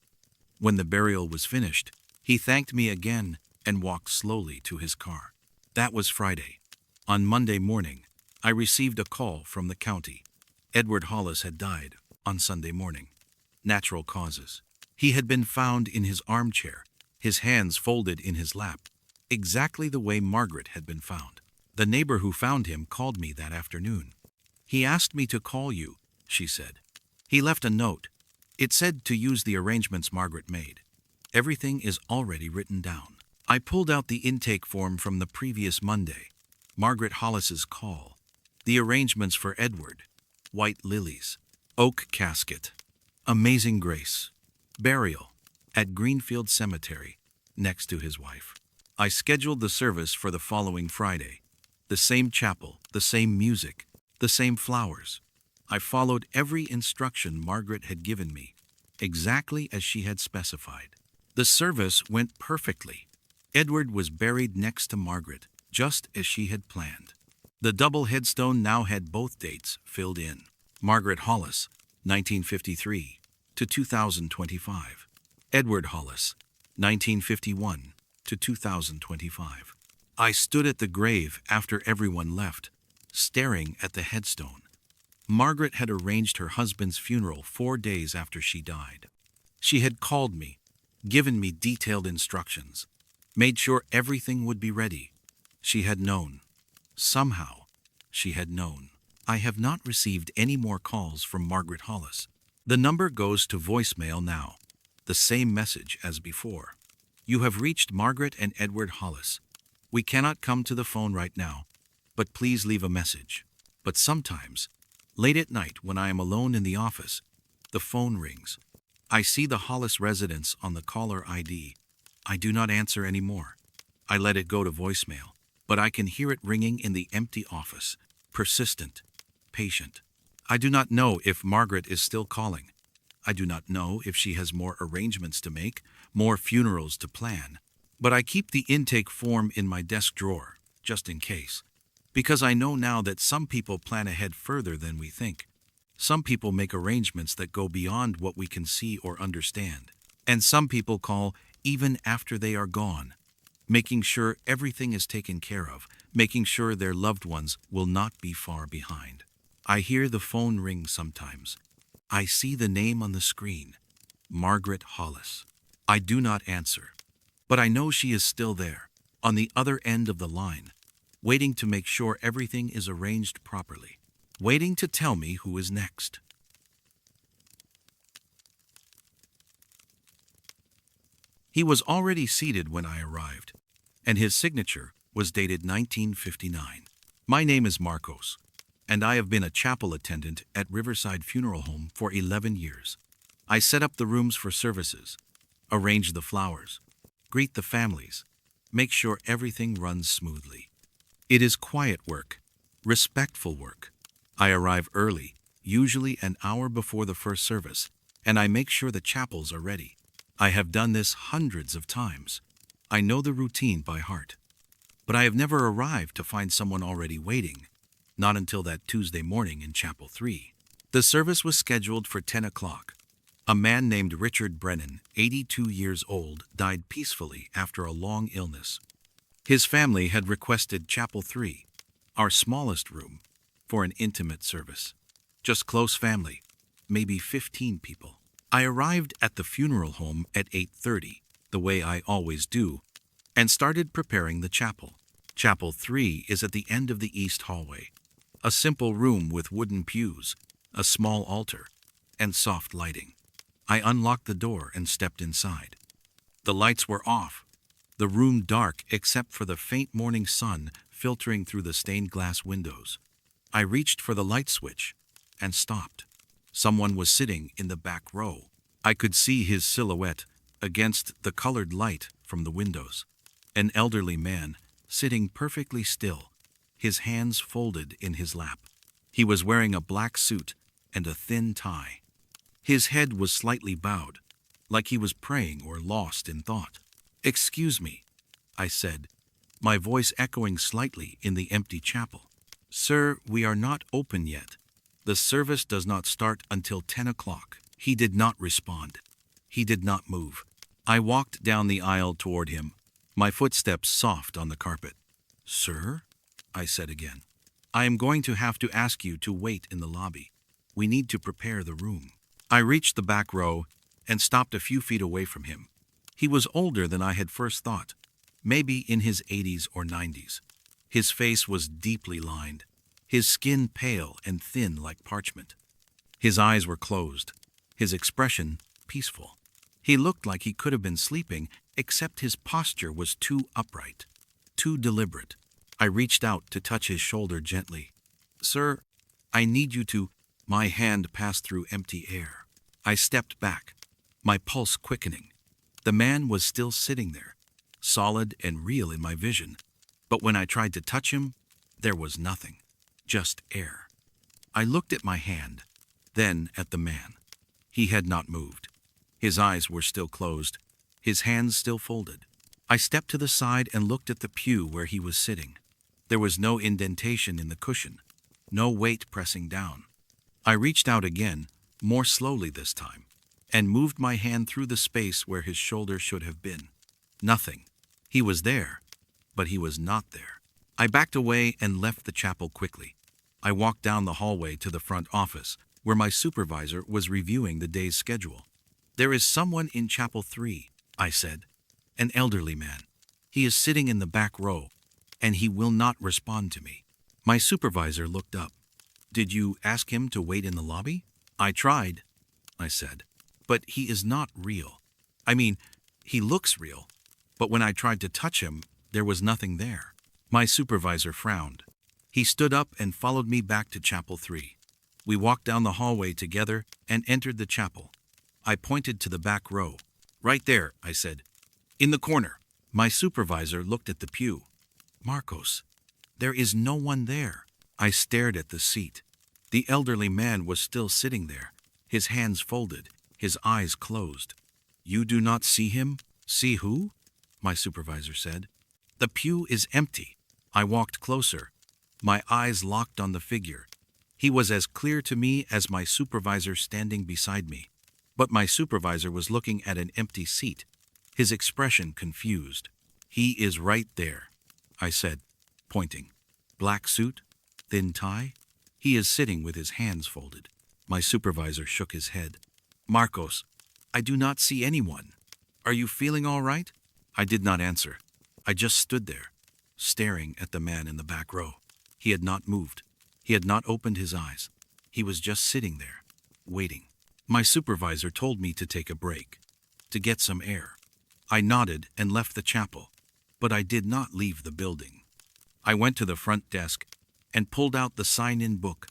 When the burial was finished, he thanked me again and walked slowly to his car. That was Friday. On Monday morning, I received a call from the county. Edward Hollis had died on Sunday morning. Natural causes. He had been found in his armchair, his hands folded in his lap, exactly the way Margaret had been found. The neighbor who found him called me that afternoon. "He asked me to call you," she said. "He left a note. It said to use the arrangements Margaret made. Everything is already written down." I pulled out the intake form from the previous Monday. Margaret Hollis's call. The arrangements for Edward. White lilies. Oak casket. Amazing Grace. Burial. At Greenfield Cemetery, next to his wife. I scheduled the service for the following Friday. The same chapel, the same music, the same flowers. I followed every instruction Margaret had given me, exactly as she had specified. The service went perfectly. Edward was buried next to Margaret, just as she had planned. The double headstone now had both dates filled in. Margaret Hollis, 1953 to 2025. Edward Hollis, 1951 to 2025. I stood at the grave after everyone left, staring at the headstone. Margaret had arranged her husband's funeral 4 days after she died. She had called me, given me detailed instructions, made sure everything would be ready. She had known. Somehow, she had known. I have not received any more calls from Margaret Hollis. The number goes to voicemail now. The same message as before. You have reached Margaret and Edward Hollis. We cannot come to the phone right now, but please leave a message. But sometimes, late at night when I am alone in the office, the phone rings. I see the Hollis residence on the caller ID. I do not answer anymore. I let it go to voicemail, but I can hear it ringing in the empty office. Persistent, patient. I do not know if Margaret is still calling. I do not know if she has more arrangements to make, more funerals to plan. But I keep the intake form in my desk drawer, just in case. Because I know now that some people plan ahead further than we think. Some people make arrangements that go beyond what we can see or understand. And some people call even after they are gone, making sure everything is taken care of, making sure their loved ones will not be far behind. I hear the phone ring sometimes. I see the name on the screen, Margaret Hollis. I do not answer, but I know she is still there, on the other end of the line, waiting to make sure everything is arranged properly, waiting to tell me who is next. He was already seated when I arrived, and his signature was dated 1959. My name is Marcos, and I have been a chapel attendant at Riverside Funeral Home for 11 years. I set up the rooms for services, arrange the flowers, greet the families, make sure everything runs smoothly. It is quiet work, respectful work. I arrive early, usually an hour before the first service, and I make sure the chapels are ready. I have done this hundreds of times. I know the routine by heart. But I have never arrived to find someone already waiting, not until that Tuesday morning in Chapel 3. The service was scheduled for 10 o'clock. A man named Richard Brennan, 82 years old, died peacefully after a long illness. His family had requested Chapel 3, our smallest room, for an intimate service. Just close family, maybe 15 people. I arrived at the funeral home at 8:30, the way I always do, and started preparing the chapel. Chapel 3 is at the end of the east hallway. A simple room with wooden pews, a small altar, and soft lighting. I unlocked the door and stepped inside. The lights were off, the room dark except for the faint morning sun filtering through the stained glass windows. I reached for the light switch and stopped. Someone was sitting in the back row. I could see his silhouette against the colored light from the windows. An elderly man, sitting perfectly still, his hands folded in his lap. He was wearing a black suit and a thin tie. His head was slightly bowed, like he was praying or lost in thought. "Excuse me," I said, my voice echoing slightly in the empty chapel. "Sir, we are not open yet. The service does not start until 10 o'clock. He did not respond. He did not move. I walked down the aisle toward him, my footsteps soft on the carpet. "Sir?" I said again. "I am going to have to ask you to wait in the lobby. We need to prepare the room." I reached the back row and stopped a few feet away from him. He was older than I had first thought, maybe in his 80s or 90s. His face was deeply lined, his skin pale and thin like parchment. His eyes were closed, his expression peaceful. He looked like he could have been sleeping, except his posture was too upright, too deliberate. I reached out to touch his shoulder gently. "Sir, I need you to—" My hand passed through empty air. I stepped back, my pulse quickening. The man was still sitting there, solid and real in my vision. But when I tried to touch him, there was nothing, just air. I looked at my hand, then at the man. He had not moved. His eyes were still closed, his hands still folded. I stepped to the side and looked at the pew where he was sitting. There was no indentation in the cushion, no weight pressing down. I reached out again, more slowly this time, and moved my hand through the space where his shoulder should have been. Nothing. He was there, but he was not there. I backed away and left the chapel quickly. I walked down the hallway to the front office, where my supervisor was reviewing the day's schedule. "There is someone in Chapel 3, I said. "An elderly man. He is sitting in the back row, and he will not respond to me." My supervisor looked up. "Did you ask him to wait in the lobby?" "I tried," I said. "But he is not real. I mean, he looks real, but when I tried to touch him, there was nothing there." My supervisor frowned. He stood up and followed me back to Chapel 3. We walked down the hallway together and entered the chapel. I pointed to the back row. "Right there," I said. "In the corner." My supervisor looked at the pew. "Marcos, there is no one there." I stared at the seat. The elderly man was still sitting there, his hands folded, his eyes closed. "You do not see him?" "See who?" my supervisor said. "The pew is empty." I walked closer, my eyes locked on the figure. He was as clear to me as my supervisor standing beside me. But my supervisor was looking at an empty seat, his expression confused. "He is right there," I said, pointing. "Black suit, thin tie. He is sitting with his hands folded." My supervisor shook his head. "Marcos, I do not see anyone. Are you feeling all right?" I did not answer. I just stood there, staring at the man in the back row. He had not moved. He had not opened his eyes. He was just sitting there, waiting. My supervisor told me to take a break, to get some air. I nodded and left the chapel, but I did not leave the building. I went to the front desk and pulled out the sign-in book,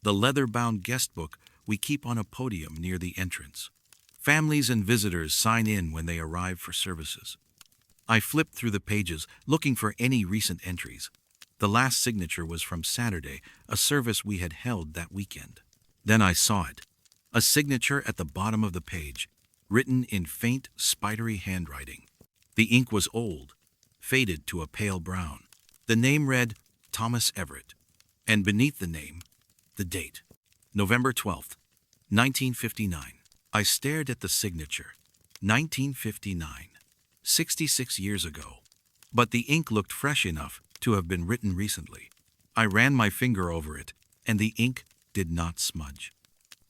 the leather-bound guest book we keep on a podium near the entrance. Families and visitors sign in when they arrive for services. I flipped through the pages, looking for any recent entries. The last signature was from Saturday, a service we had held that weekend. Then I saw it. A signature at the bottom of the page, written in faint, spidery handwriting. The ink was old, faded to a pale brown. The name read Thomas Everett, and beneath the name, the date, November 12th, 1959. I stared at the signature. 1959. 66 years ago. But the ink looked fresh enough to have been written recently. I ran my finger over it, and the ink did not smudge.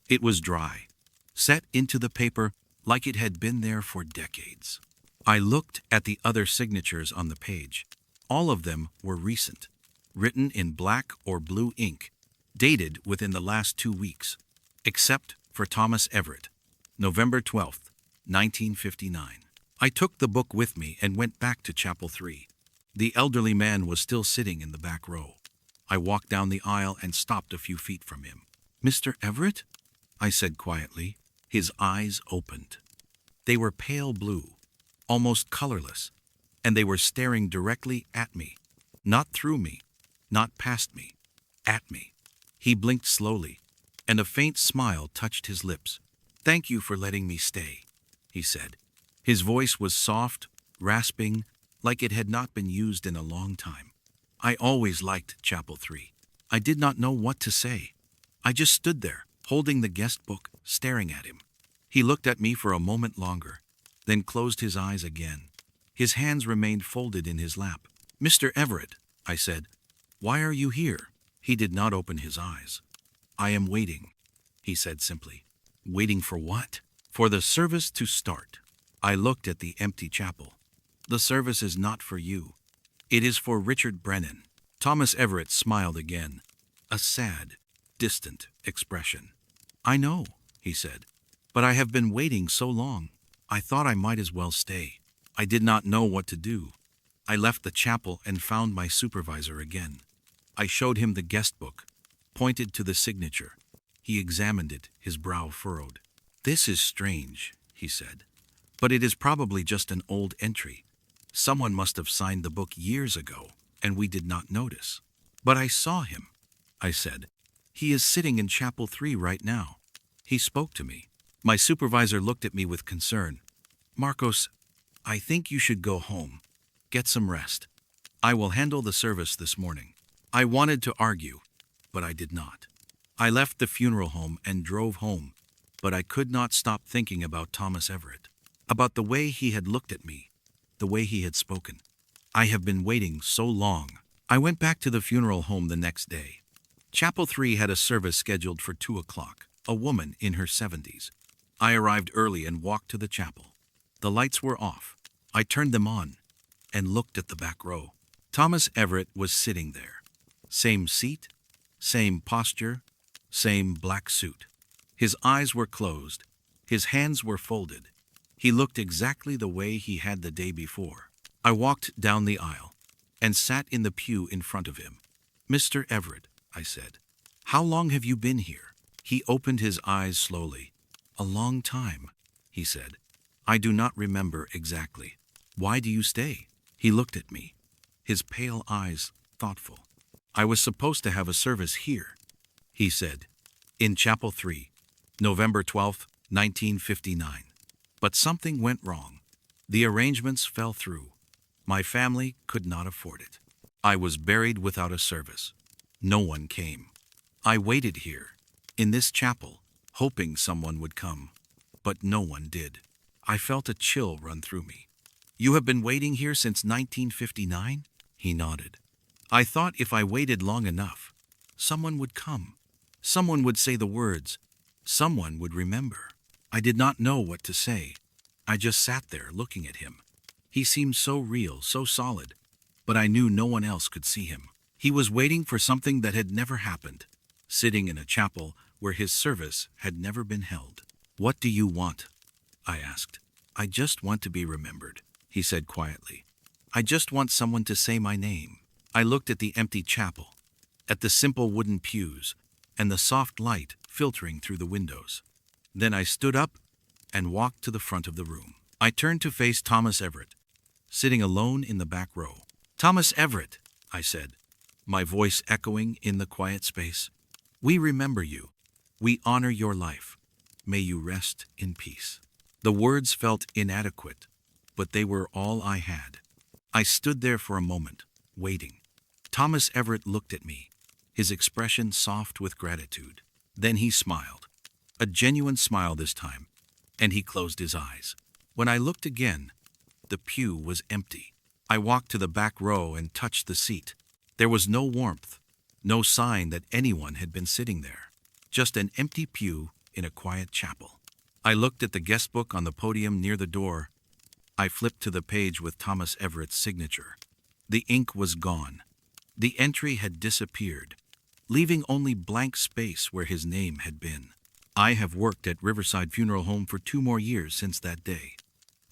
It was dry, set into the paper like it had been there for decades. I looked at the other signatures on the page. All of them were recent, written in black or blue ink, dated within the last 2 weeks, except for Thomas Everett, November 12th, 1959. I took the book with me and went back to Chapel 3. The elderly man was still sitting in the back row. I walked down the aisle and stopped a few feet from him. "Mr. Everett?" I said quietly. His eyes opened. They were pale blue, almost colorless, and they were staring directly at me. Not through me, not past me, at me. He blinked slowly, and a faint smile touched his lips. "Thank you for letting me stay," he said. His voice was soft, rasping, like it had not been used in a long time. I always liked Chapel 3. I did not know what to say. I just stood there, holding the guest book, staring at him. He looked at me for a moment longer, then closed his eyes again. His hands remained folded in his lap. "Mr. Everett," I said, "why are you here?" He did not open his eyes. "I am waiting," he said simply. "Waiting for what?" "For the service to start." I looked at the empty chapel. "The service is not for you. It is for Richard Brennan." Thomas Everett smiled again, a sad, distant expression. "I know," he said, "but I have been waiting so long. I thought I might as well stay." I did not know what to do. I left the chapel and found my supervisor again. I showed him the guest book, pointed to the signature. He examined it, his brow furrowed. "This is strange," he said, "but it is probably just an old entry. Someone must have signed the book years ago, and we did not notice." "But I saw him," I said. "He is sitting in Chapel 3 right now." He spoke to me. My supervisor looked at me with concern. "Marcos, I think you should go home. Get some rest. I will handle the service this morning." I wanted to argue, but I did not. I left the funeral home and drove home, but I could not stop thinking about Thomas Everett, about the way he had looked at me, the way he had spoken. I have been waiting so long. I went back to the funeral home the next day. Chapel 3 had a service scheduled for 2 o'clock, a woman in her 70s. I arrived early and walked to the chapel. The lights were off. I turned them on and looked at the back row. Thomas Everett was sitting there. Same seat, same posture, same black suit. His eyes were closed. His hands were folded. He looked exactly the way he had the day before. I walked down the aisle and sat in the pew in front of him. "Mr. Everett," I said, "how long have you been here?" He opened his eyes slowly. "A long time," he said. "I do not remember exactly." "Why do you stay?" He looked at me, his pale eyes thoughtful. "I was supposed to have a service here," he said, "in Chapel 3, November 12, 1959. But something went wrong. The arrangements fell through. My family could not afford it. I was buried without a service. No one came. I waited here, in this chapel, hoping someone would come. But no one did. I felt a chill run through me. "You have been waiting here since 1959? He nodded. "I thought if I waited long enough, someone would come. Someone would say the words. Someone would remember." I did not know what to say. I just sat there looking at him. He seemed so real, so solid, but I knew no one else could see him. He was waiting for something that had never happened, sitting in a chapel where his service had never been held. "What do you want?" I asked. "I just want to be remembered," he said quietly. "I just want someone to say my name." I looked at the empty chapel, at the simple wooden pews, and the soft light filtering through the windows. Then I stood up and walked to the front of the room. I turned to face Thomas Everett, sitting alone in the back row. "Thomas Everett," I said, my voice echoing in the quiet space. "We remember you. We honor your life. May you rest in peace." The words felt inadequate, but they were all I had. I stood there for a moment, waiting. Thomas Everett looked at me, his expression soft with gratitude. Then he smiled, a genuine smile this time, and he closed his eyes. When I looked again, the pew was empty. I walked to the back row and touched the seat. There was no warmth, no sign that anyone had been sitting there. Just an empty pew in a quiet chapel. I looked at the guest book on the podium near the door. I flipped to the page with Thomas Everett's signature. The ink was gone. The entry had disappeared, leaving only blank space where his name had been. I have worked at Riverside Funeral Home for 2 more years since that day.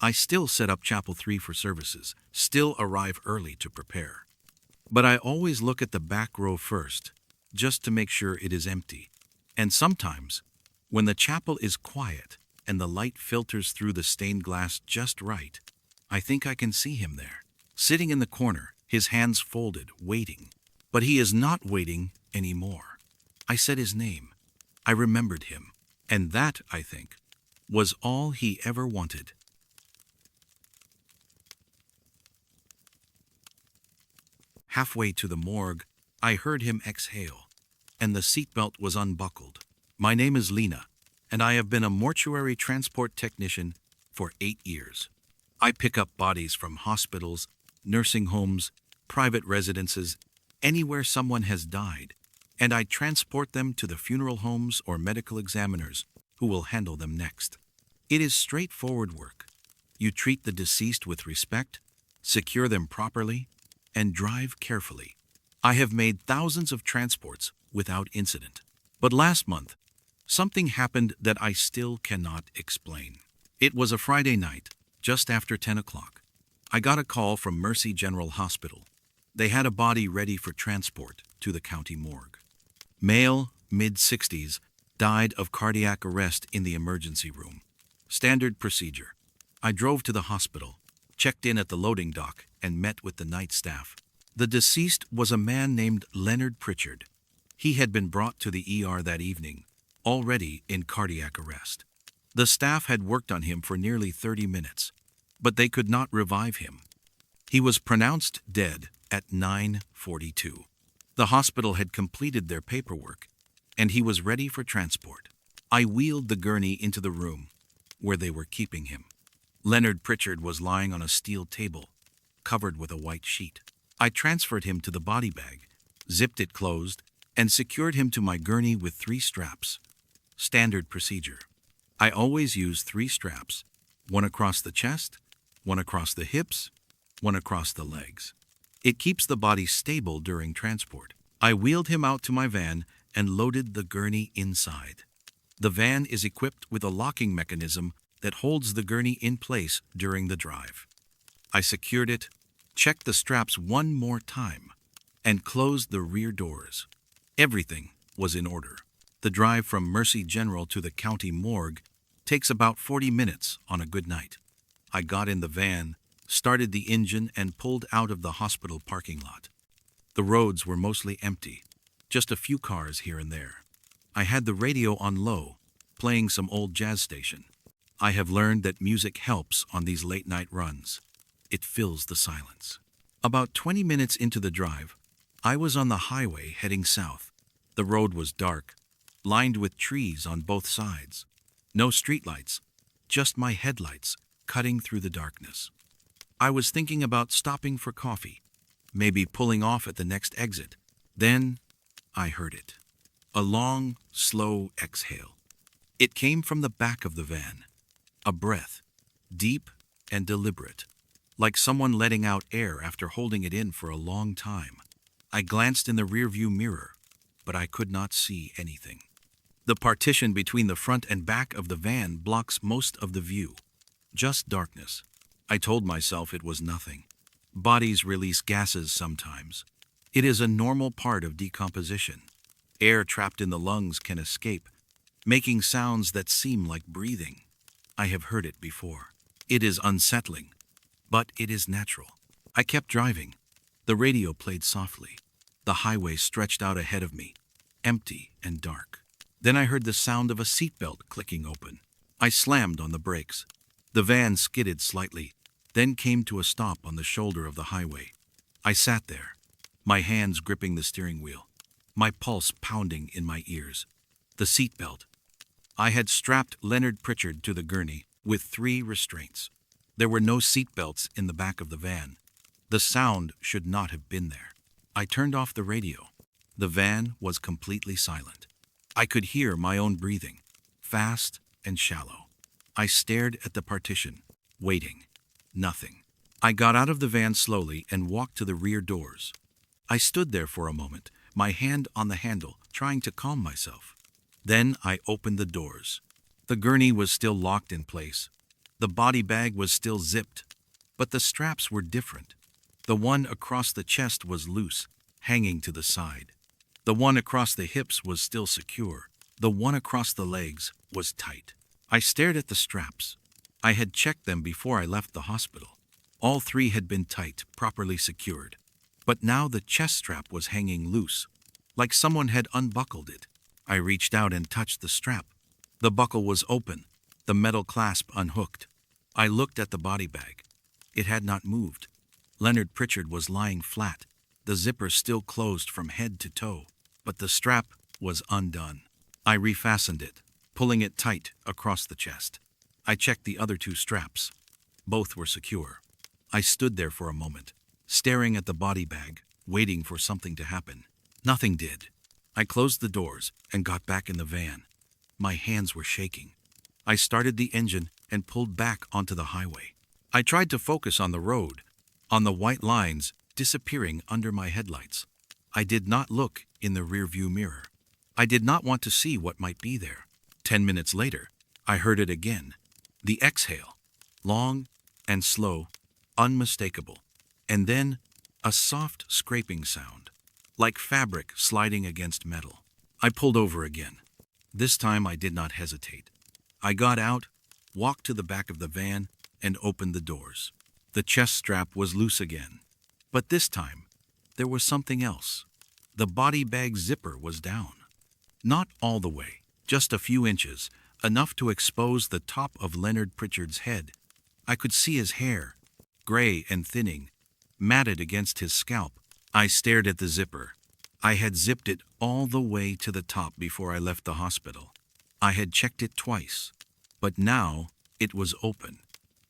I still set up Chapel 3 for services, still arrive early to prepare. But I always look at the back row first, just to make sure it is empty. And sometimes, when the chapel is quiet and the light filters through the stained glass just right, I think I can see him there, sitting in the corner, his hands folded, waiting. But he is not waiting anymore. I said his name. I remembered him. And that, I think, was all he ever wanted. Halfway to the morgue, I heard him exhale, and the seatbelt was unbuckled. "My name is Lena, and I have been a mortuary transport technician for 8 years. I pick up bodies from hospitals, nursing homes, private residences, anywhere someone has died, and I transport them to the funeral homes or medical examiners who will handle them next. It is straightforward work. You treat the deceased with respect, secure them properly, and drive carefully. I have made thousands of transports without incident. But last month, something happened that I still cannot explain. It was a Friday night, just after 10 o'clock. I got a call from Mercy General Hospital. They had a body ready for transport to the county morgue. Male, mid-60s, Died of cardiac arrest in the emergency room. Standard procedure. I drove to the hospital, checked in at the loading dock, and met with the night staff. The deceased was a man named Leonard Pritchard. He had been brought to the ER that evening, already in cardiac arrest. The staff had worked on him for nearly 30 minutes, but they could not revive him. He was pronounced dead at 9:42. The hospital had completed their paperwork, and he was ready for transport. I wheeled the gurney into the room where they were keeping him. Leonard Pritchard was lying on a steel table, covered with a white sheet. I transferred him to the body bag, zipped it closed, and secured him to my gurney with 3 straps. Standard procedure. I always use 3 straps, one across the chest, one across the hips, one across the legs. It keeps the body stable during transport. I wheeled him out to my van and loaded the gurney inside. The van is equipped with a locking mechanism that holds the gurney in place during the drive. I secured it, checked the straps one more time, and closed the rear doors. Everything was in order. The drive from Mercy General to the county morgue takes about 40 minutes on a good night. I got in the van, started the engine, and pulled out of the hospital parking lot. The roads were mostly empty, just a few cars here and there. I had the radio on low, playing some old jazz station. I have learned that music helps on these late-night runs. It fills the silence. About 20 minutes into the drive, I was on the highway heading south. The road was dark, lined with trees on both sides. No streetlights, just my headlights cutting through the darkness. I was thinking about stopping for coffee, maybe pulling off at the next exit. Then I heard it. A long, slow exhale. It came from the back of the van. A breath, deep and deliberate, like someone letting out air after holding it in for a long time. I glanced in the rearview mirror, but I could not see anything. The partition between the front and back of the van blocks most of the view. Just darkness. I told myself it was nothing. Bodies release gases sometimes. It is a normal part of decomposition. Air trapped in the lungs can escape, making sounds that seem like breathing. I have heard it before. It is unsettling, but it is natural. I kept driving. The radio played softly. The highway stretched out ahead of me, empty and dark. Then I heard the sound of a seatbelt clicking open. I slammed on the brakes. The van skidded slightly, then came to a stop on the shoulder of the highway. I sat there, my hands gripping the steering wheel, my pulse pounding in my ears. The seatbelt. I had strapped Leonard Pritchard to the gurney with 3 restraints. There were no seatbelts in the back of the van. The sound should not have been there. I turned off the radio. The van was completely silent. I could hear my own breathing, fast and shallow. I stared at the partition, waiting. Nothing. I got out of the van slowly and walked to the rear doors. I stood there for a moment, my hand on the handle, trying to calm myself. Then I opened the doors. The gurney was still locked in place. The body bag was still zipped, but the straps were different. The one across the chest was loose, hanging to the side. The one across the hips was still secure. The one across the legs was tight. I stared at the straps. I had checked them before I left the hospital. All 3 had been tight, properly secured. But now the chest strap was hanging loose, like someone had unbuckled it. I reached out and touched the strap. The buckle was open, the metal clasp unhooked. I looked at the body bag. It had not moved. Leonard Pritchard was lying flat, the zipper still closed from head to toe, but the strap was undone. I refastened it, pulling it tight across the chest. I checked the other 2 straps. Both were secure. I stood there for a moment, staring at the body bag, waiting for something to happen. Nothing did. I closed the doors and got back in the van. My hands were shaking. I started the engine and pulled back onto the highway. I tried to focus on the road, on the white lines disappearing under my headlights. I did not look in the rearview mirror. I did not want to see what might be there. 10 minutes later, I heard it again. The exhale, long and slow, unmistakable. And then a soft scraping sound, like fabric sliding against metal. I pulled over again. This time I did not hesitate. I got out, walked to the back of the van, and opened the doors. The chest strap was loose again. But this time, there was something else. The body bag zipper was down. Not all the way, just a few inches, enough to expose the top of Leonard Pritchard's head. I could see his hair, gray and thinning, matted against his scalp. I stared at the zipper. I had zipped it all the way to the top before I left the hospital. I had checked it twice, but now it was open,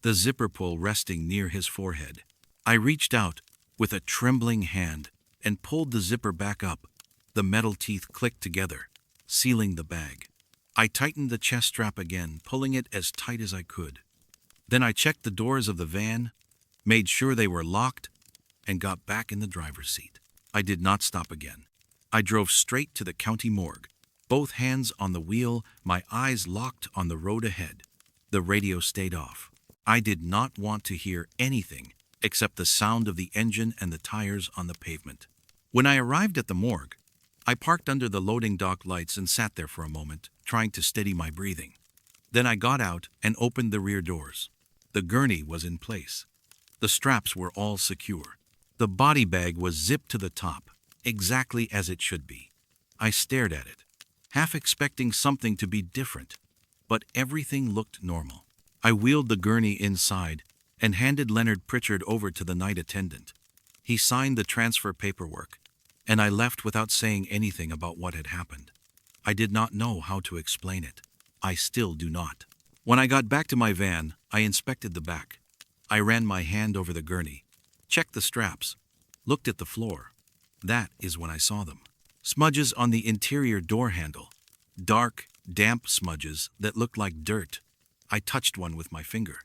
the zipper pull resting near his forehead. I reached out with a trembling hand and pulled the zipper back up. The metal teeth clicked together, sealing the bag. I tightened the chest strap again, pulling it as tight as I could. Then I checked the doors of the van, made sure they were locked, and got back in the driver's seat. I did not stop again. I drove straight to the county morgue, both hands on the wheel, my eyes locked on the road ahead. The radio stayed off. I did not want to hear anything except the sound of the engine and the tires on the pavement. When I arrived at the morgue, I parked under the loading dock lights and sat there for a moment, trying to steady my breathing. Then I got out and opened the rear doors. The gurney was in place. The straps were all secure. The body bag was zipped to the top, exactly as it should be. I stared at it, half expecting something to be different, but everything looked normal. I wheeled the gurney inside and handed Leonard Pritchard over to the night attendant. He signed the transfer paperwork, and I left without saying anything about what had happened. I did not know how to explain it. I still do not. When I got back to my van, I inspected the back. I ran my hand over the gurney, checked the straps, looked at the floor. That is when I saw them. Smudges on the interior door handle. Dark, damp smudges that looked like dirt. I touched one with my finger.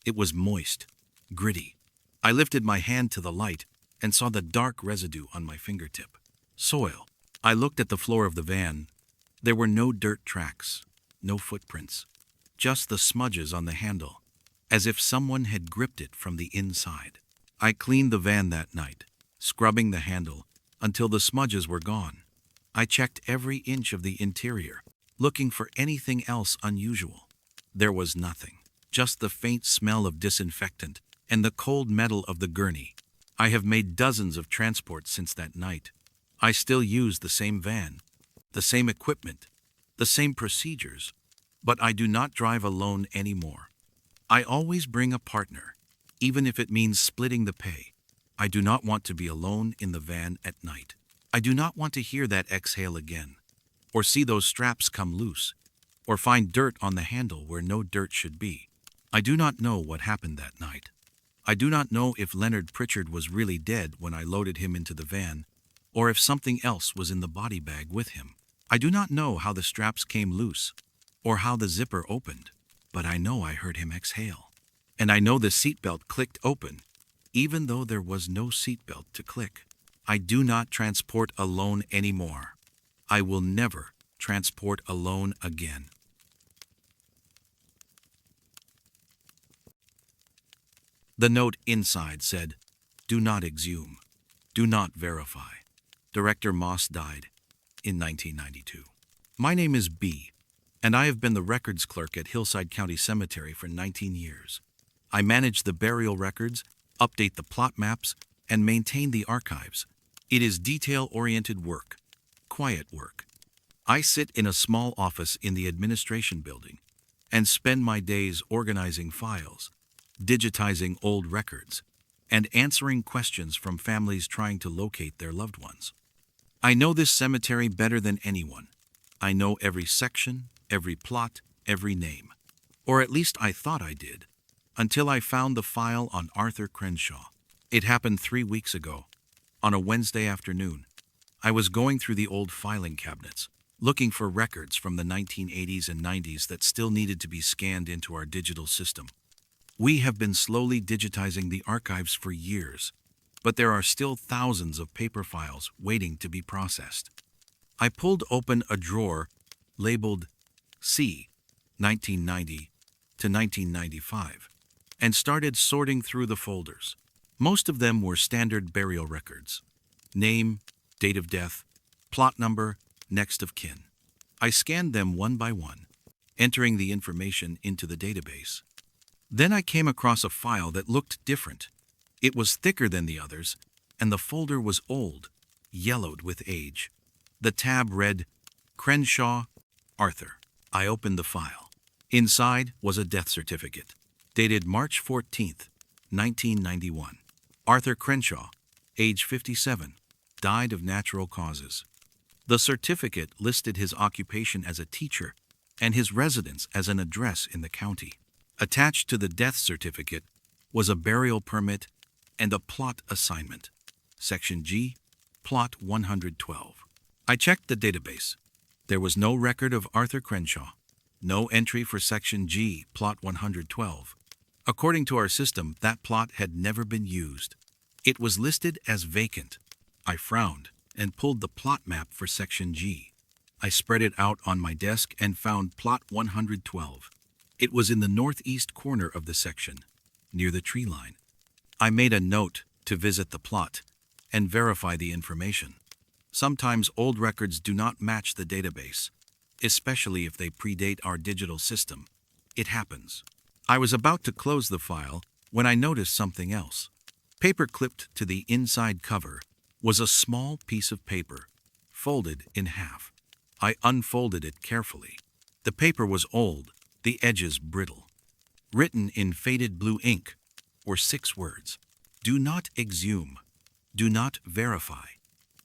It was moist, gritty. I lifted my hand to the light and saw the dark residue on my fingertip. Soil. I looked at the floor of the van. There were no dirt tracks, no footprints, just the smudges on the handle, as if someone had gripped it from the inside. I cleaned the van that night, scrubbing the handle until the smudges were gone. I checked every inch of the interior, looking for anything else unusual. There was nothing, just the faint smell of disinfectant and the cold metal of the gurney. I have made dozens of transports since that night. I still use the same van, the same equipment, the same procedures, but I do not drive alone anymore. I always bring a partner, even if it means splitting the pay. I do not want to be alone in the van at night. I do not want to hear that exhale again, or see those straps come loose, or find dirt on the handle where no dirt should be. I do not know what happened that night. I do not know if Leonard Pritchard was really dead when I loaded him into the van, or if something else was in the body bag with him. I do not know how the straps came loose, or how the zipper opened, but I know I heard him exhale. And I know the seatbelt clicked open, even though there was no seatbelt to click. I do not transport alone anymore. I will never transport alone again. The note inside said, "Do not exhume. Do not verify. Director Moss died in 1992. My name is B, and I have been the records clerk at Hillside County Cemetery for 19 years. I manage the burial records, update the plot maps, and maintain the archives. It is detail-oriented work, quiet work. I sit in a small office in the administration building and spend my days organizing files, digitizing old records, and answering questions from families trying to locate their loved ones. I know this cemetery better than anyone. I know every section, every plot, every name. Or at least I thought I did, until I found the file on Arthur Crenshaw. It happened 3 weeks ago, on a Wednesday afternoon. I was going through the old filing cabinets, looking for records from the 1980s and 90s that still needed to be scanned into our digital system. We have been slowly digitizing the archives for years, but there are still thousands of paper files waiting to be processed. I pulled open a drawer labeled C, 1990 to 1995, and started sorting through the folders. Most of them were standard burial records: name, date of death, plot number, next of kin. I scanned them one by one, entering the information into the database. Then I came across a file that looked different. It was thicker than the others, and the folder was old, yellowed with age. The tab read, Crenshaw, Arthur. I opened the file. Inside was a death certificate, dated March 14th, 1991. Arthur Crenshaw, age 57, died of natural causes. The certificate listed his occupation as a teacher and his residence as an address in the county. Attached to the death certificate was a burial permit and a plot assignment. Section G, Plot 112. I checked the database. There was no record of Arthur Crenshaw, no entry for Section G, Plot 112. According to our system, that plot had never been used. It was listed as vacant. I frowned and pulled the plot map for Section G. I spread it out on my desk and found Plot 112. It was in the northeast corner of the section, near the tree line. I made a note to visit the plot and verify the information. Sometimes old records do not match the database, especially if they predate our digital system. It happens. I was about to close the file when I noticed something else. Paper clipped to the inside cover was a small piece of paper, folded in half. I unfolded it carefully. The paper was old, the edges brittle. Written in faded blue ink were 6 words. Do not exhume. Do not verify.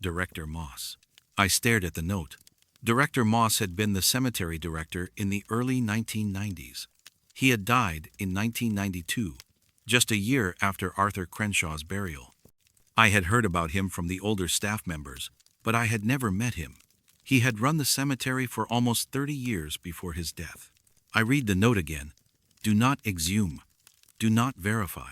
Director Moss. I stared at the note. Director Moss had been the cemetery director in the early 1990s. He had died in 1992, just a year after Arthur Crenshaw's burial. I had heard about him from the older staff members, but I had never met him. He had run the cemetery for almost 30 years before his death. I read the note again. Do not exhume. Do not verify.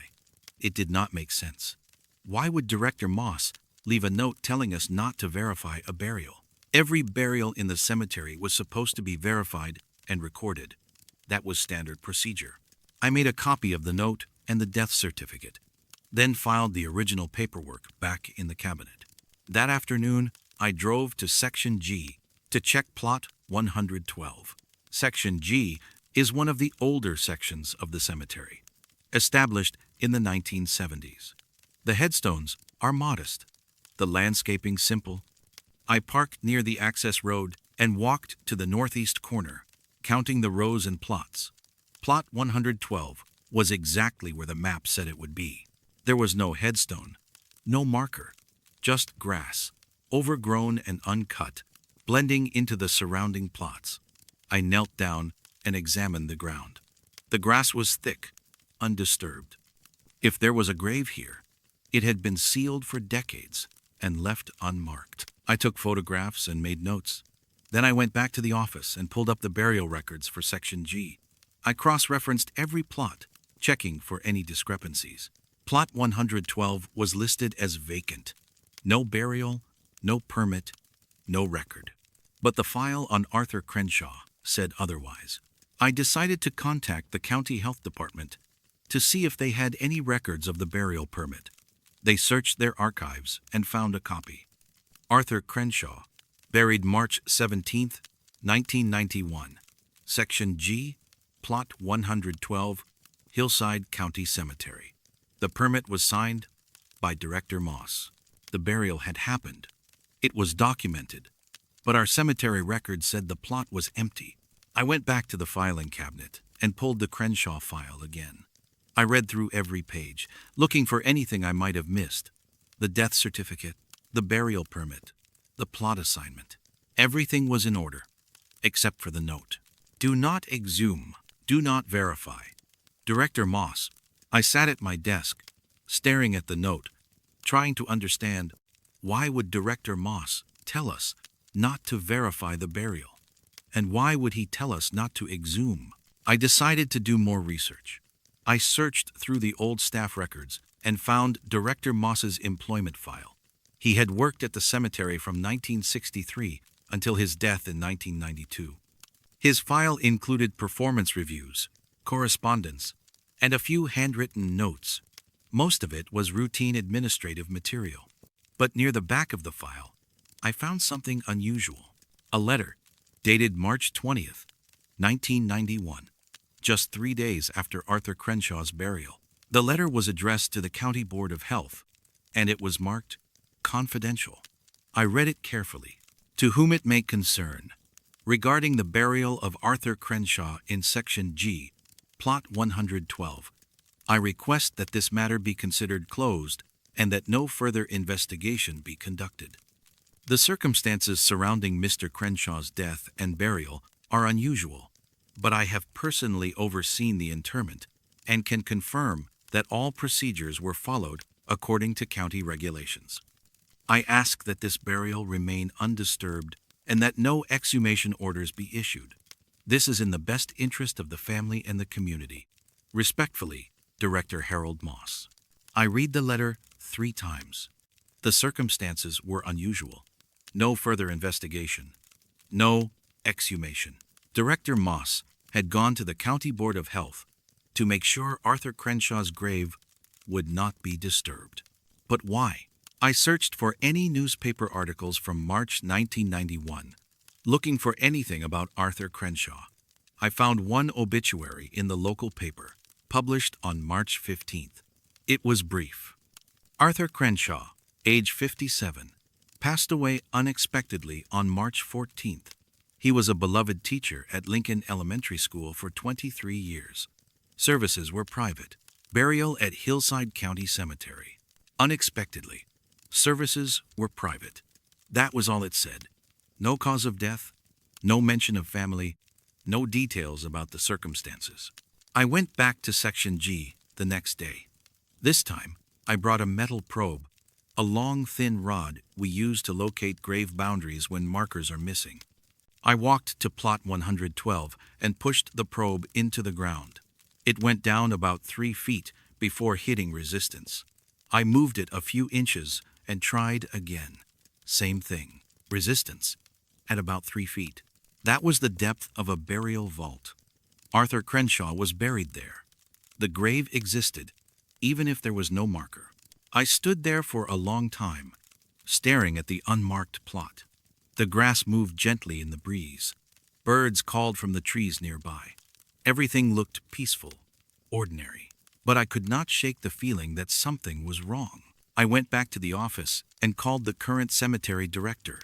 It did not make sense. Why would Director Moss leave a note telling us not to verify a burial? Every burial in the cemetery was supposed to be verified and recorded. That was standard procedure. I made a copy of the note and the death certificate, then filed the original paperwork back in the cabinet. That afternoon, I drove to Section G to check Plot 112. Section G is one of the older sections of the cemetery, established in the 1970s. The headstones are modest, the landscaping simple. I parked near the access road and walked to the northeast corner, counting the rows and plots. Plot 112 was exactly where the map said it would be. There was no headstone, no marker, just grass, overgrown and uncut, blending into the surrounding plots. I knelt down and examined the ground. The grass was thick, undisturbed. If there was a grave here, it had been sealed for decades and left unmarked. I took photographs and made notes. Then I went back to the office and pulled up the burial records for Section G. I cross-referenced every plot, checking for any discrepancies. Plot 112 was listed as vacant. No burial, no permit, no record. But the file on Arthur Crenshaw said otherwise. I decided to contact the county health department to see if they had any records of the burial permit. They searched their archives and found a copy. Arthur Crenshaw, buried March 17, 1991. Section G, Plot 112, Hillside County Cemetery. The permit was signed by Director Moss. The burial had happened. It was documented, but our cemetery record said the plot was empty. I went back to the filing cabinet and pulled the Crenshaw file again. I read through every page, looking for anything I might have missed. The death certificate, the burial permit, the plot assignment. Everything was in order, except for the note. Do not exhume. Do not verify. Director Moss. I sat at my desk, staring at the note, trying to understand why would Director Moss tell us not to verify the burial? And why would he tell us not to exhume? I decided to do more research. I searched through the old staff records and found Director Moss's employment file. He had worked at the cemetery from 1963 until his death in 1992. His file included performance reviews, correspondence, and a few handwritten notes. Most of it was routine administrative material. But near the back of the file, I found something unusual. A letter dated March 20th, 1991, just 3 days after Arthur Crenshaw's burial. The letter was addressed to the County Board of Health, and it was marked confidential. I read it carefully. To whom it may concern, regarding the burial of Arthur Crenshaw in Section G, Plot 112, I request that this matter be considered closed and that no further investigation be conducted. The circumstances surrounding Mr. Crenshaw's death and burial are unusual, but I have personally overseen the interment and can confirm that all procedures were followed according to county regulations. I ask that this burial remain undisturbed and that no exhumation orders be issued. This is in the best interest of the family and the community. Respectfully, Director Harold Moss. I read the letter 3 times. The circumstances were unusual. No further investigation. No exhumation. Director Moss had gone to the County Board of Health to make sure Arthur Crenshaw's grave would not be disturbed. But why? I searched for any newspaper articles from March 1991, looking for anything about Arthur Crenshaw. I found one obituary in the local paper, published on March 15th. It was brief. Arthur Crenshaw, age 57, passed away unexpectedly on March 14th. He was a beloved teacher at Lincoln Elementary School for 23 years. Services were private. Burial at Hillside County Cemetery. Unexpectedly. Services were private. That was all it said. No cause of death, no mention of family, no details about the circumstances. I went back to Section G the next day. This time, I brought a metal probe, a long, thin rod we use to locate grave boundaries when markers are missing. I walked to Plot 112 and pushed the probe into the ground. It went down about 3 feet before hitting resistance. I moved it a few inches and tried again. Same thing. Resistance. At about 3 feet. That was the depth of a burial vault. Arthur Crenshaw was buried there. The grave existed, even if there was no marker. I stood there for a long time, staring at the unmarked plot. The grass moved gently in the breeze. Birds called from the trees nearby. Everything looked peaceful, ordinary. But I could not shake the feeling that something was wrong. I went back to the office and called the current cemetery director.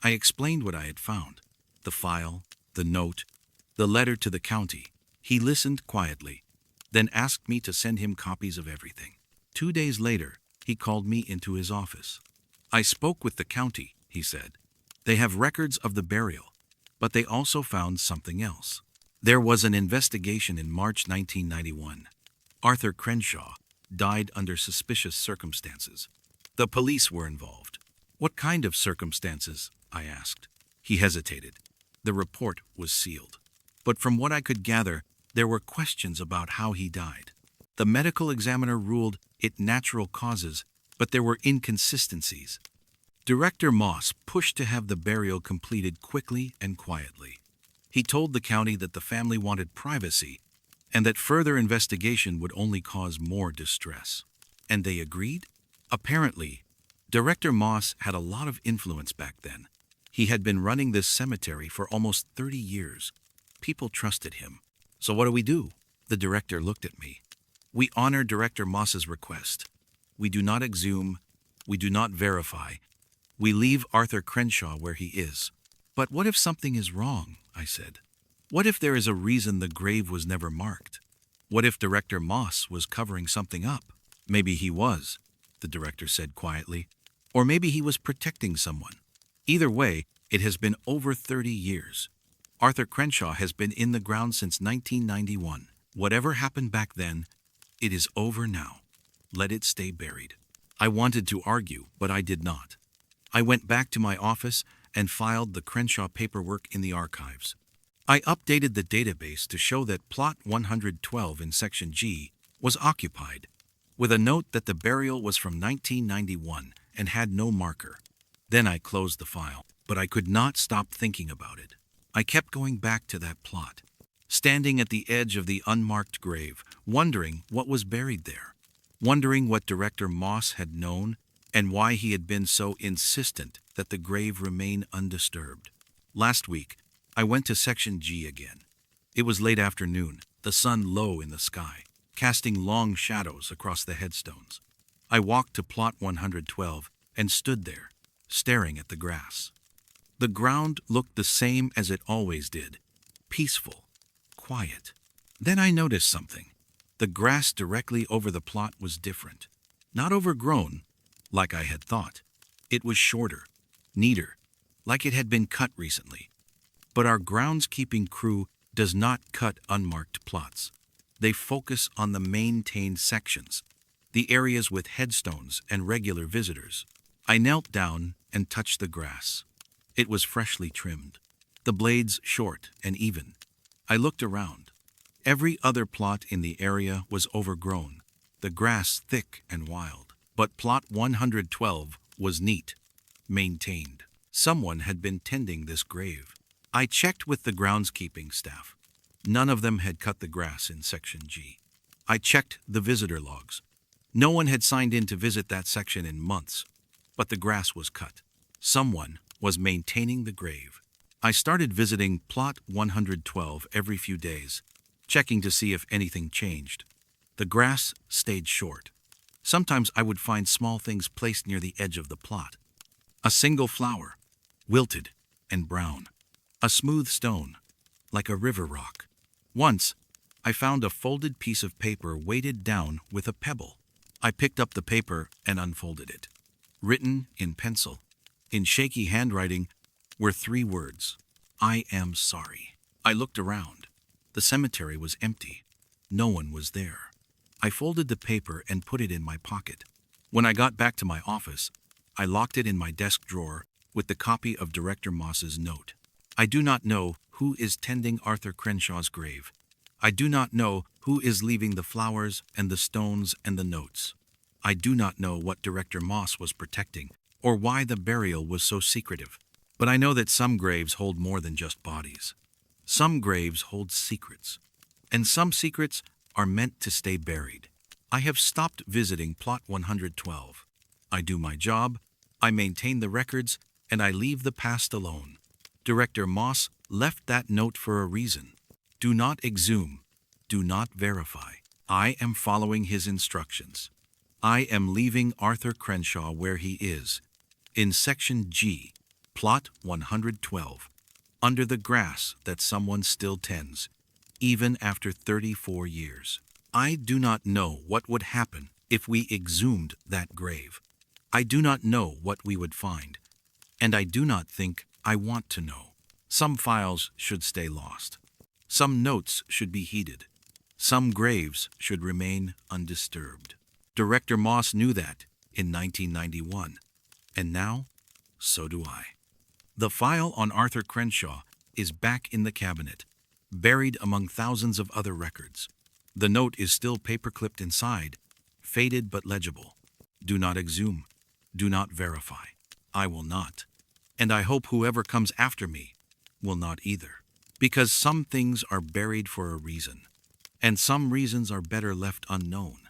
I explained what I had found. The file, the note, the letter to the county. He listened quietly, then asked me to send him copies of everything. 2 days later, he called me into his office. I spoke with the county, he said. They have records of the burial, but they also found something else. There was an investigation in March 1991. Arthur Crenshaw died under suspicious circumstances. The police were involved. What kind of circumstances? I asked. He hesitated. The report was sealed. But from what I could gather, there were questions about how he died. The medical examiner ruled it natural causes, but there were inconsistencies. Director Moss pushed to have the burial completed quickly and quietly. He told the county that the family wanted privacy and that further investigation would only cause more distress. And they agreed? Apparently, Director Moss had a lot of influence back then. He had been running this cemetery for almost 30 years. People trusted him. So what do? The director looked at me. We honor Director Moss's request. We do not exhume. We do not verify. We leave Arthur Crenshaw where he is. But what if something is wrong? I said. What if there is a reason the grave was never marked? What if Director Moss was covering something up? Maybe he was, the director said quietly. Or maybe he was protecting someone. Either way, it has been over 30 years. Arthur Crenshaw has been in the ground since 1991. Whatever happened back then, it is over now. Let it stay buried. I wanted to argue, but I did not. I went back to my office and filed the Crenshaw paperwork in the archives. I updated the database to show that Plot 112 in Section G was occupied, with a note that the burial was from 1991 and had no marker. Then I closed the file, but I could not stop thinking about it. I kept going back to that plot, standing at the edge of the unmarked grave, wondering what was buried there, wondering what Director Moss had known and why he had been so insistent that the grave remain undisturbed. Last week, I went to Section G again. It was late afternoon, the sun low in the sky, casting long shadows across the headstones. I walked to plot 112 and stood there, staring at the grass. The ground looked the same as it always did, peaceful, quiet. Then I noticed something. The grass directly over the plot was different. Not overgrown, like I had thought. It was shorter, neater, like it had been cut recently. But our groundskeeping crew does not cut unmarked plots. They focus on the maintained sections, the areas with headstones and regular visitors. I knelt down and touched the grass. It was freshly trimmed, the blades short and even. I looked around. Every other plot in the area was overgrown, the grass thick and wild. But plot 112 was neat, maintained. Someone had been tending this grave. I checked with the groundskeeping staff. None of them had cut the grass in Section G. I checked the visitor logs. No one had signed in to visit that section in months, but the grass was cut. Someone was maintaining the grave. I started visiting plot 112 every few days, checking to see if anything changed. The grass stayed short. Sometimes I would find small things placed near the edge of the plot. A single flower, wilted and brown. A smooth stone, like a river rock. Once, I found a folded piece of paper weighted down with a pebble. I picked up the paper and unfolded it. Written in pencil, in shaky handwriting, were 3 words: I am sorry. I looked around. The cemetery was empty. No one was there. I folded the paper and put it in my pocket. When I got back to my office, I locked it in my desk drawer with the copy of Director Moss's note. I do not know who is tending Arthur Crenshaw's grave. I do not know who is leaving the flowers and the stones and the notes. I do not know what Director Moss was protecting or why the burial was so secretive. But I know that some graves hold more than just bodies. Some graves hold secrets, and some secrets are meant to stay buried. I have stopped visiting plot 112. I do my job, I maintain the records, and I leave the past alone. Director Moss left that note for a reason. Do not exhume. Do not verify. I am following his instructions. I am leaving Arthur Crenshaw where he is, in Section G, plot 112, under the grass that someone still tends, even after 34 years. I do not know what would happen if we exhumed that grave. I do not know what we would find, and I do not think I want to know. Some files should stay lost. Some notes should be heeded. Some graves should remain undisturbed. Director Moss knew that in 1991, and now, so do I. The file on Arthur Crenshaw is back in the cabinet, buried among thousands of other records. The note is still paper-clipped inside, faded but legible. Do not exhume. Do not verify. I will not. And I hope whoever comes after me will not either. Because some things are buried for a reason, and some reasons are better left unknown.